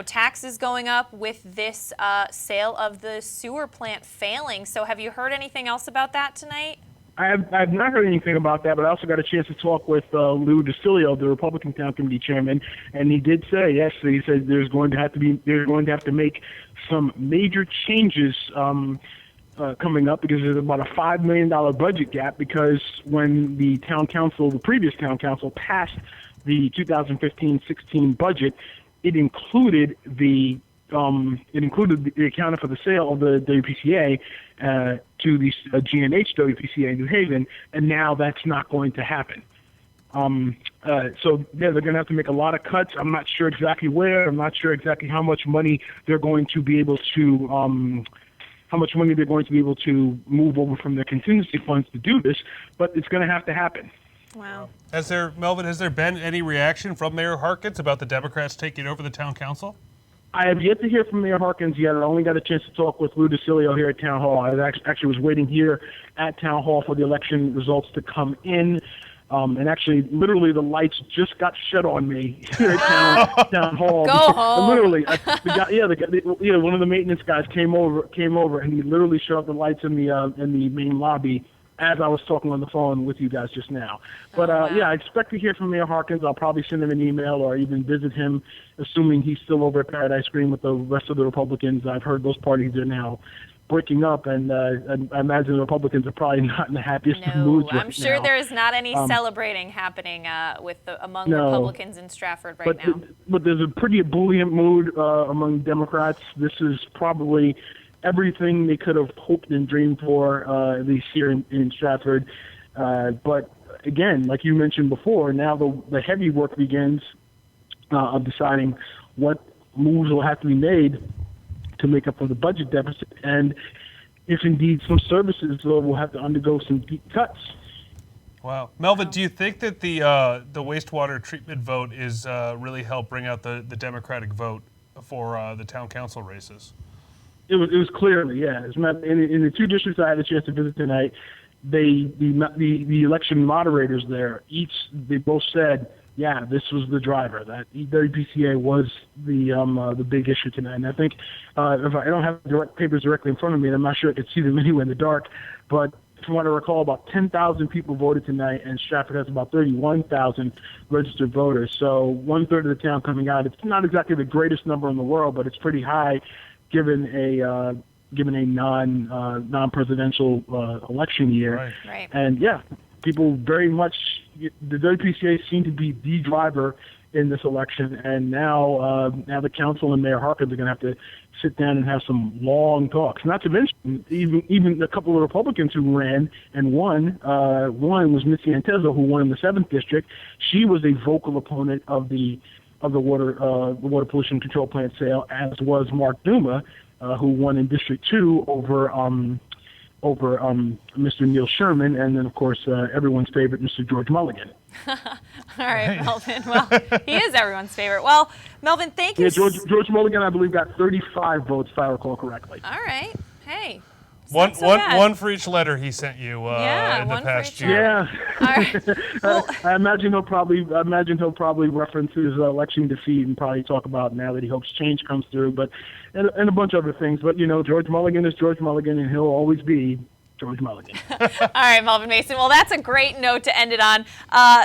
taxes going up with this sale of the sewer plant failing. So have you heard anything else about that tonight?
I've not heard anything about that, but I also got a chance to talk with Lou DeCilio, the Republican Town Committee chairman, and he did say, yes, he said they're going to have to make some major changes coming up, because there's about a $5 million budget gap, because when the previous town council passed the 2015-16 budget, it included the accounted for the sale of the WPCA to the G&H WPCA in New Haven, and now that's not going to happen. So they're going to have to make a lot of cuts. I'm not sure exactly where. I'm not sure exactly how much money they're going to be able to move over from their contingency funds to do this, but it's going to have to happen.
Wow.
Has there been any reaction from Mayor Harkins about the Democrats taking over the town council?
I have yet to hear from Mayor Harkins yet. I only got a chance to talk with Lou DeCilio here at Town Hall. I actually was waiting here at Town Hall for the election results to come in. And actually, literally, the lights just got shut on me here at Town Hall.
Go home.
Literally, one of the maintenance guys came over, and he literally shut off the lights in the main lobby as I was talking on the phone with you guys just now. But I expect to hear from Mayor Harkins. I'll probably send him an email or even visit him, assuming he's still over at Paradise Green with the rest of the Republicans. I've heard those parties are now breaking up, and I imagine the Republicans are probably not in the happiest of moods right now.
I'm sure there is not any celebrating happening among Republicans in Stratford now.
But there's a pretty ebullient mood among Democrats. This is probably everything they could have hoped and dreamed for, at least here in Stratford. But again, like you mentioned before, now the heavy work begins of deciding what moves will have to be made to make up for the budget deficit, and if indeed some services will have to undergo some deep cuts.
Wow. Melvin, do you think that the wastewater treatment vote is really helped bring out the Democratic vote for the town council races?
It was clearly, yeah. In the 2 districts I had a chance to visit tonight, the election moderators there, they both said, yeah, this was the driver. That WPCA was the big issue tonight. And I think if I don't have direct papers directly in front of me, and I'm not sure I could see them anywhere in the dark, but from what I recall, about 10,000 people voted tonight, and Stratford has about 31,000 registered voters. So 1/3 of the town coming out. It's not exactly the greatest number in the world, but it's pretty high given a non-presidential election year.
Right.
And yeah, people very much, the WPCA seem to be the driver in this election, and now the council and Mayor Harkins are going to have to sit down and have some long talks. Not to mention, even a couple of Republicans who ran and won. One was Missy Antezo, who won in the 7th district. She was a vocal opponent of the water pollution control plant sale, as was Mark Duma, who won in District 2 over Mr. Neil Sherman, and then, of course, everyone's favorite, Mr. George Mulligan.
All right, Melvin. Well, he is everyone's favorite. Well, Melvin, thank you.
Yeah, George Mulligan, I believe, got 35 votes, if I recall correctly.
All right. Hey.
One for each letter he sent you in the past year.
Yeah.
All right. Well,
I imagine he'll probably reference his election defeat and probably talk about now that he hopes change comes through, but and a bunch of other things. But George Mulligan is George Mulligan, and he'll always be George Mulligan.
All right, Melvin Mason. Well, that's a great note to end it on.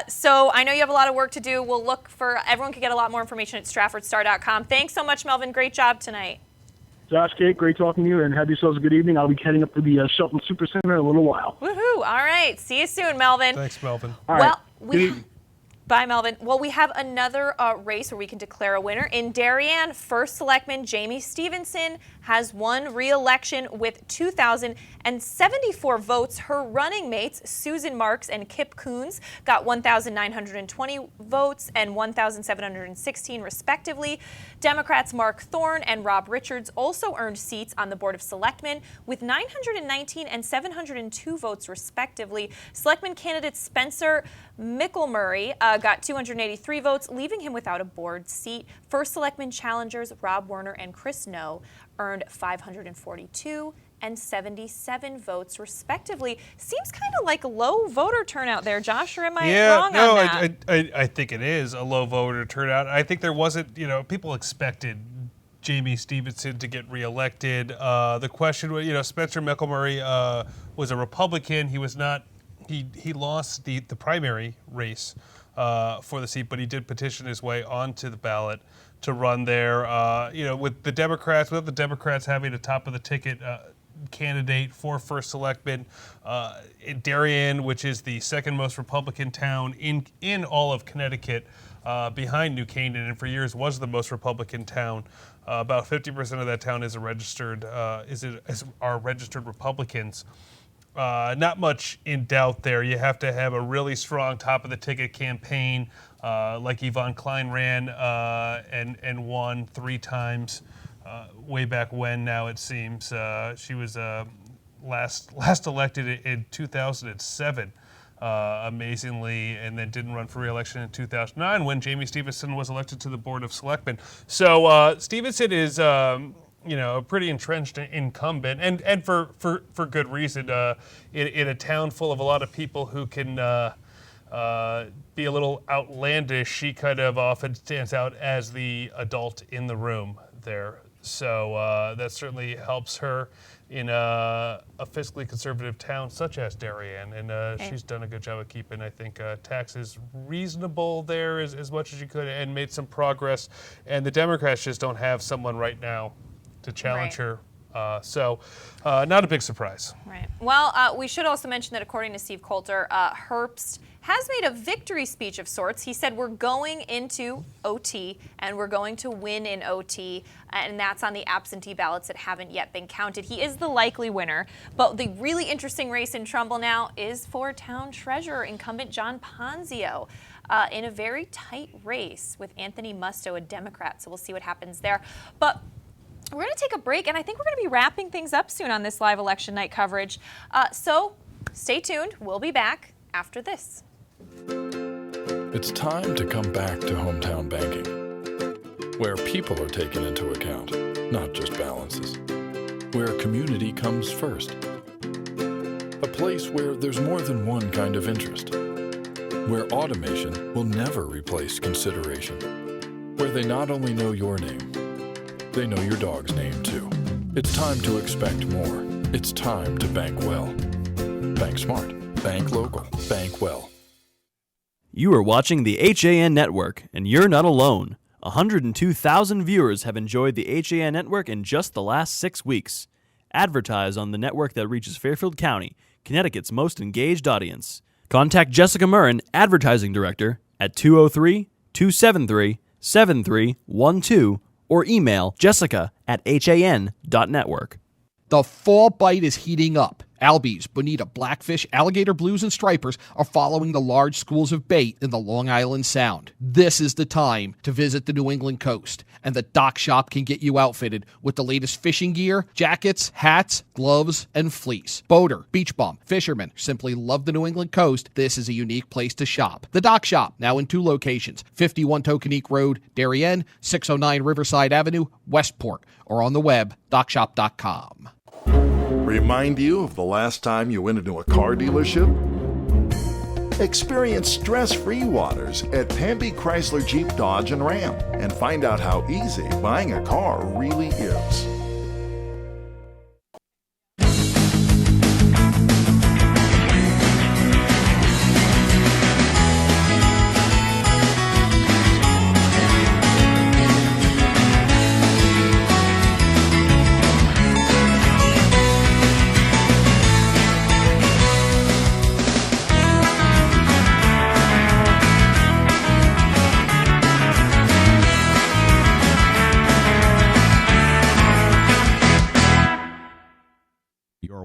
So I know you have a lot of work to do. We'll look for everyone can get a lot more information at StraffordStar.com. Thanks so much, Melvin. Great job tonight.
Josh, Kate, great talking to you, and have yourselves a good evening. I'll be heading up to the Shelton Supercenter in a little while.
Woohoo! All right. See you soon, Melvin.
Thanks, Melvin.
All right.
Bye, Melvin. Well, we have another race where we can declare a winner. In Darien, First Selectman Jamie Stevenson has won re-election with 2,074 votes. Her running mates, Susan Marks and Kip Coons, got 1,920 votes and 1,716 respectively. Democrats Mark Thorne and Rob Richards also earned seats on the Board of Selectmen with 919 and 702 votes respectively. Selectman candidate Spencer Mickelmurray got 283 votes, leaving him without a board seat. First Selectman challengers Rob Werner and Chris No earned 542 and 77 votes respectively. Seems kind of like low voter turnout there, Josh, or am I wrong on that?
I think it is a low voter turnout. I think there wasn't, people expected Jamie Stevenson to get reelected. The question was, Spencer Mickelmurray was a Republican. He was not. He lost the primary race for the seat, but he did petition his way onto the ballot to run there. With the Democrats, without the Democrats having a top of the ticket candidate for First Selectman, in Darien, which is the second most Republican town in all of Connecticut, behind New Canaan, and for years was the most Republican town. About 50% of that town is are registered Republicans. Not much in doubt there. You have to have a really strong top-of-the-ticket campaign, like Yvonne Klein ran and won 3 times way back when. Now it seems she was last elected in 2007, amazingly, and then didn't run for re-election in 2009 when Jamie Stevenson was elected to the Board of Selectmen. So Stevenson is a pretty entrenched incumbent, and for good reason. In a town full of a lot of people who can be a little outlandish, she kind of often stands out as the adult in the room there. So that certainly helps her in a fiscally conservative town such as Darien, and she's done a good job of keeping, I think, taxes reasonable there as much as she could, and made some progress. And the Democrats just don't have someone right now to challenge her. So not a big surprise.
Right. Well, we should also mention that according to Steve Coulter, Herbst has made a victory speech of sorts. He said, we're going into OT and we're going to win in OT, and that's on the absentee ballots that haven't yet been counted. He is the likely winner, but the really interesting race in Trumbull now is for town treasurer incumbent John Ponzio. In a very tight race with Anthony Musto, a Democrat. So we'll see what happens there. But we're going to take a break, and I think we're going to be wrapping things up soon on this live election night coverage. So stay tuned. We'll be back after this.
It's time to come back to hometown banking, where people are taken into account, not just balances, where community comes first, a place where there's more than one kind of interest, where automation will never replace consideration, where they not only know your name, they know your dog's name too. It's time to expect more. It's time to bank well. Bank smart. Bank local. Bank well.
You are watching the HAN Network, and you're not alone. 102,000 viewers have enjoyed the HAN Network in just the last 6 weeks. Advertise on the network that reaches Fairfield County, Connecticut's most engaged audience. Contact Jessica Murrin, Advertising Director, at 203-273-7312 or email jessica@han.network.
The fall bite is heating up. Albies, bonita, blackfish, alligator blues, and stripers are following the large schools of bait in the Long Island Sound. This is the time to visit the New England coast, and the Dock Shop can get you outfitted with the latest fishing gear, jackets, hats, gloves, and fleece. Boater, beach bum, fishermen simply love the New England coast. This is a unique place to shop. The Dock Shop, now in 2 locations, 51 Tokenique Road, Darien, 609 Riverside Avenue, Westport, or on the web, dockshop.com.
Remind you of the last time you went into a car dealership? Experience stress-free waters at Pamby Chrysler Jeep Dodge and Ram and find out how easy buying a car really is.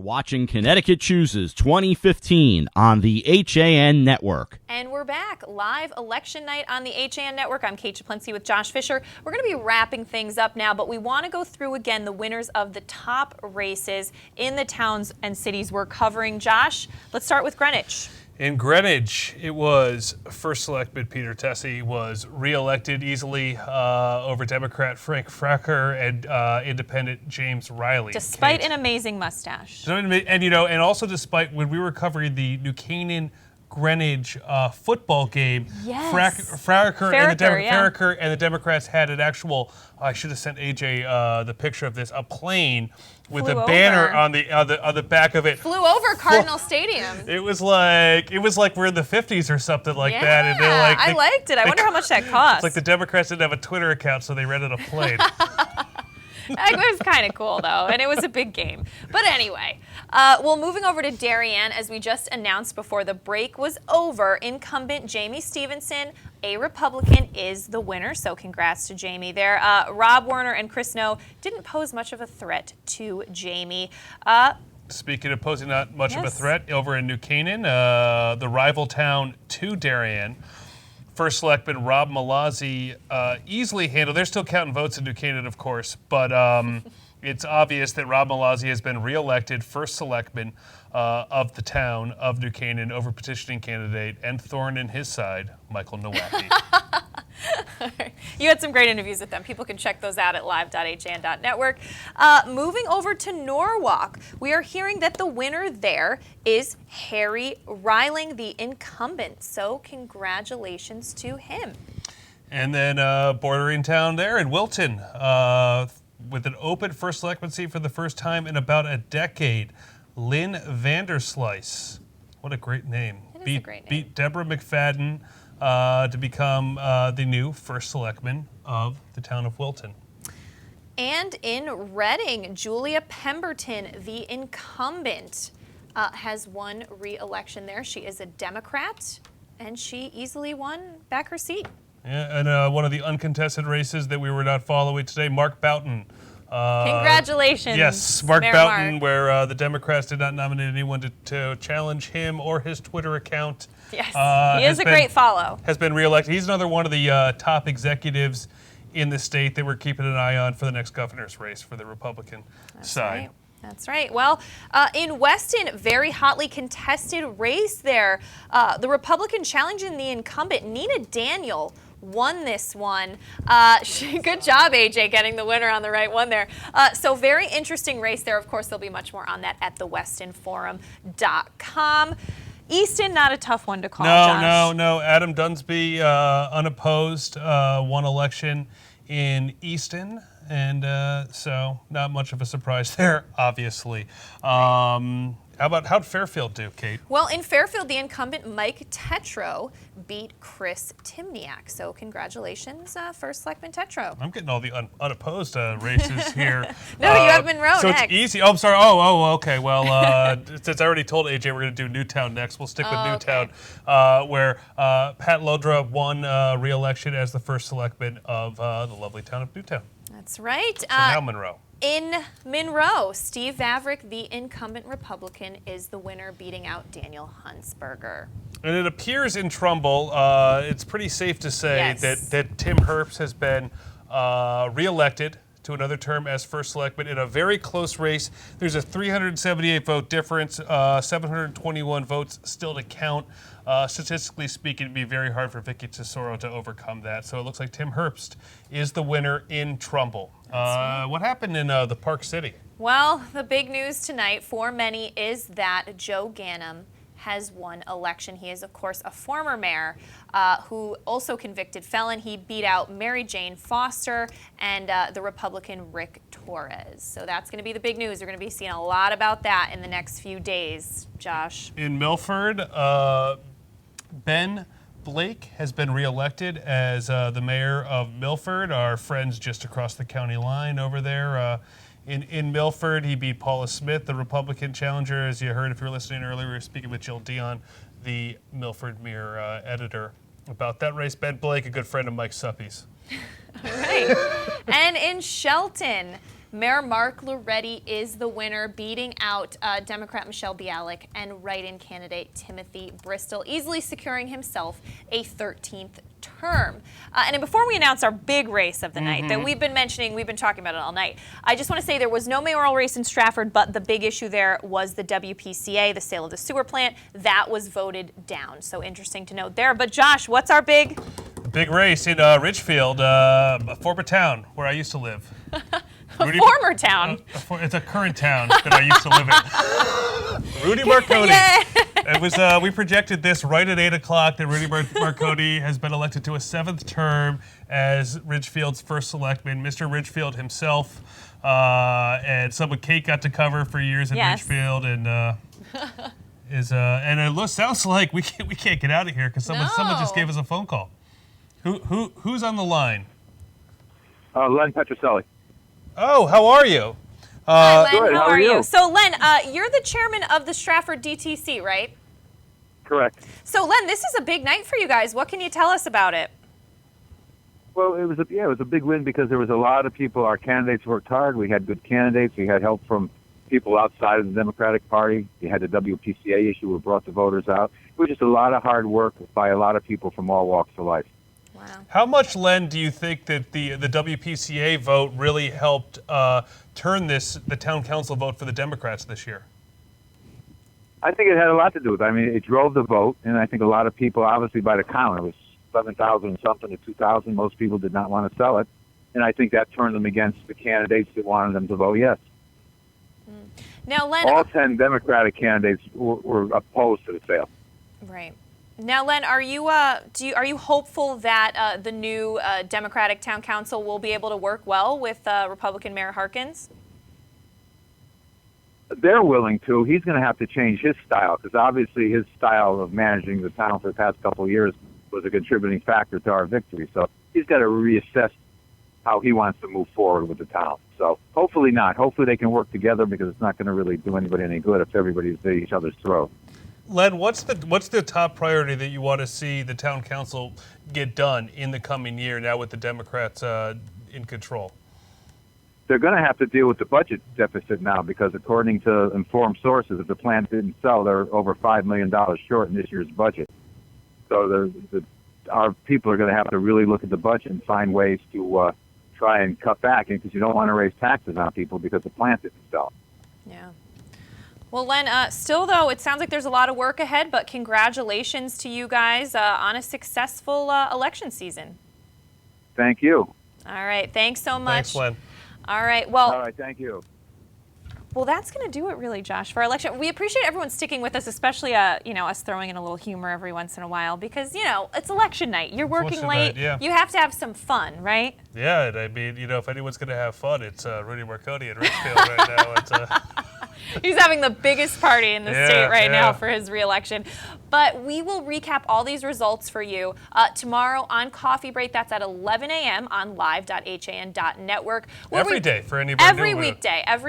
Watching Connecticut Chooses 2015 on the HAN Network.
And we're back, live election night on the HAN Network. I'm Kate Czaplinksi with Josh Fisher. We're going to be wrapping things up now, but we want to go through again the winners of the top races in the towns and cities we're covering. Josh, let's start with Greenwich.
In Greenwich, it was First Selectman Peter Tessie was reelected easily over Democrat Frank Fracker and Independent James Riley.
Despite an amazing mustache.
And also despite when we were covering the New Canaan Greenwich football game,
yes.
Farraker and the Democrats had an actual, I should have sent AJ the picture of this, a plane with a banner on the back of it.
Flew over Cardinal Stadium.
It was like we're in the 50s or something like that. And they're like,
I liked it. I wonder how much that cost.
It's like the Democrats didn't have a Twitter account, so they rented a plane.
It was kind of cool, though, and it was a big game. But anyway, moving over to Darien, as we just announced before the break was over, incumbent Jamie Stevenson, a Republican, is the winner, so congrats to Jamie there. Rob Werner and Chris Snow didn't pose much of a threat to Jamie.
Speaking of posing not much of a threat, over in New Canaan, the rival town to Darien, First Selectman Rob Malazzi easily handled. They're still counting votes in New Canaan, of course, but it's obvious that Rob Malazzi has been reelected First Selectman of the town of New Canaan over petitioning candidate and thorn in his side, Michael Nowacki.
You had some great interviews with them. People can check those out at live.han.network. Moving over to Norwalk, we are hearing that the winner there is Harry Reiling, the incumbent. So congratulations to him.
And then bordering town there in Wilton, with an open First Selectman seat for the first time in about a decade, Lynn Vanderslice. What a great name.
It is a great name.
Beat Deborah McFadden to become the new First Selectman of the town of Wilton.
And in Reading, Julia Pemberton, the incumbent, has won re-election there. She is a Democrat, and she easily won back her seat.
Yeah, and one of the uncontested races that we were not following today, Mark Boughton.
Congratulations.
Yes, Mark
Mayor
Boughton,
Mark.
where the Democrats did not nominate anyone to challenge him or his Twitter account.
Yes, he is a great follow.
Has been reelected. He's another one of the top executives in the state that we're keeping an eye on for the next governor's race for the Republican side.
Right. That's right. Well, in Weston, very hotly contested race there. The Republican challenging the incumbent, Nina Daniel, won this one. Good job, AJ, getting the winner on the right one there. So very interesting race there. Of course, there'll be much more on that at thewestonforum.com. Easton, not a tough one to call, Josh.
No. Adam Dunsby, unopposed, won election in Easton. And so not much of a surprise there, obviously. How'd Fairfield do, Kate?
Well, in Fairfield, the incumbent Mike Tetro beat Chris Timniak. So congratulations, First Selectman Tetro.
I'm getting all the unopposed races here.
No, you have Monroe
so
next.
It's easy. Oh, I'm sorry. Oh, okay. Well, since I already told AJ we're going to do Newtown next, we'll stick with Newtown, where Pat Lodra won re-election as the First Selectman of the lovely town of Newtown.
That's right.
So now Monroe.
In Monroe, Steve Vavrick, the incumbent Republican, is the winner, beating out Daniel Huntsberger.
And it appears in Trumbull, it's pretty safe to say that Tim Herbst has been reelected to another term as first selectman in a very close race. There's a 378 vote difference, 721 votes still to count. Statistically speaking, it'd be very hard for Vicky Tesoro to overcome that. So it looks like Tim Herbst is the winner in Trumbull. What happened in the Park City?
Well, the big news tonight for many is that Joe Ganim has won election. He is, of course, a former mayor who also convicted felon. He beat out Mary Jane Foster and the Republican Rick Torres. So that's going to be the big news. We're going to be seeing a lot about that in the next few days, Josh.
In Milford, Ben Blake has been reelected as the mayor of Milford. Our friends just across the county line over there. In Milford, he beat Paula Smith, the Republican challenger. As you heard, if you were listening earlier, we were speaking with Jill Dion, the Milford Mirror editor, about that race. Ben Blake, a good friend of Mike Suppy's.
All right. And in Shelton, Mayor Mark Loretti is the winner, beating out Democrat Michelle Bialik and write-in candidate Timothy Bristol, easily securing himself a 13th term. And then before we announce our big race of the night that we've been mentioning, we've been talking about it all night, I just want to say there was no mayoral race in Stratford, but the big issue there was the WPCA, the sale of the sewer plant. That was voted down. So interesting to note there. But Josh, what's our big
race in Richfield, a former town where I used to live.
Former town.
It's a current town that I used to live in. Rudy Marconi. It was. We projected this right at 8 o'clock that Rudy Marconi has been elected to a 7th term as Ridgefield's first selectman. Mr. Ridgefield himself, and someone Kate got to cover for years in Ridgefield, and and it sounds like we can't get out of here because someone just gave us a phone call. Who's on the line?
Len Petroselli.
Oh, how are you?
Hi, Len.
Good.
How are
you?
So, Len, you're the chairman of the Stratford DTC, right?
Correct.
So, Len, this is a big night for you guys. What can you tell us about it?
Well, it was a big win because there was a lot of people. Our candidates worked hard. We had good candidates. We had help from people outside of the Democratic Party. You had the WPCA issue. We brought the voters out. It was just a lot of hard work by a lot of people from all walks of life.
Wow.
How much, Len, do you think that the WPCA vote really helped turn the town council vote for the Democrats this year?
I think it had a lot to do with it. I mean, it drove the vote, and I think a lot of people, obviously by the count, it was 7,000 something to 2,000. Most people did not want to sell it, and I think that turned them against the candidates that wanted them to vote yes.
Now, Len,
all 10 Democratic candidates were opposed to the sale.
Right. Now, Len, are you hopeful that the new Democratic Town Council will be able to work well with Republican Mayor Harkins?
They're willing to. He's going to have to change his style because obviously his style of managing the town for the past couple of years was a contributing factor to our victory. So he's got to reassess how he wants to move forward with the town. So hopefully not. Hopefully they can work together because it's not going to really do anybody any good if everybody's at each other's throat.
Len, what's the top priority that you want to see the town council get done in the coming year now with the Democrats in control?
They're going to have to deal with the budget deficit now because according to informed sources, if the plant didn't sell, they're over $5 million short in this year's budget. So our people are going to have to really look at the budget and find ways to try and cut back because you don't want to raise taxes on people because the plant didn't sell.
Yeah. Well, Len, still, though, it sounds like there's a lot of work ahead, but congratulations to you guys on a successful election season.
Thank you.
All right. Thanks so much.
Thanks, Len.
All right. Well,
all right. Thank you.
Well, that's going to do it, really, Josh, for our election. We appreciate everyone sticking with us, especially, us throwing in a little humor every once in a while because, it's election night. You're working late.
Yeah.
You have to have some fun, right?
Yeah. I mean, if anyone's going to have fun, it's Rudy Marconi in Richfield right now. It's
He's having the biggest party in the state right now for his reelection. But we will recap all these results for you tomorrow on Coffee Break. That's at 11 a.m. on live.han.network.
Every day for anybody.
Every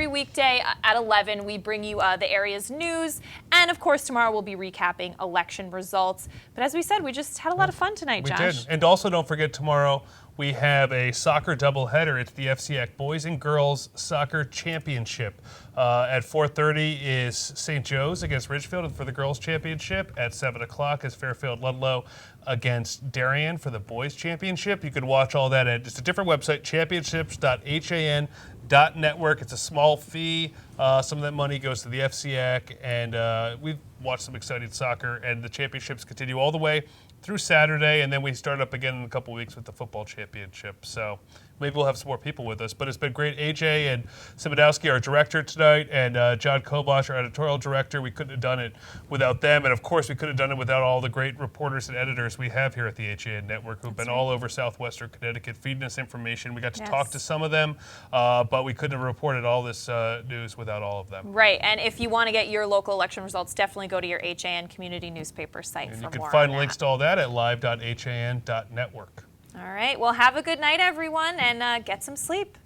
weekday at 11, we bring you the area's news. And, of course, tomorrow we'll be recapping election results. But as we said, we just had a lot of fun tonight, Josh.
We did. And also don't forget tomorrow, we have a soccer doubleheader. It's the FCAC Boys and Girls Soccer Championship. At 4:30 is St. Joe's against Ridgefield for the Girls Championship. At 7 o'clock is Fairfield Ludlow against Darien for the Boys Championship. You can watch all that at just a different website, championships.han.network. It's a small fee. Some of that money goes to the FCAC, and we've watched some exciting soccer, and the championships continue all the way through Saturday, and then we start up again in a couple weeks with the football championship. So maybe we'll have some more people with us, but it's been great. AJ and Simodowski, our director tonight, and John Kobosh, our editorial director. We couldn't have done it without them, and of course we couldn't have done it without all the great reporters and editors we have here at the HAN Network who've been all over Southwestern Connecticut feeding us information. We got to talk to some of them, but we couldn't have reported all this news without all of them.
Right, and if you want to get your local election results, definitely go to your HAN community newspaper site
and
for more.
You can find links to all that at live.han.network.
All right, well, have a good night, everyone, and get some sleep.